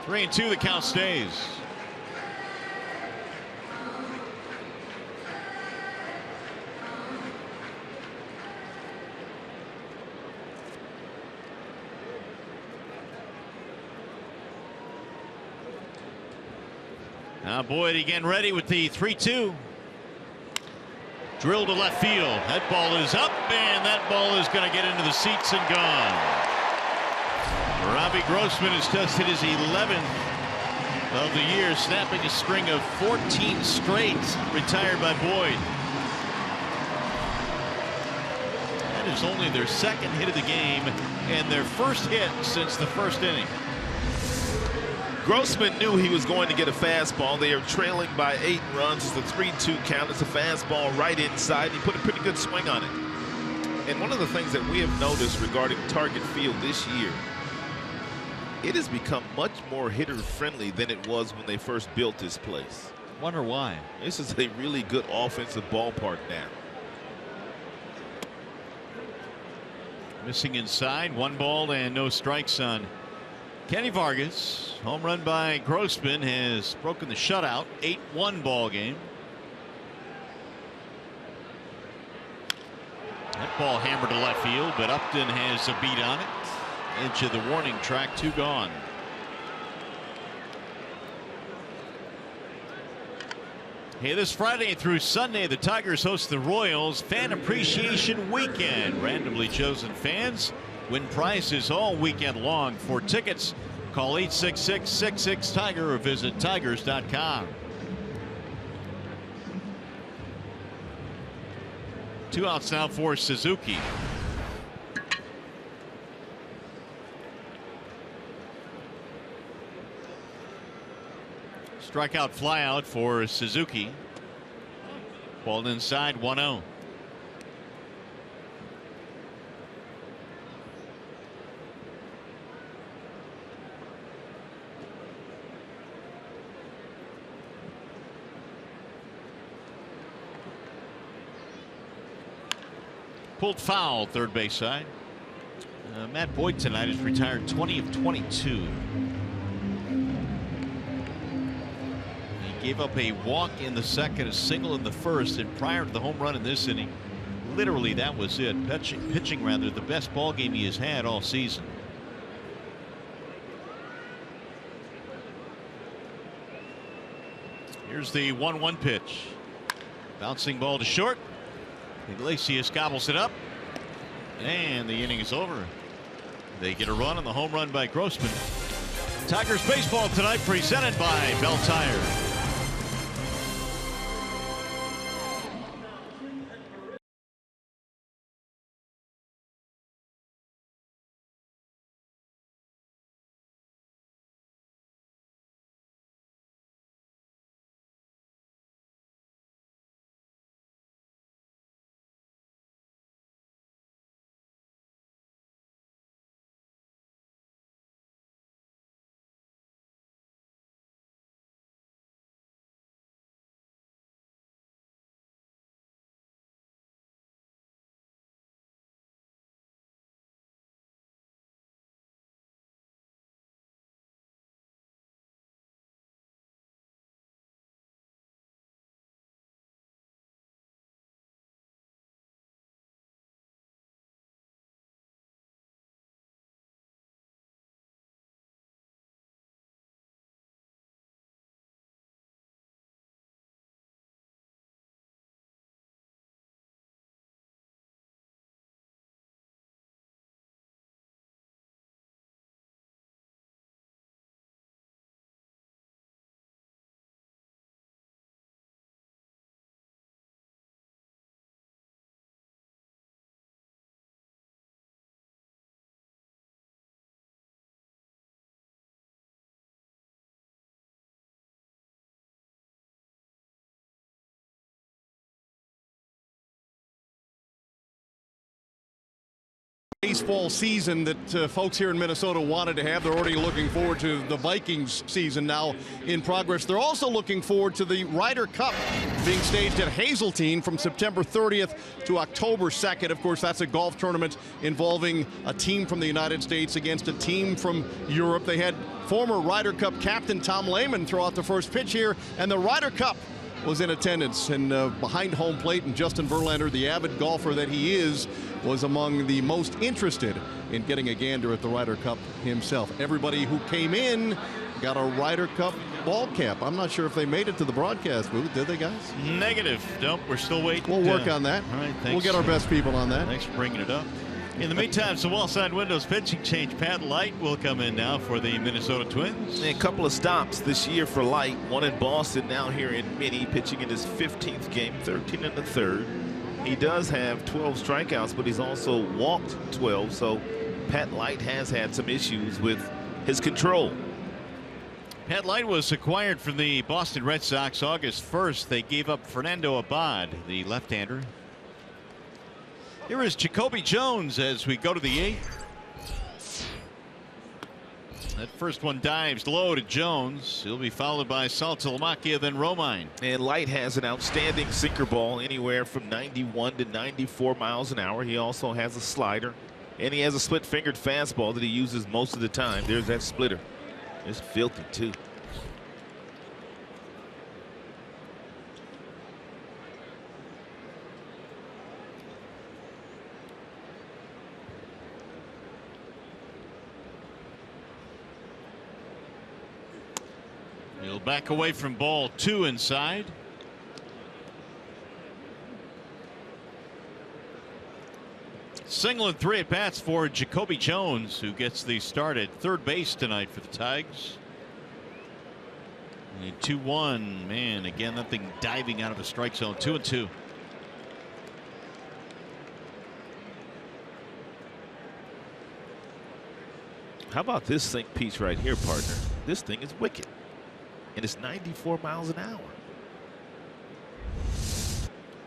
Three and 2, the count stays. Now Boyd again ready with the 3-2. Drilled to left field. That ball is up, and that ball is going to get into the seats and gone. Robbie Grossman has just hit his 11th of the year, snapping a string of 14 straight, retired by Boyd. That is only their 2nd hit of the game and their first hit since the 1st inning. Grossman knew he was going to get a fastball. They are trailing by 8 runs. It's a 3-2 count. It's a fastball right inside. He put a pretty good swing on it. And one of the things that we have noticed regarding Target Field this year, it has become much more hitter friendly than it was when they first built this place. Wonder why. This is a really good offensive ballpark now. Missing inside. 1 ball and no strikes on Kenny Vargas. Home run by Grossman has broken the shutout. 8-1 ball game. That ball hammered to left field, but Upton has a beat on it. Edge of the warning track, 2 gone. Hey, this Friday through Sunday, the Tigers host the Royals Fan Appreciation Weekend. Randomly chosen fans win prizes all weekend long. For tickets, call 866-66-TIGER or visit tigers.com. 2 outs now for Suzuki. Strikeout flyout for Suzuki. Ball inside, 1-0. Pulled foul, third base side. Matt Boyd tonight has retired 20 of 22. He gave up a walk in the second, a single in the first, and prior to the home run in this inning, literally that was it. Pitching rather, the best ball game he has had all season. Here's the 1-1 pitch. Bouncing ball to short. Iglesias gobbles it up. And the inning is over. They get a run on the home run by Grossman. Tigers baseball tonight presented by Bell Tire. Baseball season that folks here in Minnesota wanted to have. They're already looking forward to the Vikings season now in progress. They're also looking forward to the Ryder Cup being staged at Hazeltine from September 30th to October 2nd. Of course, that's a golf tournament involving a team from the United States against a team from Europe. They had former Ryder Cup captain Tom Lehman throw out the first pitch here, and the Ryder Cup was in attendance, and behind home plate, and Justin Verlander, the avid golfer that he is, was among the most interested in getting a gander at the Ryder Cup himself. Everybody who came in got a Ryder Cup ball cap. I'm not sure if they made it to the broadcast booth. Did they, guys? Negative. Nope, we're still waiting. We'll work on that. All right, thanks. We'll get our best people on that. Thanks for bringing it up. In the meantime, some Wallside Windows pitching change. Pat Light will come in now for the Minnesota Twins. A couple of stops this year for Light. One in Boston, now here in Minnie, pitching in his 15th game, 13 in the third. He does have 12 strikeouts, but he's also walked 12. So Pat Light has had some issues with his control. Pat Light was acquired from the Boston Red Sox August 1st. They gave up Fernando Abad, the left-hander. Here is Jacoby Jones as we go to the 8th. That first one dives low to Jones. He'll be followed by Saltalamacchia, then Romine. And Light has an outstanding sinker ball, anywhere from 91 to 94 miles an hour. He also has a slider, and he has a split-fingered fastball that he uses most of the time. There's that splitter. It's filthy, too. He'll back away from ball 2 inside. Single and 3 at bats for Jacoby Jones, who gets the start at third base tonight for the Tigers. 2-1, man, again, that thing diving out of the strike zone. 2-2. How about this sink piece right here, partner? This thing is wicked. And it's 94 miles an hour.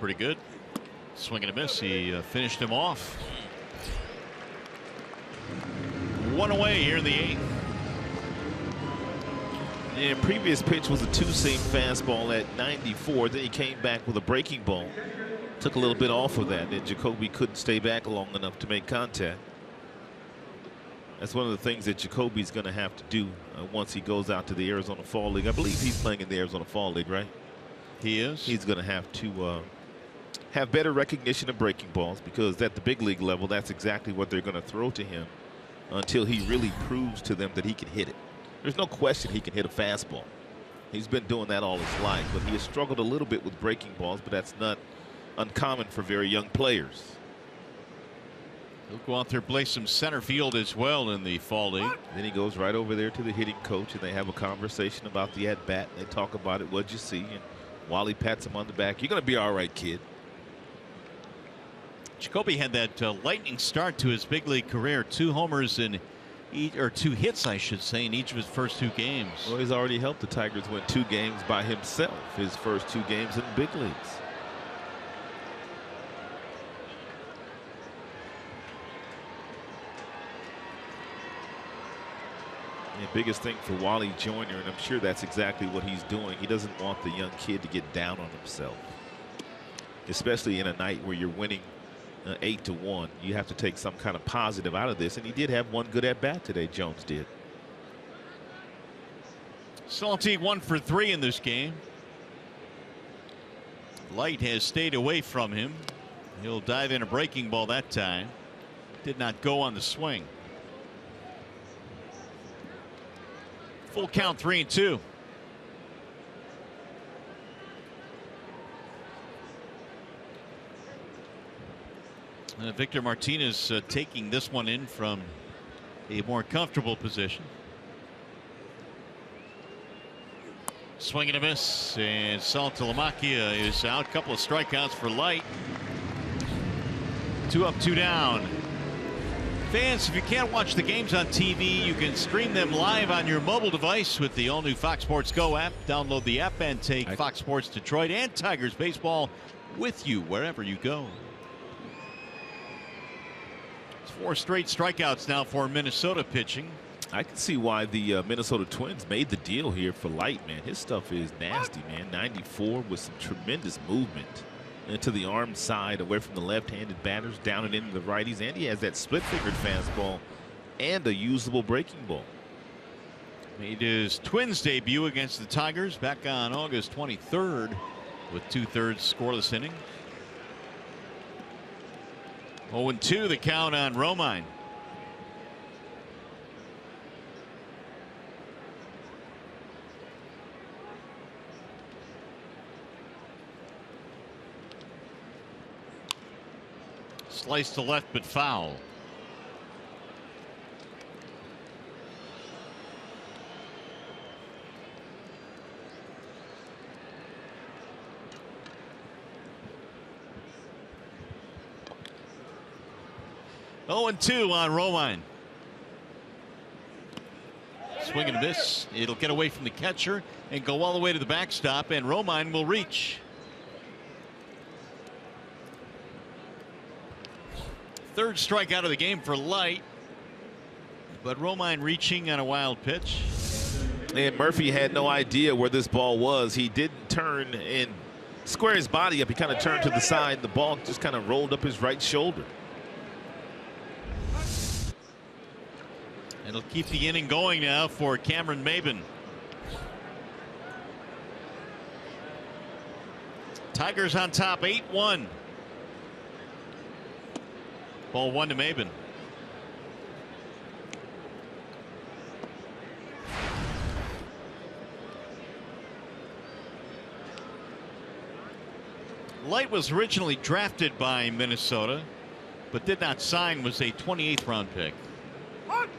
Pretty good. Swing and a miss. He finished him off. 1 away here in the 8th. And previous pitch was a two-seam fastball at 94. Then he came back with a breaking ball. Took a little bit off of that, and Jacoby couldn't stay back long enough to make contact. That's one of the things that Jacoby's going to have to do once he goes out to the Arizona Fall League. I believe he's playing in the Arizona Fall League, right? He is. He's going to have better recognition of breaking balls, because at the big league level, that's exactly what they're going to throw to him until he really proves to them that he can hit it. There's no question he can hit a fastball. He's been doing that all his life, but he has struggled a little bit with breaking balls, but that's not uncommon for very young players. He'll go out there, play some center field as well in the Fall League. Then he goes right over there to the hitting coach, and they have a conversation about the at-bat. They talk about it, what'd you see? And Wally pats him on the back. You're going to be all right, kid. Jacoby had that lightning start to his big league career. 2 homers in each, or 2 hits, I should say, in each of his first 2 games. Well, he's already helped the Tigers win 2 games by himself, his first 2 games in the big leagues. The biggest thing for Wally Jr., and I'm sure that's exactly what he's doing, he doesn't want the young kid to get down on himself, especially in a night where you're winning 8-1. You have to take some kind of positive out of this, and he did have 1 good at bat today. Jones did. Salty 1 for 3 in this game. Light has stayed away from him. He'll dive in a breaking ball that time. Did not go on the swing. Full count, 3-2. Victor Martinez taking this one in from a more comfortable position. Swing and a miss, and Saltalamacchia is out. Couple of strikeouts for Light. 2 up, 2 down. Fans, if you can't watch the games on TV, you can stream them live on your mobile device with the all-new Fox Sports Go app. Download the app and take Fox Sports Detroit and Tigers baseball with you wherever you go. It's 4 straight strikeouts now for Minnesota pitching. I can see why the Minnesota Twins made the deal here for Light, man. His stuff is nasty, man. 94 with some tremendous movement into the arm side, away from the left-handed batters, down and into the righties, and he has that split-fingered fastball and a usable breaking ball. Made his Twins debut against the Tigers back on August 23rd with 2/3 scoreless inning. 0-2 the count on Romine. Sliced to left, but foul. Oh, 0-2 on Romine. Swing and a miss. It'll get away from the catcher and go all the way to the backstop, and Romine will reach. Third strikeout of the game for Light, but Romine reaching on a wild pitch. And Murphy had no idea where this ball was. He didn't turn and square his body up. He kind of turned to the side. The ball just kind of rolled up his right shoulder. It'll keep the inning going now for Cameron Maybin. Tigers on top, 8-1. Ball 1 to Maybin. Light was originally drafted by Minnesota, but did not sign, was a 28th round pick.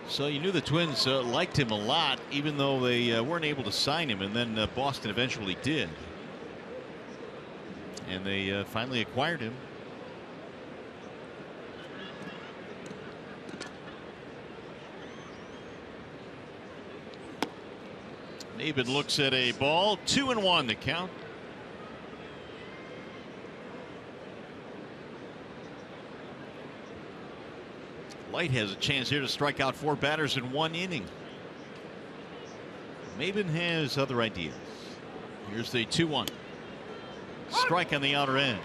So you knew the Twins liked him a lot, even though they weren't able to sign him, and then Boston eventually did. And they finally acquired him. Maybin looks at a ball, 2-1 the count. Light has a chance here to strike out 4 batters in 1 inning. Maybin has other ideas. Here's the 2-1. Strike on the outer edge.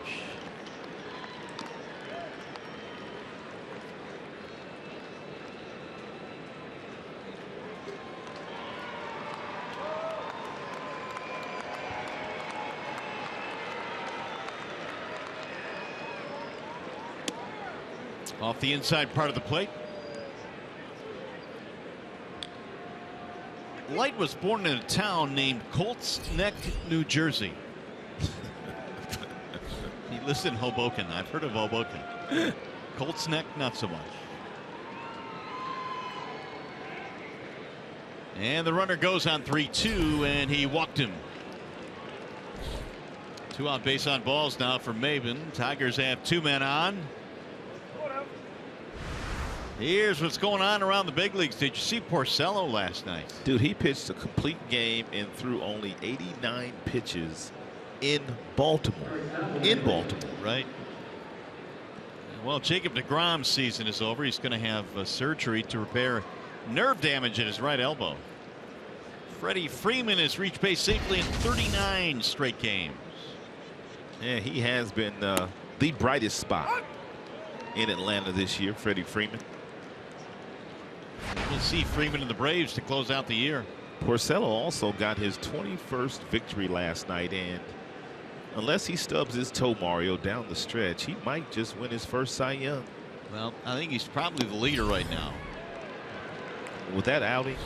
Off the inside part of the plate. Light was born in a town named Colts Neck, New Jersey. He lives in Hoboken. I've heard of Hoboken. Colts Neck, not so much. And the runner goes on 3-2, and he walked him. 2 out base on balls now for Maybin. Tigers have 2 men on. Here's what's going on around the big leagues. Did you see Porcello last night? Dude, he pitched a complete game and threw only 89 pitches in Baltimore. In Baltimore. Right. Well, Jacob deGrom's season is over. He's going to have surgery to repair nerve damage in his right elbow. Freddie Freeman has reached base safely in 39 straight games. Yeah, he has been the brightest spot in Atlanta this year, Freddie Freeman. We'll see Freeman and the Braves to close out the year. Porcello also got his 21st victory last night, and unless he stubs his toe, Mario, down the stretch, he might just win his first Cy Young. Well, I think he's probably the leader right now. With that outing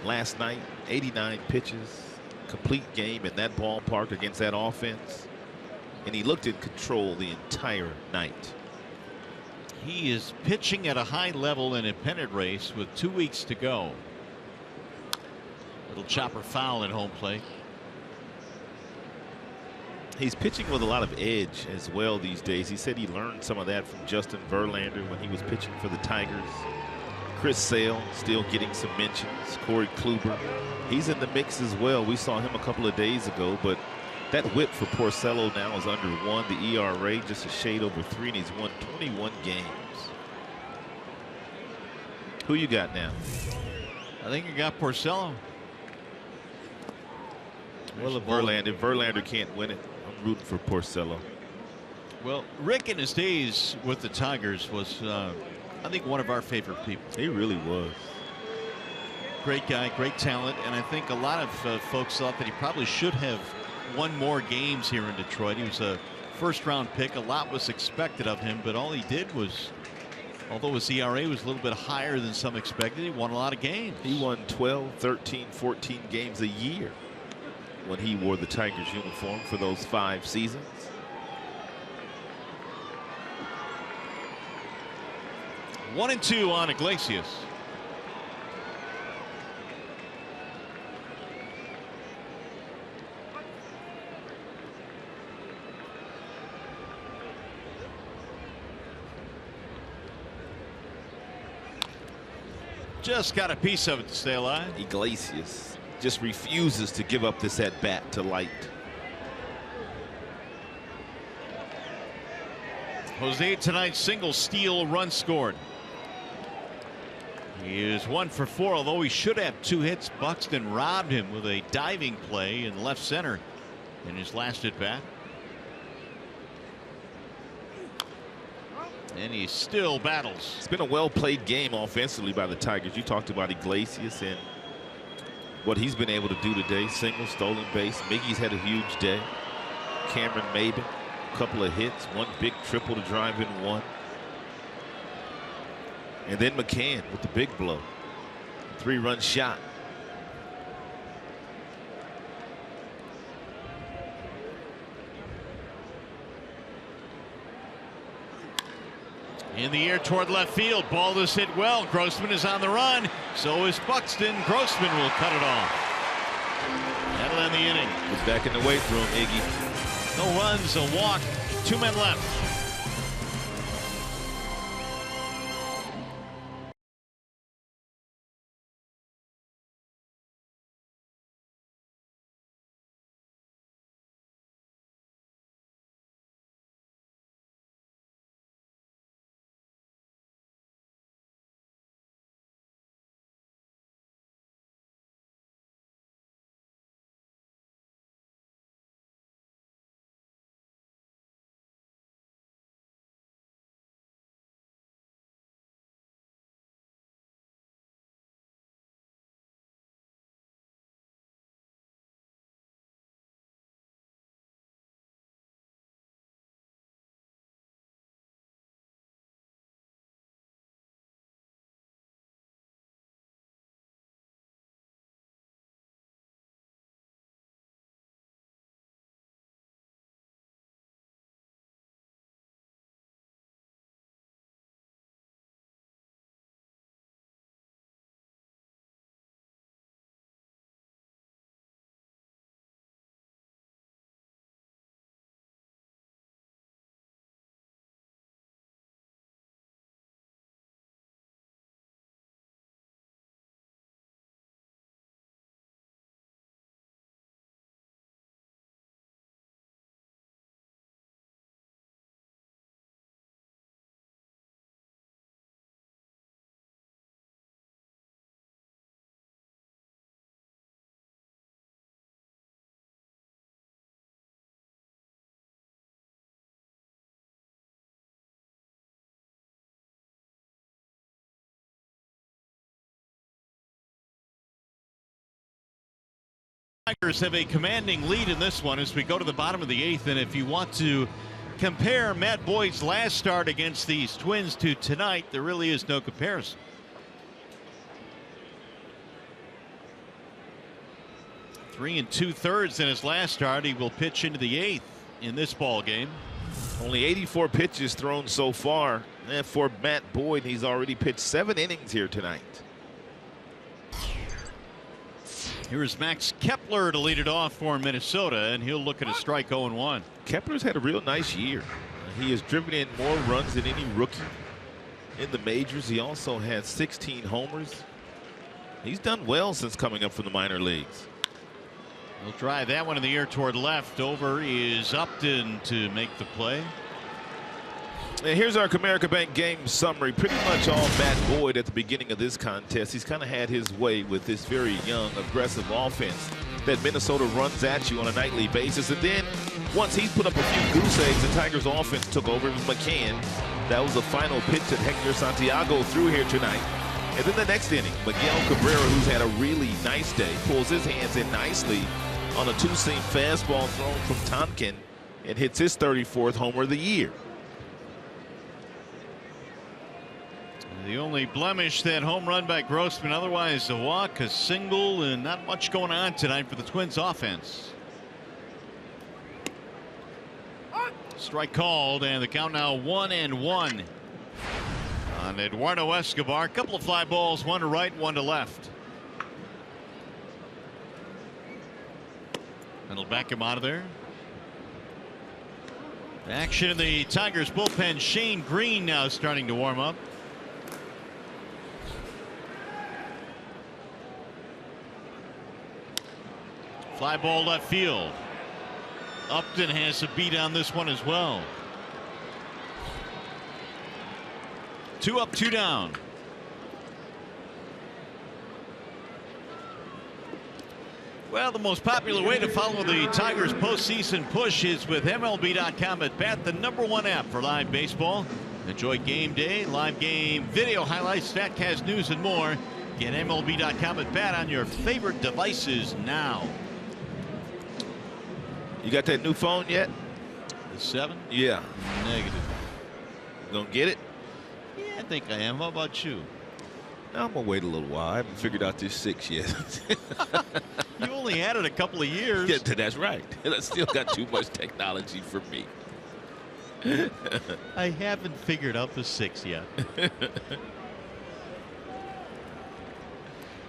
last night, 89 pitches, complete game in that ballpark against that offense, and he looked in control the entire night. He is pitching at a high level in a pennant race with 2 weeks to go. Little chopper foul at home plate. He's pitching with a lot of edge as well these days. He said he learned some of that from Justin Verlander when he was pitching for the Tigers. Chris Sale still getting some mentions. Corey Kluber, he's in the mix as well. We saw him a couple of days ago, but that whip for Porcello now is under 1. The ERA just a shade over 3, and he's won 21 games. Who you got now? I think you got Porcello. Well, if Verlander can't win it, I'm rooting for Porcello. Well, Rick in his days with the Tigers was, I think, one of our favorite people. He really was. Great guy, great talent, and I think a lot of folks thought that he probably should have won more games here in Detroit. He was a first-round pick. A lot was expected of him, but all he did was, although his ERA was a little bit higher than some expected, he won a lot of games. He won 12, 13, 14 games a year when he wore the Tigers uniform for those 5 seasons. One and 2 on Iglesias. Just got a piece of it to stay alive. Iglesias just refuses to give up this at bat to Light. Jose tonight's single steal run scored. He is 1 for 4, although he should have 2 hits. Buxton robbed him with a diving play in left center in his last at bat. And he still battles. It's been a well-played game offensively by the Tigers. You talked about Iglesias and what he's been able to do today. Single, stolen base. Miggy's had a huge day. Cameron Maybin, a couple of hits, 1 big triple to drive in 1. And then McCann with the big blow. 3-run shot. In the air toward left field. Ball is hit well. Grossman is on the run. So is Buxton. Grossman will cut it off. That'll end the inning. He's back in the weight room, Iggy. No runs, a walk, 2 men left. Tigers have a commanding lead in this one as we go to the bottom of the 8th. And if you want to compare Matt Boyd's last start against these Twins to tonight, there really is no comparison. 3 2/3 in his last start. He will pitch into the 8th in this ball game. Only 84 pitches thrown so far. And for Matt Boyd, he's already pitched 7 innings here tonight. Here's Max Kepler to lead it off for Minnesota, and he'll look at a strike 0-1. Kepler's had a real nice year. He has driven in more runs than any rookie in the majors. He also had 16 homers. He's done well since coming up from the minor leagues. He'll drive that one in the air toward left. Over is Upton to make the play. And here's our Comerica Bank game summary. Pretty much all Matt Boyd at the beginning of this contest. He's kind of had his way with this very young, aggressive offense that Minnesota runs at you on a nightly basis. And then once he's put up a few goose eggs, the Tigers offense took over. It was McCann. That was the final pitch that Hector Santiago threw here tonight. And then the next inning, Miguel Cabrera, who's had a really nice day, pulls his hands in nicely on a two-seam fastball thrown from Tonkin and hits his 34th homer of the year. The only blemish, that home run by Grossman. Otherwise, a walk, a single, and not much going on tonight for the Twins offense. Strike called, and the count now 1-1 on Eduardo Escobar. A couple of fly balls, one to right, one to left. And he'll back him out of there. Action in the Tigers bullpen. Shane Green now starting to warm up. Fly ball left field. Upton has a beat on this one as well. 2 up, 2 down. Well, the most popular way to follow the Tigers postseason push is with MLB.com at Bat, the #1 app for live baseball. Enjoy game day, live game video highlights, StatCast news, and more. Get MLB.com at Bat on your favorite devices now. You got that new phone yet? The 7? Yeah. Negative. You gonna get it? Yeah, I think I am. How about you? I'm gonna wait a little while. I haven't figured out this 6 yet. You only had it a couple of years. Yeah, that's right. I still got too much technology for me. I haven't figured out the 6 yet.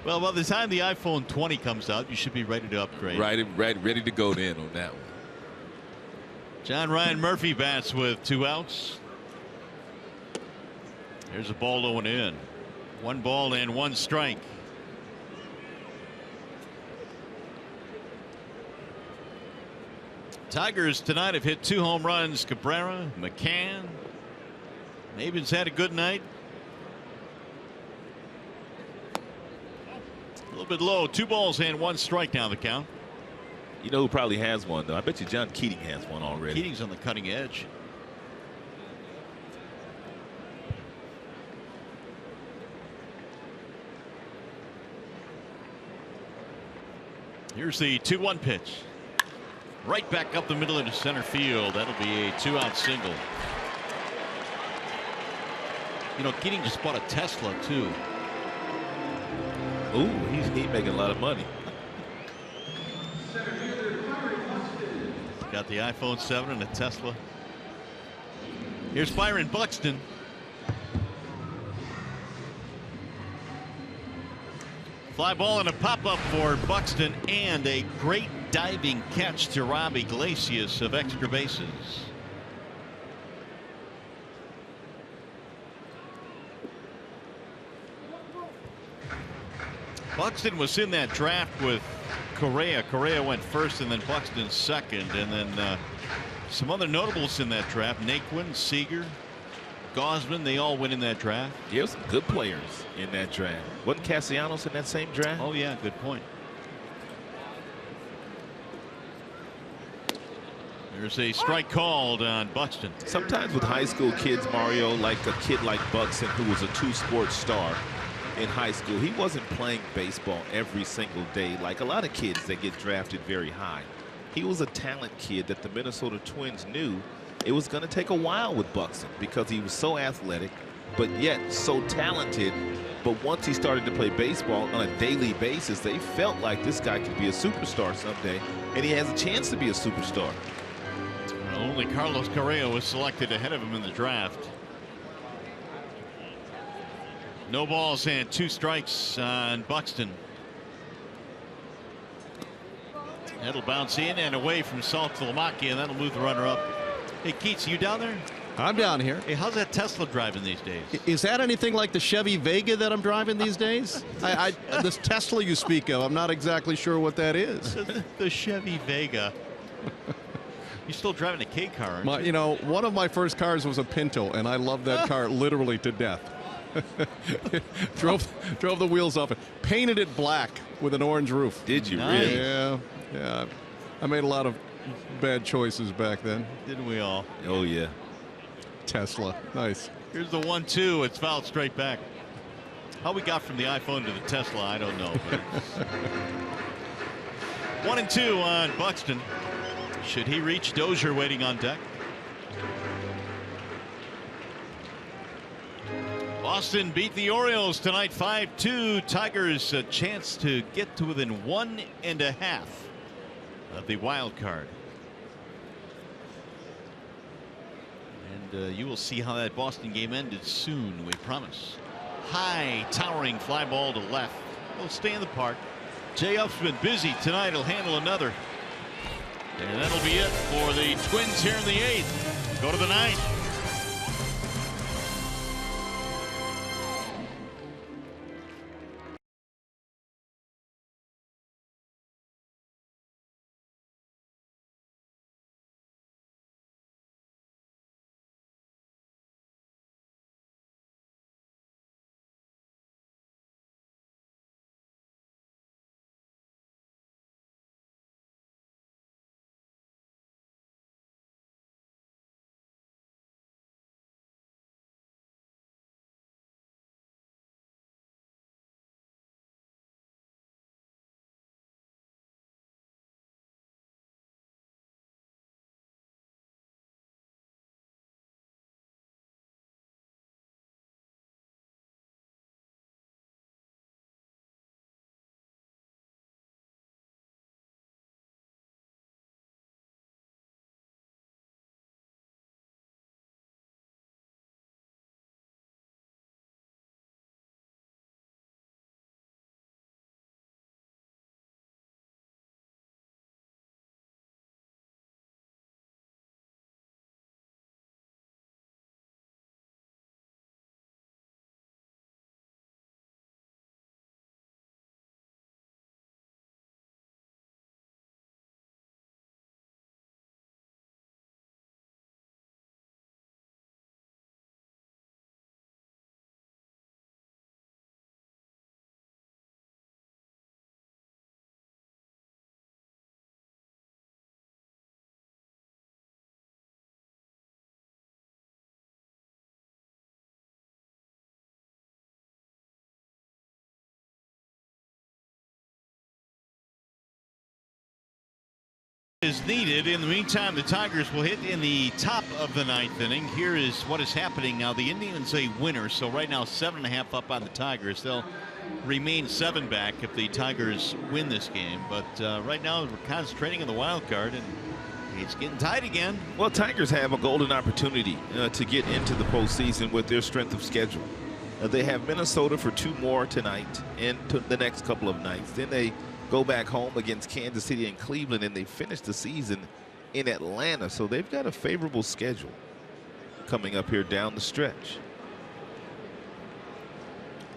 Well, by the time the iPhone 20 comes out, you should be ready to upgrade. Ready to go in on that one. John Ryan Murphy bats with 2 outs. Here's a ball low and in. 1 ball and 1 strike. Tigers tonight have hit 2 home runs. Cabrera, McCann. Maven's had a good night. A little bit low. 2 balls and 1 strike now the count. You know who probably has one, though? I bet you John Keating has one already. Keating's on the cutting edge. Here's the 2-1 pitch. Right back up the middle into center field. That'll be a 2-out single. You know, Keating just bought a Tesla, too. Ooh, he's making a lot of money. Got the iPhone 7 and a Tesla. Here's Byron Buxton. Fly ball and a pop-up for Buxton, and a great diving catch to Rob Iglesias of extra bases. Buxton was in that draft with Correa. Correa went first, and then Buxton second, and then some other notables in that draft. Naquin, Seager, Gausman, they all went in that draft. Yeah, some good players in that draft. Wasn't Castellanos in that same draft? Oh yeah, good point. There's a strike called on Buxton. Sometimes with high school kids, Mario, like a kid like Buxton, who was a 2-sport star, in high school. He wasn't playing baseball every single day like a lot of kids that get drafted very high. He was a talent kid that the Minnesota Twins knew it was going to take a while with Buxton because he was so athletic, but yet so talented. But once he started to play baseball on a daily basis, they felt like this guy could be a superstar someday, and he has a chance to be a superstar. Well, only Carlos Correa was selected ahead of him in the draft. No balls and 2 strikes on Buxton. That'll bounce in and away from Saltalamacchia, and that'll move the runner up. Hey, Keats, you down there? I'm down here. Hey, how's that Tesla driving these days? Is that anything like the Chevy Vega that I'm driving these days? This Tesla you speak of, I'm not exactly sure what that is. The Chevy Vega. You're still driving a K car, aren't you? You know, one of my first cars was a Pinto, and I loved that car literally to death. drove the wheels off it, painted it black with an orange roof. Did you Nice. really? Yeah. I made a lot of bad choices back then. Didn't we all? Oh, yeah. Tesla, nice. Here's the 1-2. It's fouled straight back. How we got from the iPhone to the Tesla, I don't know. But 1-2 on Buxton. Should he reach? Dozier waiting on deck. Boston beat the Orioles tonight 5-2. Tigers a chance to get to within 1.5 of the wild card. And you will see how that Boston game ended soon, we promise. High towering fly ball to left. It'll stay in the park. Jay Up's been busy tonight. He'll handle another. And that'll be it for the Twins here in the 8th. Go to the 9th. Is needed. In the meantime, the Tigers will hit in the top of the 9th inning. Here is what is happening now. The Indians a winner, so right now 7.5 up on the Tigers. They'll remain 7 back if the Tigers win this game. But right now we're concentrating on the wild card, and it's getting tight again. Well, Tigers have a golden opportunity to get into the postseason with their strength of schedule. They have Minnesota for 2 more tonight and the next couple of nights. Then they go back home against Kansas City and Cleveland, and they finish the season in Atlanta. So they've got a favorable schedule coming up here down the stretch.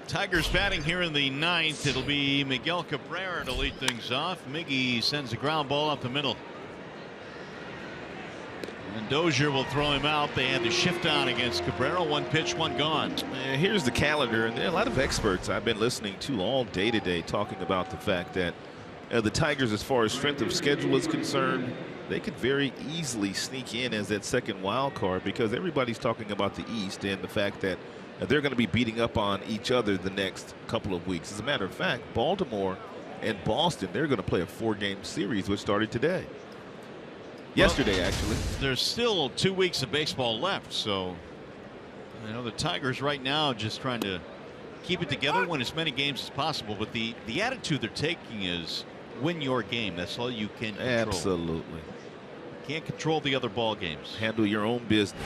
Tigers batting here in the 9th. It'll be Miguel Cabrera to lead things off. Miggy sends a ground ball up the middle. And Dozier will throw him out. They had to shift on against Cabrera. 1 pitch, 1 gone. Here's the calendar, and there are a lot of experts I've been listening to all day today talking about the fact that the Tigers, as far as strength of schedule is concerned, they could very easily sneak in as that second wild card, because everybody's talking about the East and the fact that they're going to be beating up on each other the next couple of weeks. As a matter of fact, Baltimore and Boston, they're going to play a 4-game series, which started today. Yesterday, actually. There's still 2 weeks of baseball left, so you know the Tigers right now just trying to keep it together, win as many games as possible. But the attitude they're taking is win your game. That's all you can control. Absolutely. Can't control the other ball games. Handle your own business.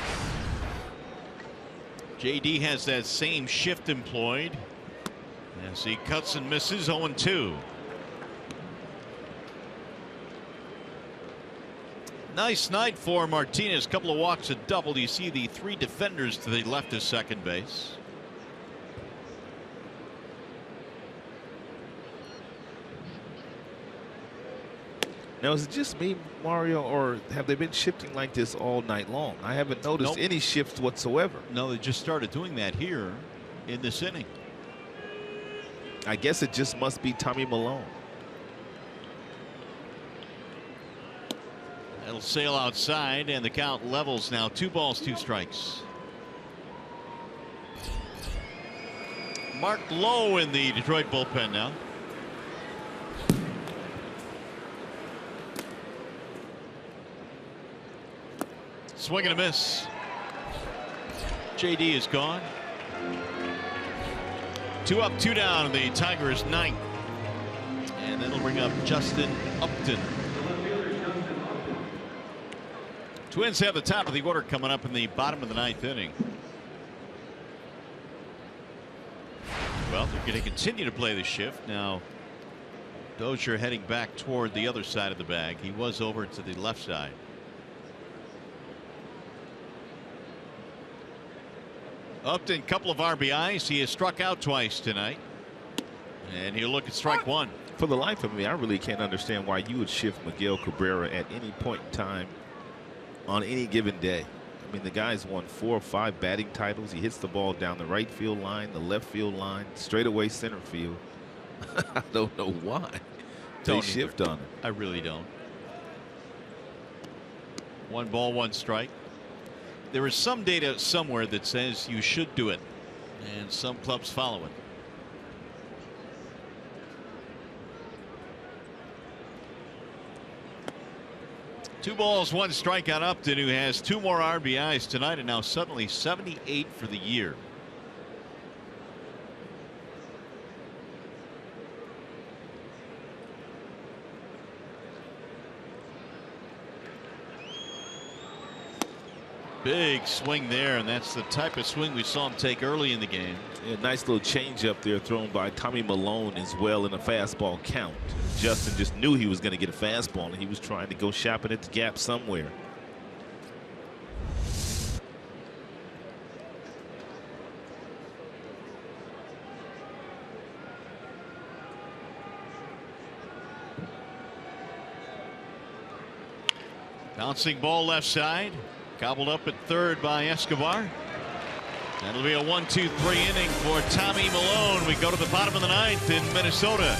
JD has that same shift employed as he cuts and misses. 0-2. Nice night for Martinez. Couple of walks, a double. You see the 3 defenders to the left of second base. Now, is it just me, Mario, or have they been shifting like this all night long? I haven't noticed any shifts whatsoever. No, they just started doing that here in this inning. I guess it just must be Tommy Milone. It'll sail outside, and the count levels now. 2 balls, 2 strikes. Mark Lowe in the Detroit bullpen now. Swing and a miss. JD is gone. 2 up, 2 down in the Tigers' 9th. And that'll bring up Justin Upton. Twins have the top of the order coming up in the bottom of the 9th inning. Well, they're going to continue to play the shift. Now, Dozier heading back toward the other side of the bag. He was over to the left side. Upton, couple of RBIs. He has struck out twice tonight. And he'll look at strike 1. For the life of me, I really can't understand why you would shift Miguel Cabrera at any point in time on any given day. I mean, the guy's won 4 or 5 batting titles. He hits the ball down the right field line, the left field line, straightaway center field. I don't know why they shift on him. I really don't. 1 ball, 1 strike. There is some data somewhere that says you should do it, and some clubs follow it. Two balls, 1 strike on Upton, who has 2 more RBIs tonight and now suddenly 78 for the year. Big swing there, and that's the type of swing we saw him take early in the game. Yeah, nice little change up there thrown by Tommy Milone as well in a fastball count. Justin just knew he was going to get a fastball, and he was trying to go shopping at the gap somewhere. Bouncing ball left side. Gobbled up at third by Escobar. That'll be a 1-2-3 inning for Tommy Milone. We go to the bottom of the 9th in Minnesota.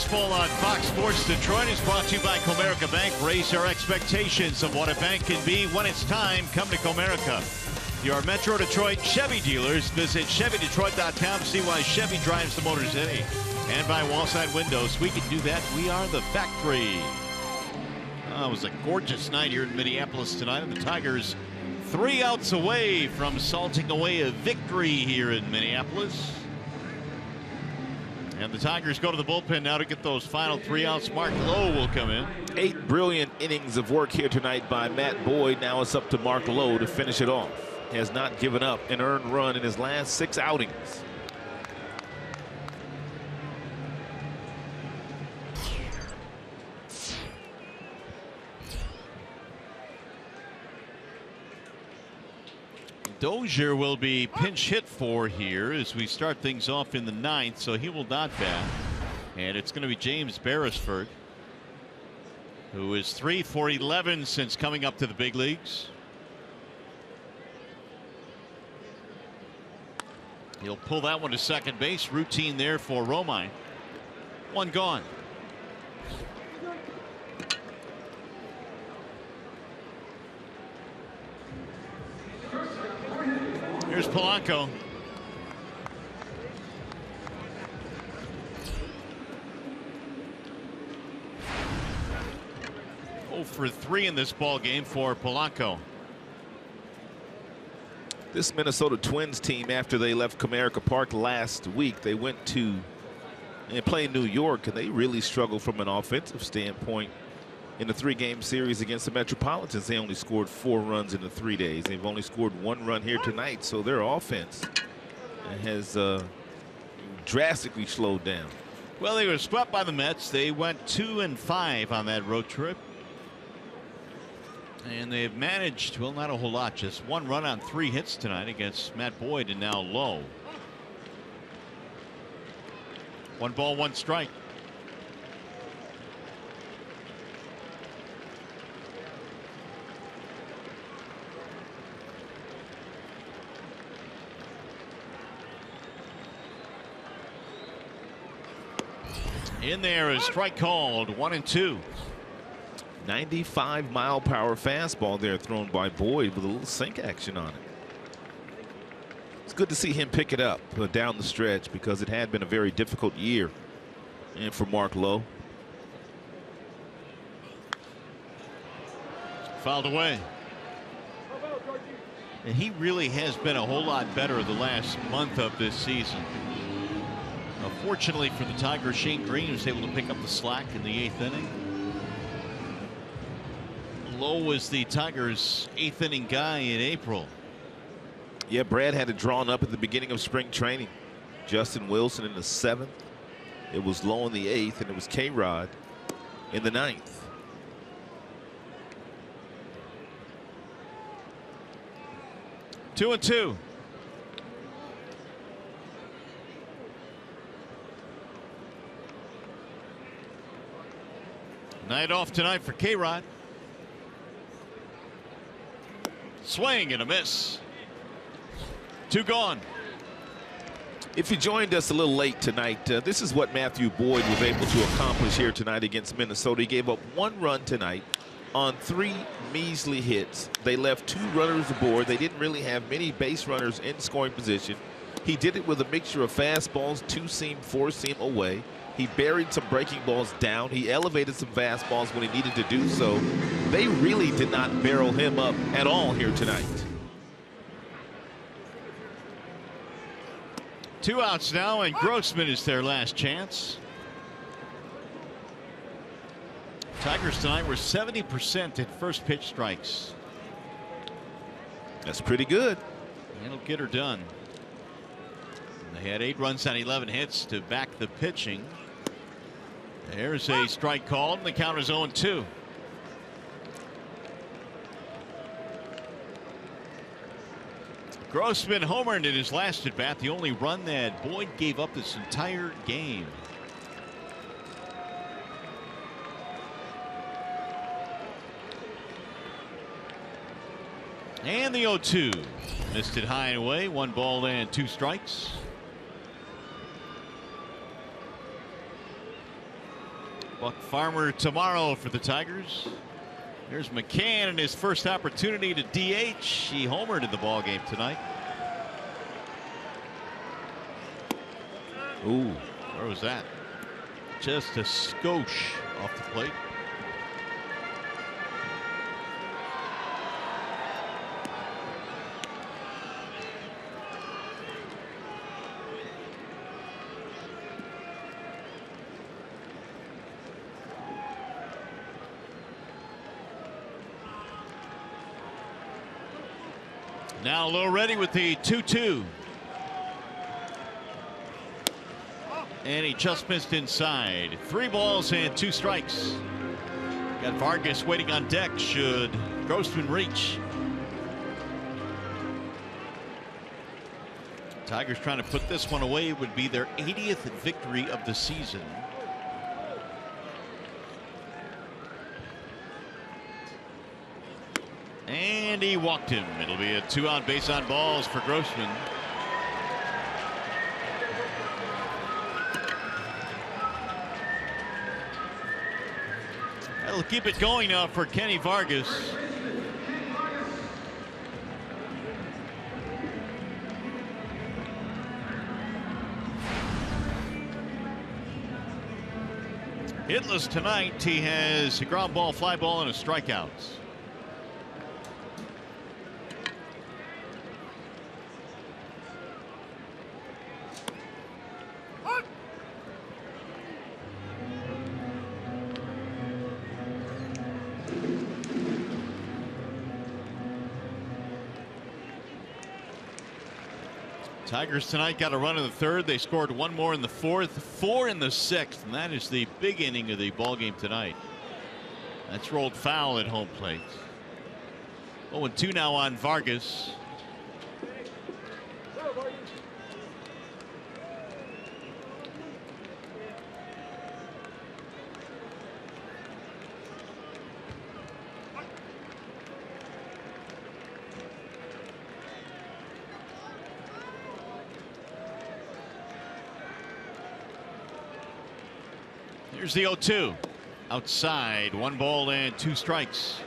Baseball on Fox Sports Detroit is brought to you by Comerica Bank. Raise your expectations of what a bank can be when it's time. Come to Comerica. Your Metro Detroit Chevy dealers. Visit ChevyDetroit.com. See why Chevy drives the Motor City. And by Wallside Windows. We can do that. We are the factory. It was a gorgeous night here in Minneapolis tonight. And the Tigers 3 outs away from salting away a victory here in Minneapolis. And the Tigers go to the bullpen now to get those final 3 outs. Mark Lowe will come in. 8 brilliant innings of work here tonight by Matt Boyd. Now it's up to Mark Lowe to finish it off. Has not given up an earned run in his last 6 outings. Dozier will be pinch hit for here as we start things off in the 9th, so he will not bat. And it's going to be James Beresford, who is 3 for 11 since coming up to the big leagues. He'll pull that one to second base. Routine there for Romine. 1 gone. Here's Polanco. For 3 in this ball game for Polanco. This Minnesota Twins team, after they left Comerica Park last week, they went to and played New York, and they really struggled from an offensive standpoint. In the 3-game series against the Metropolitans, they only scored 4 runs in the 3 days. They've only scored 1 run here tonight, so their offense has drastically slowed down. Well, they were swept by the Mets. They went 2-5 on that road trip. And they've managed, well, not a whole lot, just 1 run on 3 hits tonight against Matt Boyd and now Lowe. 1 ball, 1 strike. In there is strike called. 1-2. 95-mile-per-hour fastball there thrown by Boyd with a little sink action on it. It's good to see him pick it up down the stretch because it had been a very difficult year and for Mark Lowe. Fouled away. And he really has been a whole lot better the last month of this season. Fortunately for the Tigers, Shane Green was able to pick up the slack in the 8th inning. Lowe was the Tigers' 8th inning guy in April. Yeah, Brad had it drawn up at the beginning of spring training. Justin Wilson in the 7th. It was Lowe in the 8th, and it was K-Rod in the 9th. Two and two. Night off tonight for K-Rod. Swing and a miss. 2 gone. If you joined us a little late tonight, this is what Matthew Boyd was able to accomplish here tonight against Minnesota. He gave up 1 run tonight on 3 measly hits. They left 2 runners aboard. They didn't really have many base runners in scoring position. He did it with a mixture of fastballs, 2-seam, 4-seam away. He buried some breaking balls down. He elevated some fastballs when he needed to do so. They really did not barrel him up at all here tonight. 2 outs now, and Grossman is their last chance. Tigers tonight were 70% at first pitch strikes. That's pretty good. It'll get her done. They had 8 runs on 11 hits to back the pitching. There's a strike called, and the count is 0-2. Grossman homered in his last at bat, the only run that Boyd gave up this entire game. And the 0-2. Missed it high and away. 1 ball and 2 strikes. Buck Farmer tomorrow for the Tigers. There's McCann in his first opportunity to DH. He homered in the ball game tonight. Ooh, where was that? Just a skosh off the plate. Now Low ready with the 2-2. And he just missed inside. 3 balls and 2 strikes. Got Vargas waiting on deck should Grossman reach. Tigers trying to put this one away. It would be their 80th victory of the season. And he walked him. It'll be a 2-out base on balls for Grossman. That'll keep it going now for Kenny Vargas. Hitless tonight. He has a ground ball, fly ball, and a strikeout. Tigers tonight got a run in the 3rd. They scored 1 more in the 4th, 4 in the 6th, and that is the big inning of the ball game tonight. That's rolled foul at home plate. 0-2 now on Vargas. Here's the 0-2. Outside, 1 ball and 2 strikes.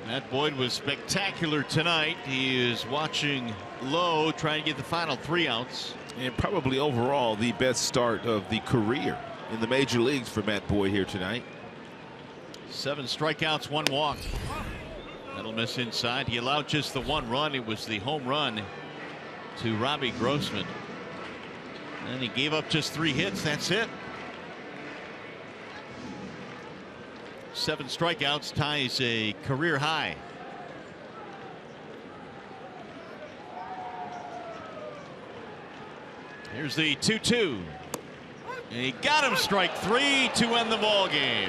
Matt Boyd was spectacular tonight. He is watching Low trying to get the final 3 outs. And probably overall the best start of the career in the major leagues for Matt Boyd here tonight. 7 strikeouts, 1 walk. That'll miss inside. He allowed just the 1 run. It was the home run to Robbie Grossman. And he gave up just 3 hits. That's it. 7 strikeouts ties a career high. Here's the 2-2. And he got him, strike 3 to end the ball game.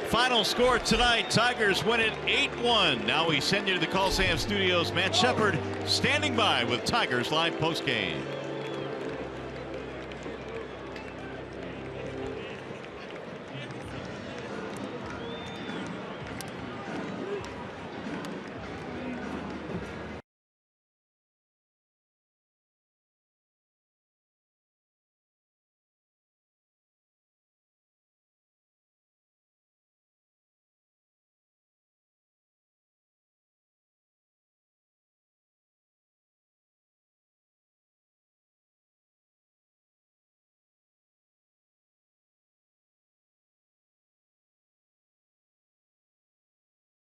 Final score tonight, Tigers win it 8-1. Now we send you to the Call Sam Studios. Matt Shepard standing by with Tigers Live postgame.